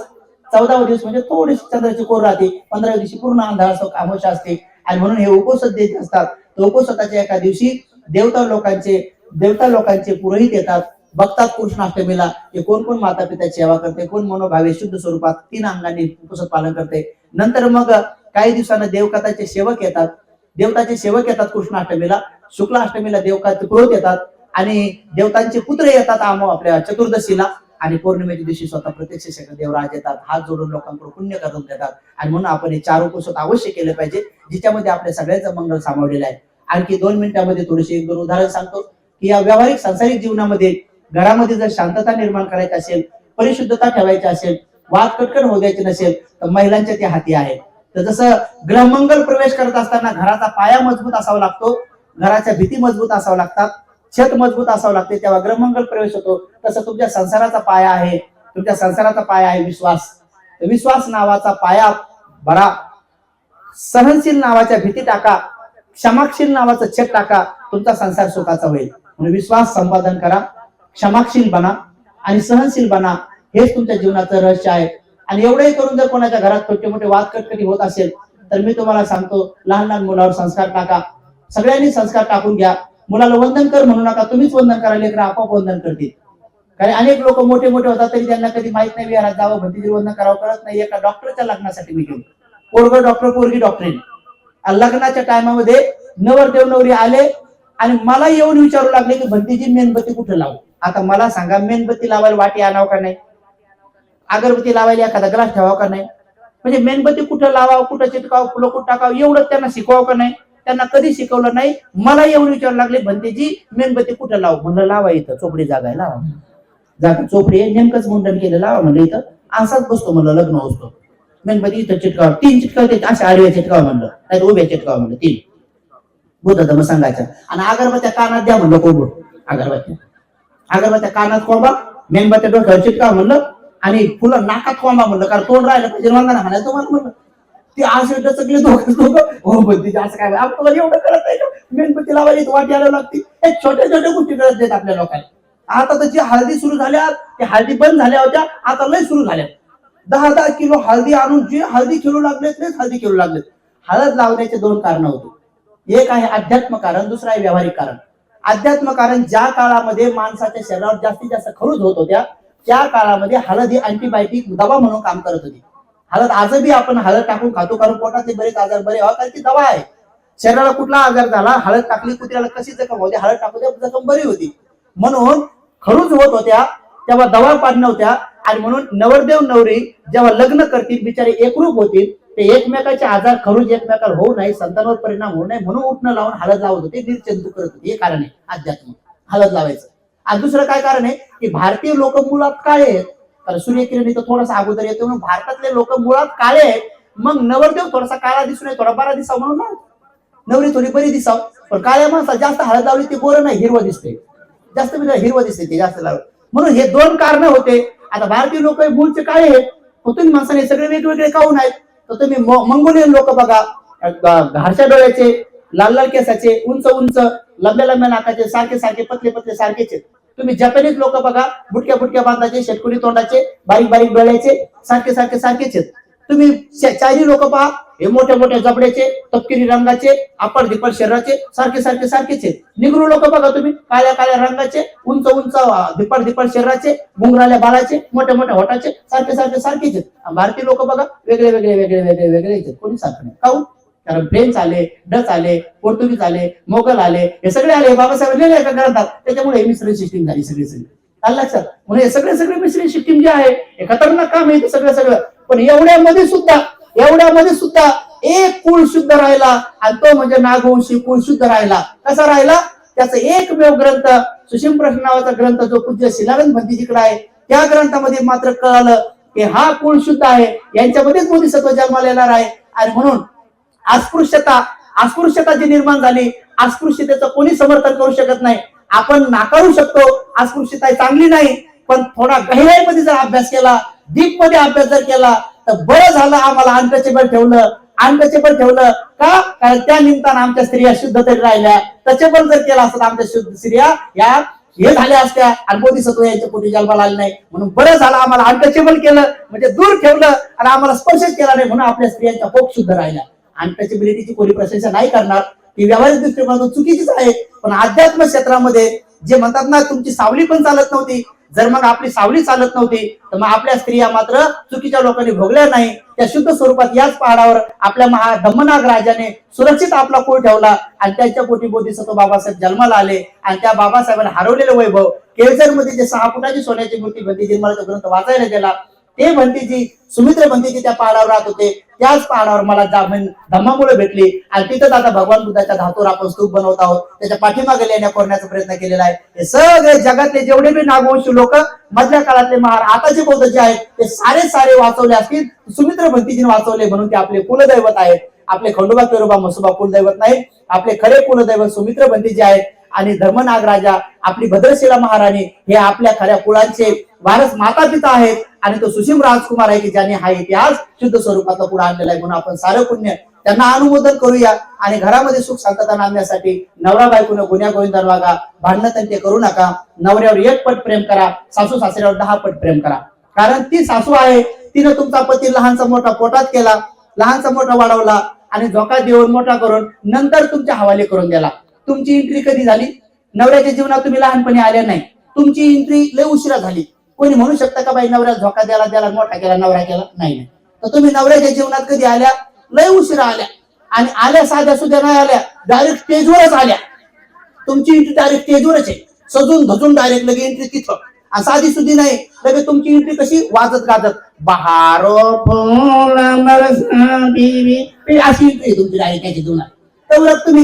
14वा दिवस म्हणजे थोडीशी चंद्राची कोर राहते. 15व्या दिवशी पूर्ण अंधार असतो, अमावस्या असते. आणि म्हणून हे उपसत देत असतात. उपसताच्या एका दिवशी देवता लोकांचे पुरोहित येतात. बघतात कृष्णाष्टमीला की कोण कोण माता पित्याची सेवा करते, कोण मनोभावे शुद्ध स्वरूपात 3 अंगांनी उपवास पालन करते. नंतर मग काही दिवसांना देवकथाचे सेवक येतात, देवताचे सेवक येतात कृष्णाष्टमीला. शुक्लाष्टमीला देवकाचे पुरोहित येतात आणि देवतांचे पुत्र येतात आपल्या चतुर्दशीला. आणि पौर्णिमेच्या दिवशी स्वतः प्रत्यक्ष देवराज येतात, हात जोडून लोकांकडून पुण्य करून देतात. आणि म्हणून आपण हे 4 उपवास अवश्य केले पाहिजे, जिच्यामध्ये आपल्या सगळ्यांचं मंगल सामावलेलं आहे. आणखी 2 मिनिटांमध्ये थोडीशी 1-2 उदाहरण सांगतो की या व्यावहारिक सांसारिक जीवनामध्ये घरामध्ये जर शांतता निर्माण करायची असेल, परिशुद्धता ठेवायची असेल, वाद कटकट होऊ द्यायचे नसेल तर महिलांच्या त्या हाती आहे. तर जसं ग्रहमंगल प्रवेश करत असताना घराचा पाया मजबूत असावा लागतो, घराच्या भीती मजबूत असावं लागतात, छत मजबूत असावं लागते, तेव्हा ग्रहमंगल प्रवेश होतो. तसं तुमच्या संसाराचा पाया आहे, तुमच्या संसाराचा पाया आहे विश्वास. विश्वास नावाचा पाया भरा, सहनशील नावाच्या भीती टाका, क्षमाशील नावाचं छत टाका, तुमचा संसार सुखाचा होईल. म्हणून विश्वास संपादन करा, क्षमाशील बना आणि सहनशील बना. हेच तुमच्या जीवनाचं रहस्य आहे. आणि एवढंही करून जर कोणाच्या घरात छोटे मोठे वाद कटकटी होत असेल तर मी तुम्हाला सांगतो, लहान लहान मुलावर संस्कार टाका. सगळ्यांनी संस्कार टाकून घ्या. मुलाला वंदन कर म्हणू नका, तुम्हीच वंदन करा, लेकरं आपोआप वंदन करतील. कारण अनेक लोक मोठे मोठे होतात तरी त्यांना कधी माहित नाही विहारात जावं, भंतीजी वंदन करावं कळत नाही. एका डॉक्टरच्या लग्नासाठी मी गेलो, पोरग डॉक्टर पोरगी डॉक्टरीन. लग्नाच्या टायमामध्ये नवरदेव नवरी आले आणि मला येऊन विचारू लागले की भंतीजी मेणबत्ती कुठे लावू. आता मला सांगा, मेणबत्ती लावायला वाटी आणावं का नाही, अगरबत्ती लावायला एखादा ग्लास ठेवावा का नाही, म्हणजे मेणबत्ती कुठं लावावं, कुठं चिटकावं, फुलं कुठं टाकावं, एवढं त्यांना शिकवावं का नाही. त्यांना कधी शिकवलं नाही. मला येऊन विचारू लागले भंतेजी मेणबत्ती कुठं लावू. म्हणलं लावा इथं, चोपडी जागा आहे, लावा. जागा चोपडी आहे, नेमकंच मुंडन केलं, लावा म्हणलं इथं. असाच बसतो म्हणलं, लग्न होतो. मेणबत्ती इथं चिटकाव, 3 चिटकावते, अशा आडव्या चिटकाव म्हणलं, नाही उभ्या चिटकाव म्हणलं 3 बुद्ध धर्म सांगायचं. आणि अगरबत्त्या कानात द्या म्हणलं, कोंबून अगरबत्त्या कानात कोंबा, मेणबत्त्या डोक्यावर चिटकाव म्हणलं आणि फुलं नाकात कोंबा म्हणलं, कारण तोंड राहिलं पाहिजे वंदना म्हणायचं तुम्हाला म्हणलं. ते असं डचकले दोघं, हो भंतीजी असं काय आपल्याला एवढं करत नाही का, मेणबत्ती लावायची वाटी आणावं लागते. हे छोट्या छोट्या गोष्टी करत देत आपल्या लोकांना. आता तर जी हळदी सुरू झाल्या, ते हळदी बंद झाल्या होत्या, आता लय सुरू झाल्या. 10-10 किलो हळदी आणून जे हळदी खेळू लागले तेच हळदी खेळू लागले. हळद लावण्याचे 2 कारण होते. एक आहे अध्यात्म कारण, दुसरं आहे व्यावहारिक कारण. अध्यात्म कारण, ज्या काळामध्ये माणसाच्या शरीरावर जास्तीत जास्त खरूज होत होत्या त्या काळामध्ये हळद ही अँटीबायोटिक दवा म्हणून काम करत होती. हळद आजही आपण हळद टाकून खातो, कारण पोटाचे बरेच आजार बरे व्हावे, कारण ती दवा आहे. शरीराला कुठला आजार झाला, हळद टाकली, कुत्र्याला कशी जखम होते, हळद टाकू द्या, जखम बरी होती. म्हणून खरूज होत होत्या तेव्हा दवा पाड नव्हत्या. आणि म्हणून नवरदेव नवरी जेव्हा लग्न करतील बिचारे एकरूप होतील, ते एकमेकाचे आजार खरूज एकमेकाला होऊ नये, संतांवर परिणाम होऊ नये म्हणून उठणं लावून हळद लावत होते, निर्जंतू करत होते. हे कारण आहे अध्यात्म, हळद लावायचं. आणि दुसरं काय कारण आहे की भारतीय लोक मुळात काळे आहेत, कारण सूर्यकिरण इथं थोडासा अगोदर येतो म्हणून भारतातले लोक मुळात काळे आहेत. मग नवरदेव थोडासा काळा दिसू नये, थोडा बरा दिसाव म्हणून ना, नवरी थोडी बरी दिसाव. पण काळ्या माणसा जास्त हळद लावली ती गोरं नाही, हिरवं दिसते, जास्त हिरवं दिसते ते जास्त लावलं. म्हणून हे 2 कारण होते. आता भारतीय लोक मूळचे काळे आहेत, तुम्ही माणसाने सगळे वेगवेगळे काऊन आहेत. तर तुम्ही मंगोलियन लोक बघा, घारच्या डोळ्याचे, लाल लाल केसाचे, उंच उंच, लंब्या लंब्या नाकाचे, सारखे सारखे पतले पतले सारखेच. तुम्ही जपानीज लोक बघा, बुटक्या बुटक्या बांधाचे, शेतकरी तोंडाचे, बारीक बारीक डोळ्याचे, सारखे सारखे सारखेच आहेत. तुम्ही चायनी लोक पहा, हे मोठ्या मोठ्या जबड्याचे, तपकिरी रंगाचे, आपड दिपड शरीराचे, सारखे सारखे सारखेच आहेत. निग्रो लोक बघा तुम्ही, काळ्या काळ्या रंगाचे, उंच उंच दिपड दिपड शरीराचे, घुंगराल्या बाळाचे, मोठ्या मोठ्या होटाचे, सारखे सारखे सारखेच आहेत. भारतीय लोक बघा वेगळे वेगळे वेगळे वेगळे वेगळे आहेत, कोणी सारखं नाही. काहून? कारण फ्रेंच आले, डच आले, पोर्तुगीज आले, मोगल आले, हे सगळे आले, बाबासाहेब लिहिले एका ग्रंथात, त्याच्यामुळे मिश्रण सिस्टीम झाली सगळी सगळी. लक्षात, म्हणजे हे सगळे मिश्रण सिस्टीम जे आहे हे खतरनाक काम आहे सगळं. पण एवढ्यामध्ये सुद्धा एक कुळ शुद्ध राहिला, आणि तो म्हणजे नागवंशी कुळ शुद्ध राहिला. कसा राहिला? त्याचा एकमेव ग्रंथ, सुषम प्रश्न नावाचा ग्रंथ, जो पूज्य शिलानंद भंतीजीकडे आहे, त्या ग्रंथामध्ये मात्र कळालं की हा कुळ शुद्ध आहे, यांच्यामध्येच बोधिसत्व जन्माला येणार आहे. आणि म्हणून अस्पृश्यता जी निर्माण झाली, अस्पृश्यतेचं कोणी समर्थन करू शकत नाही. आपण नाकारू शकतो, अस्पृश्यता चांगली नाही, पण थोडा गहिराईमध्ये जर अभ्यास केला, डीप मध्ये अभ्यास जर केला तर बरं झालं आम्हाला अनटचेबल ठेवलं का? कारण त्या निमित्तानं आमच्या स्त्रिया शुद्ध तरी राहिल्या. टचेबल जर केला असता आमच्या शुद्ध स्त्रिया या हे झाल्या असत्या, आणि बोधिसत्व यांच्या पोटी जन्माला आले नाही. म्हणून बरं झालं आम्हाला अनटचेबल केलं, म्हणजे दूर ठेवलं, आणि आम्हाला स्पर्शच केला नाही, म्हणून आपल्या स्त्रियांच्या पोट शुद्ध राहिल्या. अनटचेबिलिटीची कोणी प्रशंसा नाही करणार, ती व्यावहारिक दृष्टिकोनातून चुकीचीच आहे. पण अध्यात्म क्षेत्रामध्ये जे म्हणतात ना तुमची सावली पण चालत नव्हती, जर मग आपली सावली चालत नव्हती तर मग आपल्या स्त्रिया मात्र चुकीच्या लोकांनी भोगल्या नाही. त्या शुद्ध स्वरूपात याच पहाडावर आपल्या धम्मनाग राजाने सुरक्षित आपला कुळ ठेवला आणि त्यांच्या पोटी बोधिसत्व बाबासाहेब जन्माला आले. आणि त्या बाबासाहेबांनी हरवलेलं वैभव केळझर मध्ये जे 6 फुटाची सोन्याची मूर्ती भंतीजी मला तो ग्रंथ वाचायला गेला, ते भंतीजी सुमित्र भंतीजी त्या पहाडावर राहत होते. त्याच पहाडावर मला धम्मामुळे भेटली आणि तिथंच आता भगवान बुद्धाच्या धातूवर आपण स्तूप बनवत आहोत. त्याच्या पाठीमागे लेण्या कोरण्याचा प्रयत्न केलेला आहे. हे सगळे जगातले जेवढे बी नागवंशी लोक मधल्या काळातले महार आताचे बौद्ध जे आहेत ते सारे वाचवले असतील, सुमित्र भंतीजीने वाचवले म्हणून ते आपले कुलदैवत आहेत. आपले खंडोबा केरोबा मसोबा कुलदैवत नाही, आपले खरे कुलदैवत सुमित्र भंतीजी आहेत. आणि धर्मनाग राजा आपली भद्रशिला महाराणी हे आपल्या खऱ्या कुळांचे वारस माता पिता आहेत. आणि तो सुशीम राजकुमार आहे की ज्याने हा इतिहास शुद्ध स्वरूपातला पुढे आणलेला आहे. म्हणून आपण सारं पुण्य त्यांना अनुमोदन करूया आणि घरामध्ये सुख शांतता नांदण्यासाठी नवरा बायकोनं गुन्ह्या गोविंदान वागा, भांडणं तंटे करू नका. नवऱ्यावर 1 पट प्रेम करा, सासू सासऱ्यावर 10 पट प्रेम करा. कारण ती सासू आहे, तिनं तुमचा पती लहानचा मोठा पोटात केला, लहानचा मोठा वाढवला आणि झोका देऊन मोठा करून नंतर तुमच्या हवाले करून दिला. तुमची एंट्री कधी झाली? नवऱ्याच्या जीवनात तुम्ही लहानपणी आल्या नाही, तुमची एंट्री लय उशिरा झाली. कोणी म्हणू शकता का बाई नवऱ्याला झोका द्यायला मोठा केला नवरा केला? नाही. तर तुम्ही नवऱ्याच्या जीवनात कधी आल्या? लय उशिरा आल्या. आणि आल्या साध्या सुद्धा नाही आल्या, डायरेक्ट स्टेजवरच आल्या. तुमची एंट्री डायरेक्ट स्टेजवरच आहे, सजून धजून डायरेक्ट लगे एंट्री तिथं. आणि साधी सुद्धी नाही, लगे तुमची एंट्री कशी वाजत गाजत बहारो अशी एंट्री तुमची डायरेक्ट त्याच्या जीवनात. तेवढं तुम्ही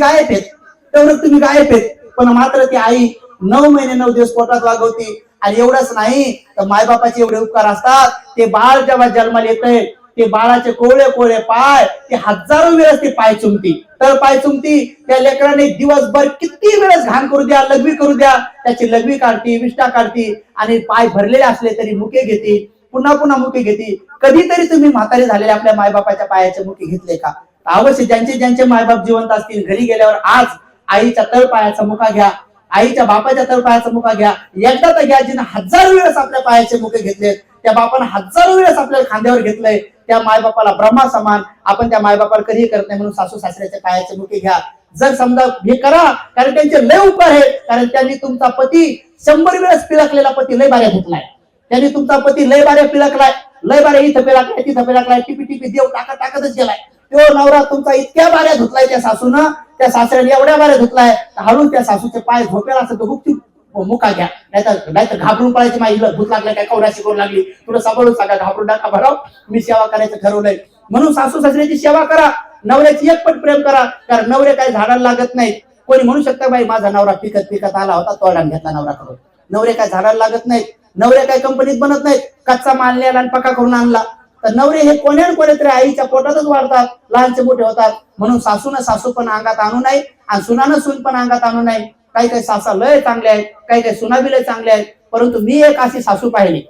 गायब आहेत. पण मात्र ती आई 9 महिने 9 दिवस पोटात वागवती. आणि एवढंच नाही तर मायबापाचे एवढे उपकार असतात. ते बाळ जेव्हा जन्माला येतंय ते बाळाचे कोवळे पाय ते हजारो वेळेस ते पाय चुमती, तर पाय चुमती. त्या लेकराने दिवसभर किती वेळेस घाण करू द्या, लघवी करू द्या, त्याची लघवी काढती, विष्ठा काढती आणि पाय भरलेले असले तरी मुके घेते, पुन्हा मुके घेते. कधीतरी तुम्ही म्हातारे झालेले आपल्या मायबापाच्या पायाचे मुके घेतले का? अवश्य ज्यांचे मायबाप जिवंत असतील घरी गेल्यावर आज आईच्या तळपायाचा मुका घ्या, आईच्या बापाच्या तळपायाचा मुका घ्या. एकदा तर घ्या जिने हजारो वेळेस आपल्या पायाचे मुके घेतलेत, त्या बापानं हजारो वेळेस आपल्याला खांद्यावर घेतलंय. त्या मायबापाला ब्रह्मा समान आपण त्या मायबापाला कधीही करत नाही. म्हणून सासू सासऱ्याच्या पायाचे मुके घ्या. जर समजा हे करा, कारण त्यांचे लय उपकार आहे. कारण त्यांनी तुमचा पती 100 वेळेस पिळकलेला पती लय बाऱ्या धुतलाय. त्यांनी तुमचा पती लय बाऱ्या पिळकलाय, लय बाऱ्या इथं पिळकलाय तिथं पिळकलाय, टिपी देव टाकतच गेलाय. तो नवरा तुमचा इतक्या बाऱ्या धुतलाय त्या सासूनं, त्या सासऱ्याने एवढ्या बाऱ्या धुतलाय, हळूच त्या सासूचे पाय झोपेला असं तो गुपचूप मुका घ्या. नाहीतर घाबरून पडायची, माझी भूत लागलं काय, कवराशी करू लागली, तुला सांभाळून सांगा, घाबरून टाका भराव, मी सेवा करायचं ठरवलंय. म्हणून सासू सासऱ्याची सेवा करा, नवऱ्याची 1 पट प्रेम करा. कारण नवरे काय झाडाला लागत नाहीत. कोणी म्हणू शकता बाई माझा नवरा पिकत आला होता, तोडान घेतला नवराकडून. नवरे काय झाडाला लागत नाहीत, नवरे काय कंपनीत बनत नाहीत, कच्चा माल नेला आणि पक्का करून आणला. तर नवरे हे कोणतरी आईच्या पोटातच वाढतात, लहानचे मोठे होतात. म्हणून सासून सासू पण अंगात आणू नये आणि सुनानं सून पण अंगात आणू नये. काही सासा लय चांगले आहेत, काही सुना बी लय चांगले आहेत. परंतु मी एक अशी सासू पाहिली,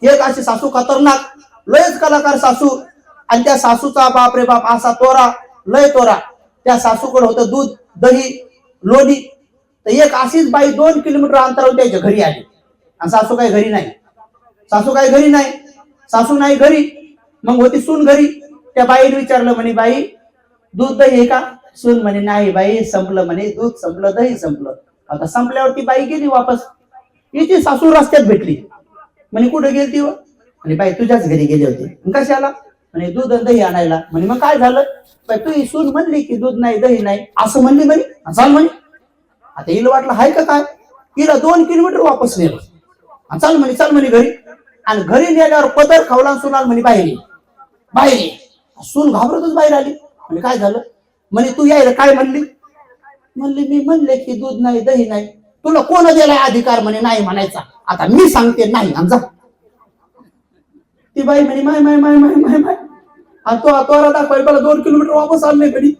एक अशी सासू खतरनाक, लयच कलाकार सासू. आणि त्या सासूचा बाप रे बाप असा तोरा, लय तोरा. त्या सासूकडे होतं दूध, दही, लोणी. तर एक अशीच बाई 2 किलोमीटर अंतरावर त्याच्या घरी आली. आणि सासू काही घरी नाही, सासू नाही घरी. मग होती सून घरी. त्या बाईने विचारलं, म्हणे बाई दूध दही आहे का? सून म्हणे नाही बाई, संपलं म्हणे, दूध संपलं, दही संपलं. आता संपल्यावरती बाई गेली वापस. इथे सासू रस्त्यात भेटली. म्हणे कुठे गेलती? म्हणे बाई तुझ्याच घरी गेली होती. कशाला? म्हणे दूध आणि दही आणायला. म्हणे मग काय झालं? तू ही सून म्हणली की दूध नाही दही नाही असं म्हणली म्हणे, चाल म्हणे. आता हिला वाटलं हाय का काय, हिला 2 किलोमीटर वापस नेलं. चाल म्हणे घरी. आणि घरी नेल्यावर पदर खावला सुनाल म्हणे बाहेर. सून घाबरतच बाहेर आली. म्हणजे काय झालं? म्हणे तू यायला काय म्हणली? म्हणली मी म्हणले की दूध नाही दही नाही. तुला कोण दिलाय अधिकार म्हणे नाही म्हणायचा? आता मी सांगते नाही जा. ती बाई म्हणे माय तो दाखवाय मला 2 किलोमीटर वापस आणले म्हणे.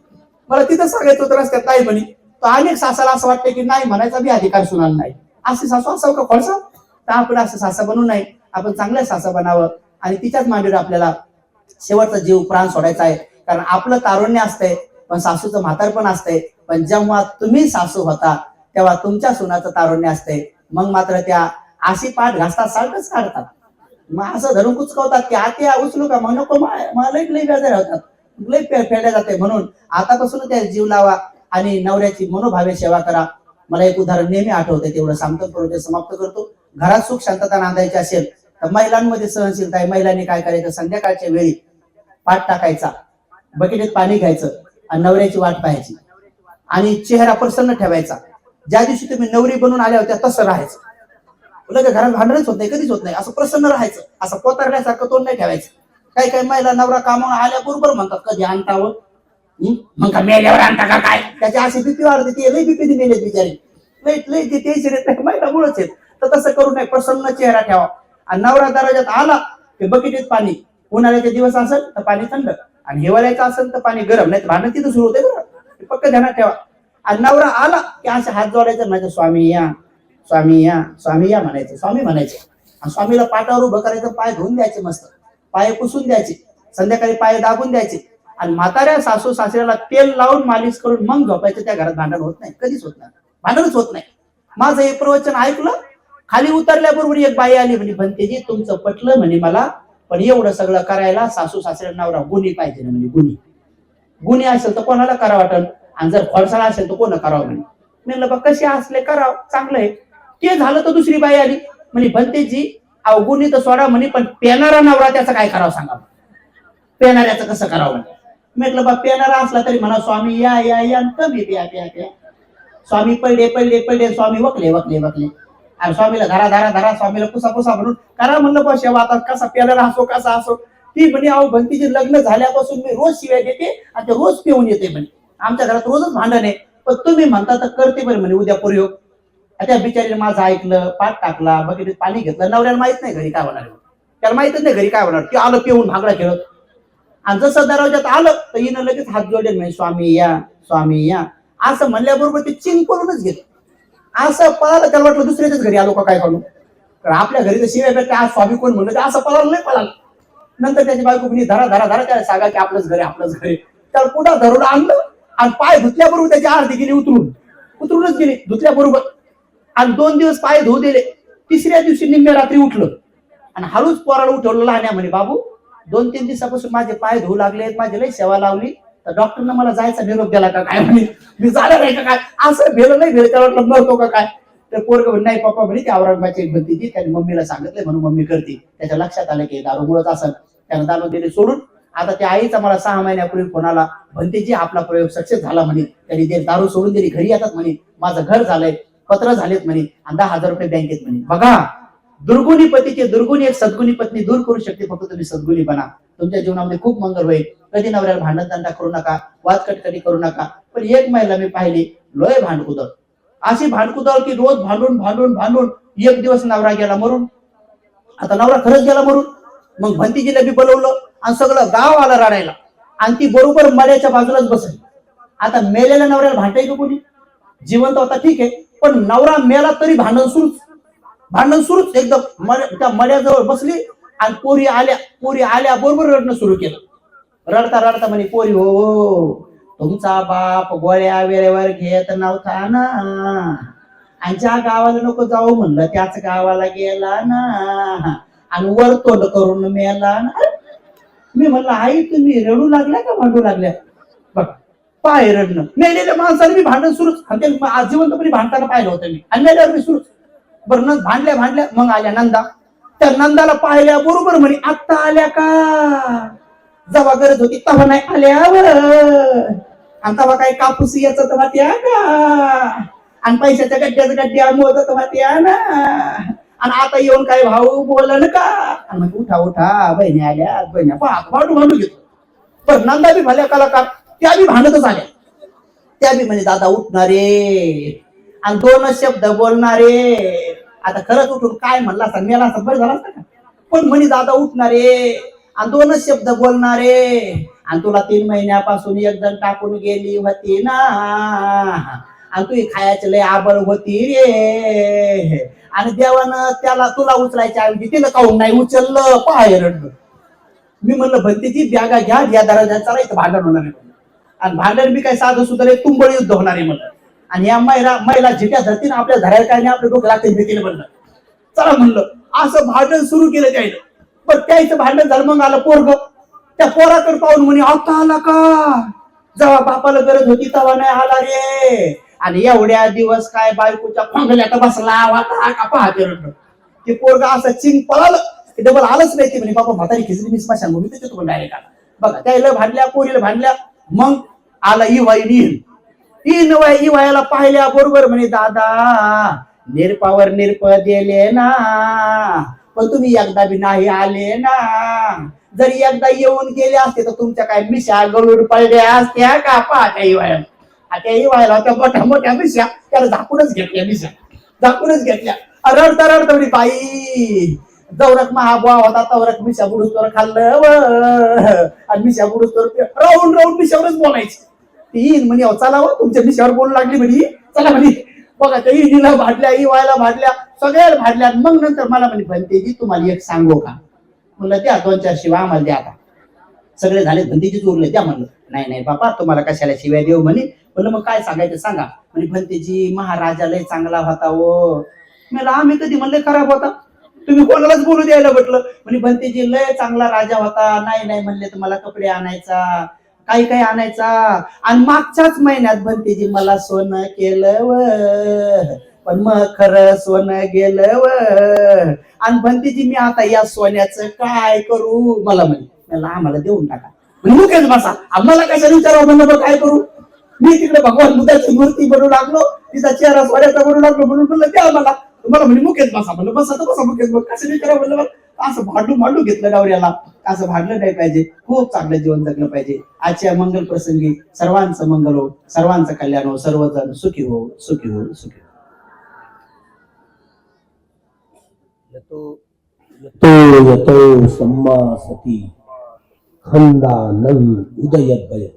मला तिथं सांगायचं होतं रस्त्यात नाही म्हणे. तर अनेक सासाला असं वाटतं की नाही म्हणायचा बी अधिकार सुनाल नाही. असे सासू असावं का खोडसा? तर आपण असं सासा बनवू नाही, आपण चांगल्या सासा बनावं. आणि तिच्याच मांडीवर आपल्याला शेवटचा जीव प्राण सोडायचा आहे. कारण आपलं तारुण्य असतंय पण सासूचं म्हातारपण असतंय. पण जेव्हा तुम्ही सासू होता तेव्हा तुमच्या सुनाचं तारुण्य असतंय. मग मात्र त्या अशी पाठ घासतात, सारखंच काढतात. मग असं धरून कुचकवतात की आत्या उचलू का? मग नको, मला लई बेजार होतात, लई फेडल्या जाते. म्हणून आतापासून त्या जीव लावा आणि नवऱ्याची मनोभावे सेवा करा. मला एक उदाहरण नेहमी आठवतंय, तेवढं सांगतो परिचय समाप्त करतो. घरात सुख शांतता नांदायची असेल तर महिलांमध्ये सहनशीलता आहे. महिलांनी काय करायचं, संध्याकाळच्या वेळी पाठ टाकायचा, बकेटीत पाणी घ्यायचं आणि नवऱ्याची वाट पाहायची आणि चेहरा प्रसन्न ठेवायचा. ज्या दिवशी तुम्ही नवरी बनून आल्या होत्या तसं राहायचं. लगेच घरात भांडणच होत नाही, कधीच होत नाही. असं प्रसन्न राहायचं, असं पोतारल्यासारखं तोंड नाही ठेवायचं. काही काही महिला नवरा कामावर आल्या बरोबर म्हणतात कधी आणतावं, मग का मेल्यावर आणता का काय, त्याची अशी भीती वाढते. ती लई भीती मेले बिचारी, लई लई ते टेन्शन येत नाही, महिला मुळच येत. तर तसं करू नये, प्रसन्न चेहरा ठेवा. आणि नवरा दरवाजात आला की बकेटीत पाणी, उन्हाळ्याचे दिवस असेल तर पाणी थंड आणि हिवाळ्याचं असेल तर पाणी गरम, नाही भांडण तिथं सुरू होते बरं, पक्क ध्यानात ठेवा. आणि नवरा आला की असे हात जोडायचं, म्हणजे स्वामी या, स्वामी या, स्वामी या म्हणायचं, स्वामी म्हणायचे. आणि स्वामीला पाटावर उभं करायचं, पाय धुवून द्यायचे, मस्त पाय पुसून द्यायचे, संध्याकाळी पाय दाबून द्यायचे. आणि म्हाताऱ्या सासू सासऱ्याला तेल लावून मालिश करून मग झोपायचं. त्या घरात भांडण होत नाही, कधीच होत नाही, भांडणच होत नाही. माझं हे प्रवचन ऐकलं, खाली उतरल्याबरोबर एक बाई आली, म्हणे भंतेजी तुमचं पटलं म्हणे मला, पण एवढं सगळं करायला सासू सासऱ्या नवरा गुणी पाहिजे ना म्हणे. गुणी गुणी असेल तर कोणाला करा वाटल, आणि जर फळसाळा असेल तर कोण करावं म्हणे. म्हणलं बा कसे असले करावं, चांगलं आहे. ते झालं तर दुसरी बाई आली, म्हणे भंतेजी अवगुणी तर सोडा म्हणे, पण पेनारा नवरा त्याचं काय करावं सांगा, पेनाऱ्याचं कसं करावं म्हणे. म्हटलं बा पेनारा असला तरी म्हणा स्वामी या या या, कमी प्या प्या प्या. स्वामी पडले पडले पडले, स्वामी वकले वकले वकले. आणि स्वामीला धरा धरा धरा, स्वामीला पुसा पुसा म्हणून करा. म्हणलं बा शेवा, आता कसा पेनारा असो कसा असो. ती म्हणे अहो भंतीचे लग्न झाल्यापासून मी रोज शिव्या देते आणि ते रोज पिऊन येते म्हणे. आमच्या घरात रोजच भांडण आहे, पण तुम्ही म्हणता तर करते बरं म्हणे उद्या प्रयोग. त्या बिचारीने माझं ऐकलं, पाठ टाकला, बकेटीत पाणी घेतलं. नवऱ्याला माहित नाही घरी काय होणार, त्याला माहितच नाही घरी काय होणार. ते आलं पिऊन भांगडा खेळत, आणि जसं दरवाजात आलं तर हिनं लगेच हात जोडले, म्हणजे स्वामी या, स्वामी या असं म्हणल्याबरोबर ते चिंग करूनच गेलं. असं पळालं, त्याला वाटलं दुसऱ्याच्याच घरी आलो का काय करू, कारण आपल्या घरी तर शिवाय भेटते, आज स्वामी कोण म्हणलं, असं पळालं नाही पळालं. नंतर त्याची बायको म्हणे धरा धरा धरा, त्याला सांगा की आपलंच घरी आपलंच घरी. त्याला पुन्हा धरून आणलं आणि पाय धुतल्याबरोबर त्याची आरती गेली, उतरूनच गेली धुतल्याबरोबर. आणि 2 दिवस पाय धुऊ दिले. तिसऱ्या दिवशी निम्म्या रात्री उठलं आणि हळूच पोराला उठवलं लहान्या, म्हणे बाबू 2-3 दिवसापासून माझे पाय धुवू लागले, माझी लई सेवा लावली, तर डॉक्टरनं मला जायचा निरोप दिला का काय, म्हणे मी झालं नाही का काय, असं भेलं नाही भेलं, त्याला वाटलं मरतो का काय. तर पोरग म्हणे नाही पप्पा म्हणे, ती औरंगाबादची एक भंतीची, त्याने मम्मीला सांगितलंय म्हणून मम्मी करते. त्याच्या लक्षात आलं की दारूमुळेच असं. त्यानं दारू दिले सोडून. आता त्या आईचा मला 6 महिन्यापूर्वी फोन आला, भंतीजी आपला प्रयोग सक्सेस झाला म्हणे, त्यांनी ते दारू सोडून दिली, घरी येतात म्हणे, माझं घर झालंय, पत्र झालेत म्हणे, आणि 10,000 रुपये बँकेत म्हणे. बघा, दुर्गुणी पतीचे दुर्गुणी एक सद्गुणी पत्नी दूर करू शकते, फक्त तुम्ही सद्गुणी बना. तुमच्या जीवनामध्ये खूप मंगल होईल. कधी नवऱ्याला भांडण तंटा करू नका, वाद कटकटी करू नका. पण एक महिला मी पाहिली, लोय भांडकुदळ, अशी भांडकुदळ की रोज भांडून भांडून भांडून एक दिवस नवरा गेला मरून. आता नवरा खरंच गेला मरून. मग भंतीजीला बी बोलवलं आणि सगळं गाव आलं रडायला, आणि ती बरोबर मड्याच्या बाजूलाच बसली. आता मेलेल्या नवऱ्याला भांडायचं कोणी, जिवंत होता ठीक आहे, पण नवरा मेला तरी भांडण सुरूच एकदम. त्या मड्याजवळ बसली आणि पोरी आल्या बरोबर रडणं सुरू केलं. रडता रडता म्हणे पोरी हो, तुमचा बाप गोळ्या वेळेवर घेत नव्हता ना, आणि ज्या गावाला नको जाऊ म्हणलं त्याच गावाला गेला ना, आणि वर तोंड करून मेला ना. मी म्हणलं आई तुम्ही रडू लागल्या का भांडू लागल्या, बघ पाय रडणं. मेलेल्या माणसाने मी भांडण सुरूच, जिवंतपणी भांडताना पाहिलं होतं मी, आणि मेल्यावर मी सुरूच. बरं भांडल्या मग आल्या नंदा. त्या नंदाला पाहिल्या बरोबर म्हणे आत्ता आल्या का, जेव्हा गरज होती तेव्हा नाही आल्यावर, आणि तेव्हा काही कापूस याचं तेव्हा त्या का, आणि पैशाच्या गड्ड्या मोजत तेव्हा त्या ना, आणि आता येऊन काय भाऊ बोललं का, आणि उठा उठा बहिणी आल्या, बहिणी भांडू घेतो. पण नंदा बी भल्या कलाकार, त्या बी भांडतच आल्या. त्या बी म्हणजे दादा उठणारे आणि 2 शब्द बोलणारे. आता खरंच उठून काय म्हणला असता, मेला असता बरं झाला असता का, पण म्हणे दादा उठणारे आणि 2 शब्द बोलणारे, आणि तुला 3 महिन्यापासून एक जण टाकून गेली होती ना, आणि तू खायची लय आबळ होती रे, आणि देवानं त्याला तुला उचलायच्या ऐवजी तिला काऊन नाही उचललं, पाय रडलं. मी म्हणलं भंतीची बॅगा घ्या, या दरवाजा चला, इथं भांडण होणार आहे. आणि भांडण बी काय साधं सुद्धा तुंबळ युद्ध होणार आहे म्हणलं. आणि या महिला झिट्या धरतीनं आपल्या धरायला काय नाही, आपलं डोकं लागते भीतीने म्हणलं. चला म्हणलं, असं भांडण सुरू केलं त्यानं. पण त्याचं भांडण झालं, मग आलं पोरग. त्या पोराकडे पाहून म्हणे आता आला का, जेव्हा बापाला गरज होती तेव्हा नाही आला रे, आणि एवढ्या दिवस काय बायकोच्या खोंगल्यात बसला वाटा का पाहते रडत. ते पोरगा असं चिंग पळालं ते डबल आलंच नाही. ते म्हणे बाबा म्हातारी खिचडी मी स्मशान भूमी त्याच्या तुम्हाला डायरेक्ट आला. बघा त्याला भांडल्या पोरीला भांडल्या. मग आला इवायला पाहिल्या बरोबर म्हणे दादा निरपावर निरप दिले ना पण तुम्ही एकदा बी नाही आले ना. जरी एकदा येऊन गेले असते तर तुमच्या काय मिशा गळून पडल्या असत्या का पाहत्या इवायला. त्या इवायला त्या मोठ्या मोठ्या मिशा त्याला झाकूनच घेतल्या. मिशा झाकूनच घेतल्या. रडता रडता म्हणे बाई जवरक महाबुवा होता तवरक मिशा बुडूस्तोर खाल्लं आणि मिशा बुडूस्तोर राहून राहून मिशावरच बोलायची. ती म्हणे चला तुमच्या मिशावर बोलू लागली म्हणे चला म्हणे. बघा त्या इनीला भाडल्या इवायला भाडल्या सगळ्याला भाडल्या. मग नंतर मला म्हणे भंतेजी तुम्हाला एक सांगू का. म्हणलं त्या 2-4 शिवाय आम्हाला द्या. आता सगळे झाले भंतेजीच उरले त्या. म्हणलं नाही नाही बाबा तुम्हाला कशाला शिव्या देऊ म्हणे. म्हणलं मग काय सांगायचं सांगा. म्हणे भंतेजी महाराजा लय चांगला होता हो. मला आम्ही कधी म्हणले खराब होता. तुम्ही कोणालाच बोलू द्यायला म्हटलं. म्हणे भंतेजी लय चांगला राजा होता. नाही नाही म्हणले तुम्हाला कपडे आणायचा काही काही आणायचा. आणि मागच्याच महिन्यात भंतेजी मला सोनं केलं व पण मग खरं सोनं गेलं व. आणि भंतेजी मी आता या सोन्याचं काय करू. मला म्हणे आम्हाला देऊन टाका. म्हणजे मुकेश बसा आम्हाला कशा विचारावं म्हणलं काय करू. मी तिकडे भगवान बुद्धाची मूर्ती बनवू लागलो तिचा चेहरा सोन्याचा बनवू लागलो म्हणून म्हणलं द्या मला. तुम्हाला म्हणजे मुकेश बसा म्हणलं बसा तर बसा मुकेश बघ कसं विचारावं म्हणलं. असं भांडू घेतलं नवऱ्याला. असं भांडलं नाही पाहिजे. खूप चांगलं जीवन जगलं पाहिजे. आजच्या मंगल प्रसंगी सर्वांचं मंगल हो सर्वांचं कल्याण हो सर्वजण सुखी हो सुखी हो सुखी यतो यतो सम्मा सती खंडानंद उदयद्वयम्.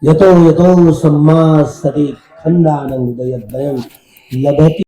यतो यतो सम्मा सती खंडानंद उदयद्वयम् लभते